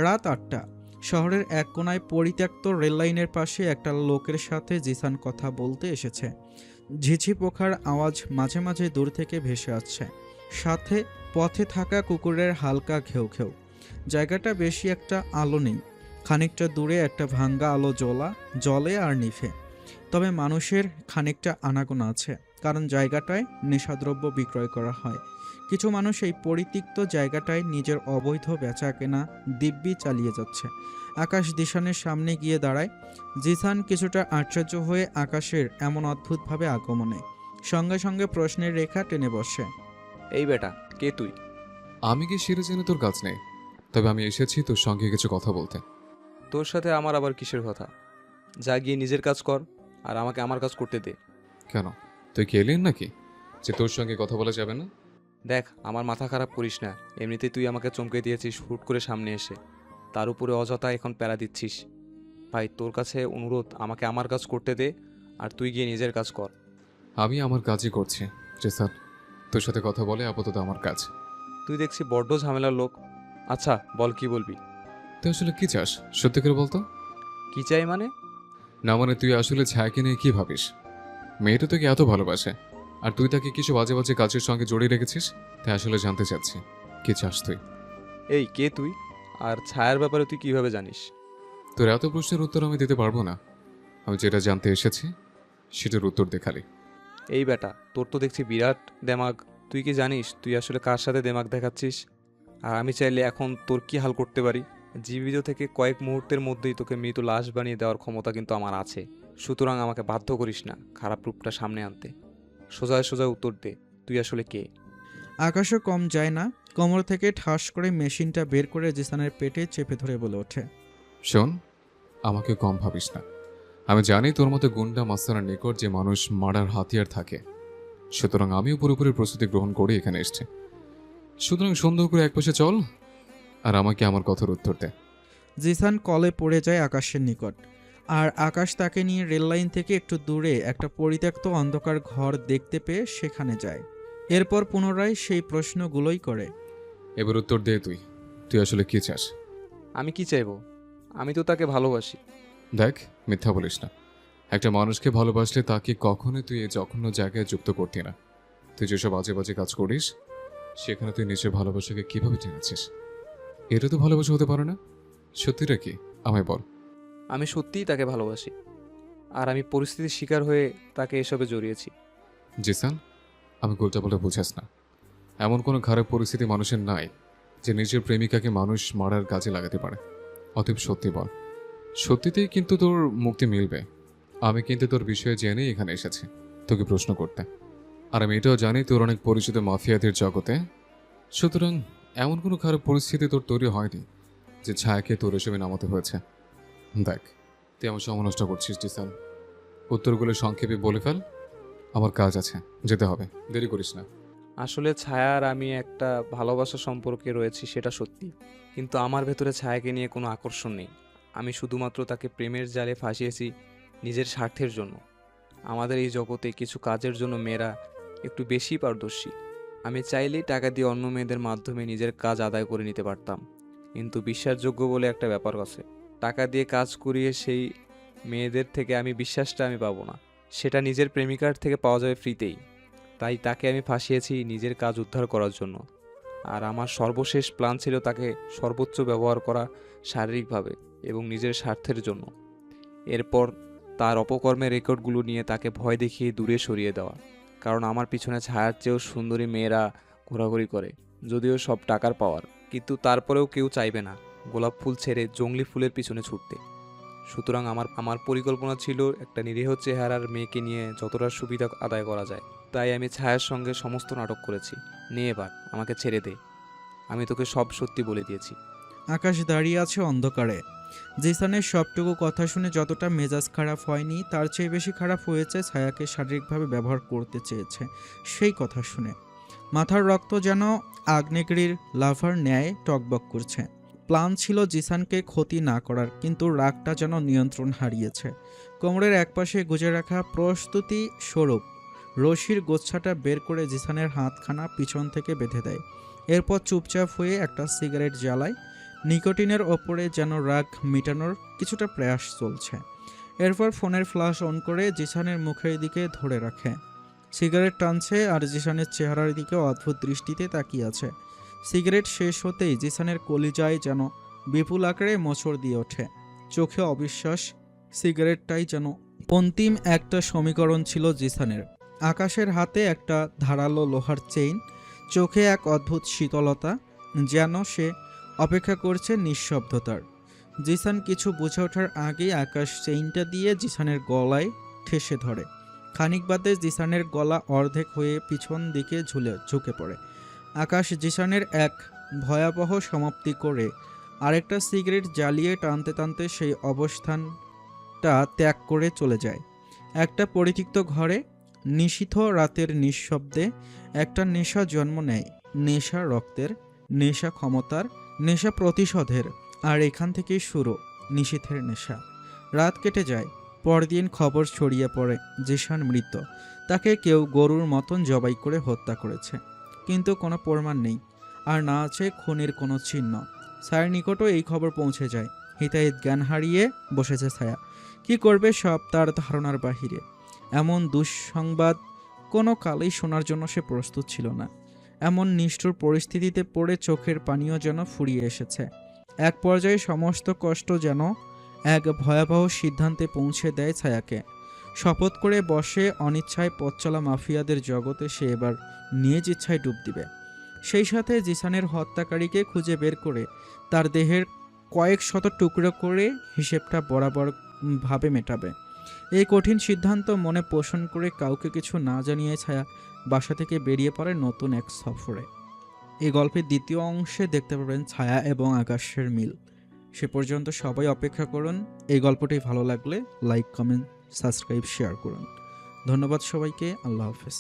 রাত 8টা। শহরের এক কোনায় পরিত্যক্ত রেললাইনের পাশে একটা লোকের সাথে জিসান কথা বলতে এসেছে। ঝিঝি পোকার আওয়াজ মাঝে মাঝে দূর থেকে ভেসে আসছে, সাথে পথে থাকা কুকুরের হালকা ঘেউ ঘেউ। জায়গাটা বেশি একটা আলো নেই, খানিকটা দূরে একটা ভাঙ্গা আলো জ্বলে আর নিভে। তবে মানুষের খানিকটা আনাগোনা আছে, কারণ জায়গাটায় নেশাদ্রব্য বিক্রয় করা হয়। কিছু মানুষ এই পরিত্যক্ত জায়গাটায় নিজের অবৈধ বেচা কেনা দিব্যি চালিয়ে যাচ্ছে। আকাশ জিসানের সামনে গিয়ে দাঁড়ায়। জিসান কিছুটা আশ্চর্য হয়ে আকাশের এমন অদ্ভুতভাবে আগমনে সঙ্গে সঙ্গে প্রশ্নের রেখা টেনে বসে। এই বেটা, কে তুই? আমি কি সেটা জেনে তোর কাজ নেই, তবে আমি এসেছি তোর সঙ্গে কিছু কথা বলতে। তোর সাথে আমার আবার কিসের কথা? যা গিয়ে নিজের কাজ কর, আর আমাকে আমার কাজ করতে দে। কেন, তুই কি এলিয়েন নাকি যে তোর সঙ্গে কথা বলা যাবে না? দেখ, আমার মাথা খারাপ করিস না। এমনিতেই তুই আমাকে চমকে দিয়েছিস হুট করে সামনে এসে, তার উপরে অযথা এখন প্যারা দিচ্ছিস। ভাই, তোর কাছে অনুরোধ, আমাকে আমার কাজ করতে দে, আর তুই গিয়ে নিজের কাজ কর। আমি আমার কাজই করছি স্যার, তোর সাথে কথা বলে আপাতত আমার কাজ। তুই দেখছি বড্ড ঝামেলার লোক। আচ্ছা বল, কি বলবি? তুই আসলে কি চাস সত্যি করে বলতো? কি চাই মানে? না মানে তুই আসলে ছায়াকে নিয়ে কি ভাবিস? মেয়েটা তোকে এত ভালোবাসে আর তুই তাকে কিছু বাজে বাজে কাজের সঙ্গে জড়িয়ে রেখেছিস, তাই আসলে জানতে চাচ্ছি কি চাস তুই। এই, কে তুই? আর ছায়ার ব্যাপারে তুই কিভাবে জানিস? তোর এত প্রশ্নের উত্তর আমি দিতে পারবো না। আমি যেটা জানতে এসেছি সেটার উত্তর দে খালি। এই বেটা, তোর তো দেখছি বিরাট দেমাগ। তুই কি জানিস তুই আসলে কার সাথে দেমাগ দেখাচ্ছিস? আর আমি চাইলে এখন তোর কি হাল করতে পারি? জীবিত থেকে কয়েক মুহূর্তের মধ্যেই তোকে মৃত লাশ বানিয়ে দেওয়ার ক্ষমতা কিন্তু আমার আছে। সুতরাং আমাকে বাধ্য করিস না খারাপ রূপটা সামনে আনতে। সোজা সোজা উত্তর দে, তুই আসলে কে? আকাশও কম যায় না, কোমর থেকে ঠাস করে মেশিনটা বের করে জিসানের পেটে চেপে ধরে বলে ওঠে। শোন, আমাকে কম ভাবিস না। আমি জানি তোর মতো গুন্ডা মাস্তানের নিকট যে মানুষ মারার হাতিয়ার থাকে, সুতরাং আমিও পুরোপুরি প্রস্তুতি গ্রহণ করে এখানে এসেছি। সুতরাং সুন্দর করে একপাশে চল আর আমাকে আমার কথার উত্তর দে। জিসান কলে পড়ে যায় আকাশের নিকট, আর আকাশ তাকে নিয়ে রেললাইন থেকে একটু দূরে একটা পরিত্যক্ত অন্ধকার ঘর দেখতে পেয়ে সেখানে যায়। এরপর পুনরায় সেই প্রশ্নগুলোই করে। এবার উত্তর দে তুই, তুই আসলে কি চাস? আমি কি চাইবো? আমি তো তাকে ভালোবাসি। দেখ, মিথ্যা বলিস না। একটা মানুষকে ভালোবাসলে তাকে কখনোই তুই এই জঘন্য জায়গায় যুক্ত করতি না। তুই যেসব বাজে বাজে কাজ করিস সেখানে তুই নিজের ভালোবাসাকে কিভাবে টেনেছিস? এটা তো ভালোবাসা হতে পারে না। সত্যিটা কি আমায় বল। আমি সত্যিই তাকে ভালোবাসি, আর আমি পরিস্থিতির শিকার হয়ে তাকে এসবে জড়িয়েছি। জিসান, আমি গোলটা বলে বুঝাস না। এমন কোনো খারাপ পরিস্থিতি মানুষের নাই যে নিজের প্রেমিকাকে মানুষ মারার কাজে লাগাতে পারে। অতএব সত্যি বল, সত্যিতেই কিন্তু তোর মুক্তি মিলবে। আমি কিন্তু তোর বিষয়ে জেনেই এখানে এসেছি তোকে প্রশ্ন করতে। আর আমি এটাও জানি তোর অনেক পরিচিত মাফিয়াদের জগতে। সুতরাং এমন কোনো খারাপ পরিস্থিতি তোর তৈরি হয়নি যে ছায়াকে তোর এসবে নামাতে হয়েছে। দেখ, তুই আমার সময় নষ্ট করছিস জিসান। উত্তরগুলো সংক্ষেপে বলে ফেল, আমার কাজ আছে, যেতে হবে, দেরি করিস না। আসলে ছায়া আর আমি একটা ভালোবাসা সম্পর্কে রয়েছি, সেটা সত্যি। কিন্তু আমার ভেতরে ছায়াকে নিয়ে কোনো আকর্ষণ নেই। আমি শুধুমাত্র তাকে প্রেমের জালে ফাঁসিয়েছি নিজের স্বার্থের জন্য। আমাদের এই জগতে কিছু কাজের জন্য মেয়েরা একটু বেশি পারদর্শী। আমি চাইলেই টাকা দিয়ে অন্য মেয়েদের মাধ্যমে নিজের কাজ আদায় করে নিতে পারতাম, কিন্তু বিশ্বাসযোগ্য বলে একটা ব্যাপার আছে। টাকা দিয়ে কাজ করিয়ে সেই মেয়েদের থেকে আমি বিশ্বাসটা আমি পাবো না। সেটা নিজের প্রেমিকার থেকে পাওয়া যাবে ফ্রিতেই। তাই তাকে আমি ফাঁসিয়েছি নিজের কাজ উদ্ধার করার জন্য। আর আমার সর্বশেষ প্ল্যান ছিল তাকে সর্বোচ্চ ব্যবহার করা, শারীরিকভাবে এবং নিজের স্বার্থের জন্য। এরপর তার অপকর্মের রেকর্ডগুলো নিয়ে তাকে ভয় দেখিয়ে দূরে সরিয়ে দেওয়া। কারণ আমার পিছনে ছায়ার চেয়েও সুন্দরী মেয়েরা ঘোরাঘুরি করে, যদিও সব টাকার পাওয়ার। কিন্তু তারপরেও কেউ চাইবে না গোলাপ ফুল ছেড়ে জংলি ফুলের পিছনে ছুটতে। সুতরাং আমার পরিকল্পনা ছিল একটা নিরীহ চেহারার মেয়েকে নিয়ে যতটা সুবিধা আদায় করা যায়। তাই আমি ছায়ার সঙ্গে সমস্ত নাটক করেছি। নে এবার আমাকে ছেড়ে দে, আমি তোকে সব সত্যি বলে দিয়েছি। আকাশ দাঁড়িয়ে আছে অন্ধকারে। জিসানের সবটুকু কথা শুনে যতটা মেজাজ খারাপ হয়নি, তার চেয়ে বেশি খারাপ হয়েছে ছায়াকে শারীরিকভাবে ব্যবহার করতে চেয়েছে সেই কথা শুনে। মাথার রক্ত যেন আগ্নেয়গিরির লাভার ন্যায় টকবক করছে। প্ল্যান ছিল জিসানকে ক্ষতি না করার, কিন্তু রাগটা যেন নিয়ন্ত্রণ হারিয়েছে। কোমরের একপাশে গুজে রাখা প্রস্তুতি স্বরূপ রশির গোচ্ছাটা বের করে জিসানের হাতখানা পিছন থেকে বেঁধে দেয়। এরপর চুপচাপ হয়ে একটা সিগারেট জ্বালায়। নিকোটিনের ওপরে যেন রাগ মেটানোর কিছুটা প্রয়াস চলছে। এরপর ফোনের ফ্ল্যাশ অন করে জিসানের মুখের দিকে ধরে রাখে। সিগারেট টানছে আর জিসানের চেহারার দিকে অদ্ভুত দৃষ্টিতে তাকিয়ে আছে। সিগারেট শেষ হতেই জিসানের কলিজায় যেন বিপুল আকারে মোচড় দিয়ে ওঠে। চোখে অবিশ্বাস। সিগারেটটাই যেন অন্তিম একটা সমীকরণ ছিল জিসানের। আকাশের হাতে একটা ধারালো লোহার চেইন, চোখে এক অদ্ভুত শীতলতা, যেন সে অপেক্ষা করছে নিঃশব্দতার। জিসান কিছু বুঝে ওঠার আগেই আকাশ চেইনটা দিয়ে জিসানের গলায় ঠেসে ধরে। খানিক বাদে জিসানের গলা অর্ধেক হয়ে পিছন দিকে ঝুঁকে পড়ে। আকাশ জিসানের এক ভয়াবহ সমাপ্তি করে আরেকটা সিগারেট জ্বালিয়ে টানতে টানতে সেই অবস্থানটা ত্যাগ করে চলে যায়। একটা পরিত্যক্ত ঘরে নিশীথ রাতের নিঃশব্দে একটা নেশা জন্ম নেয়। নেশা রক্তের, নেশা ক্ষমতার, নেশা প্রতিশোধের। আর এখান থেকেই শুরু নিশীথের নেশা। রাত কেটে যায়। পরদিন খবর ছড়িয়ে পড়ে জিসান মৃত। তাকে কেউ গরুর মতন জবাই করে হত্যা করেছে, কিন্তু কোনো প্রমাণ নেই, আর না আছে খুনের কোনো চিহ্ন। ছায়ার নিকটও এই খবর পৌঁছে যায়। হিতাহিত জ্ঞান হারিয়ে বসেছে ছায়া। কি করবে সব তার ধারণার বাহিরে। এমন দুঃসংবাদ কোনো কালেই শোনার জন্য সে প্রস্তুত ছিল না। এমন নিষ্ঠুর পরিস্থিতিতে পড়ে চোখের পানিও যেন ফুরিয়ে এসেছে। এক পর্যায়ে সমস্ত কষ্ট যেন এক ভয়াবহ সিদ্ধান্তে পৌঁছে দেয় ছায়াকে। শপথ করে বসে অনিচ্ছায় পথচলা মাফিয়াদের জগতে সে এবার নিজ ইচ্ছায় ডুব দিবে। সেই সাথে জিসানের হত্যাকারীকে খুঁজে বের করে তার দেহের কয়েক শত টুকরো করে হিসেবটা বরাবর ভাবে মেটাবে। এই কঠিন সিদ্ধান্ত মনে পোষণ করে কাউকে কিছু না জানিয়ে ছায়া বাসা থেকে বেরিয়ে পড়ে নতুন এক সফরে। এই গল্পের দ্বিতীয় অংশে দেখতে পাবেন ছায়া এবং আকাশের মিল। সে পর্যন্ত সবাই অপেক্ষা করুন। এই গল্পটি ভালো লাগলে লাইক, কমেন্ট, সাবস্ক্রাইব, শেয়ার করুন। ধন্যবাদ সবাইকে। আল্লাহ হাফেজ।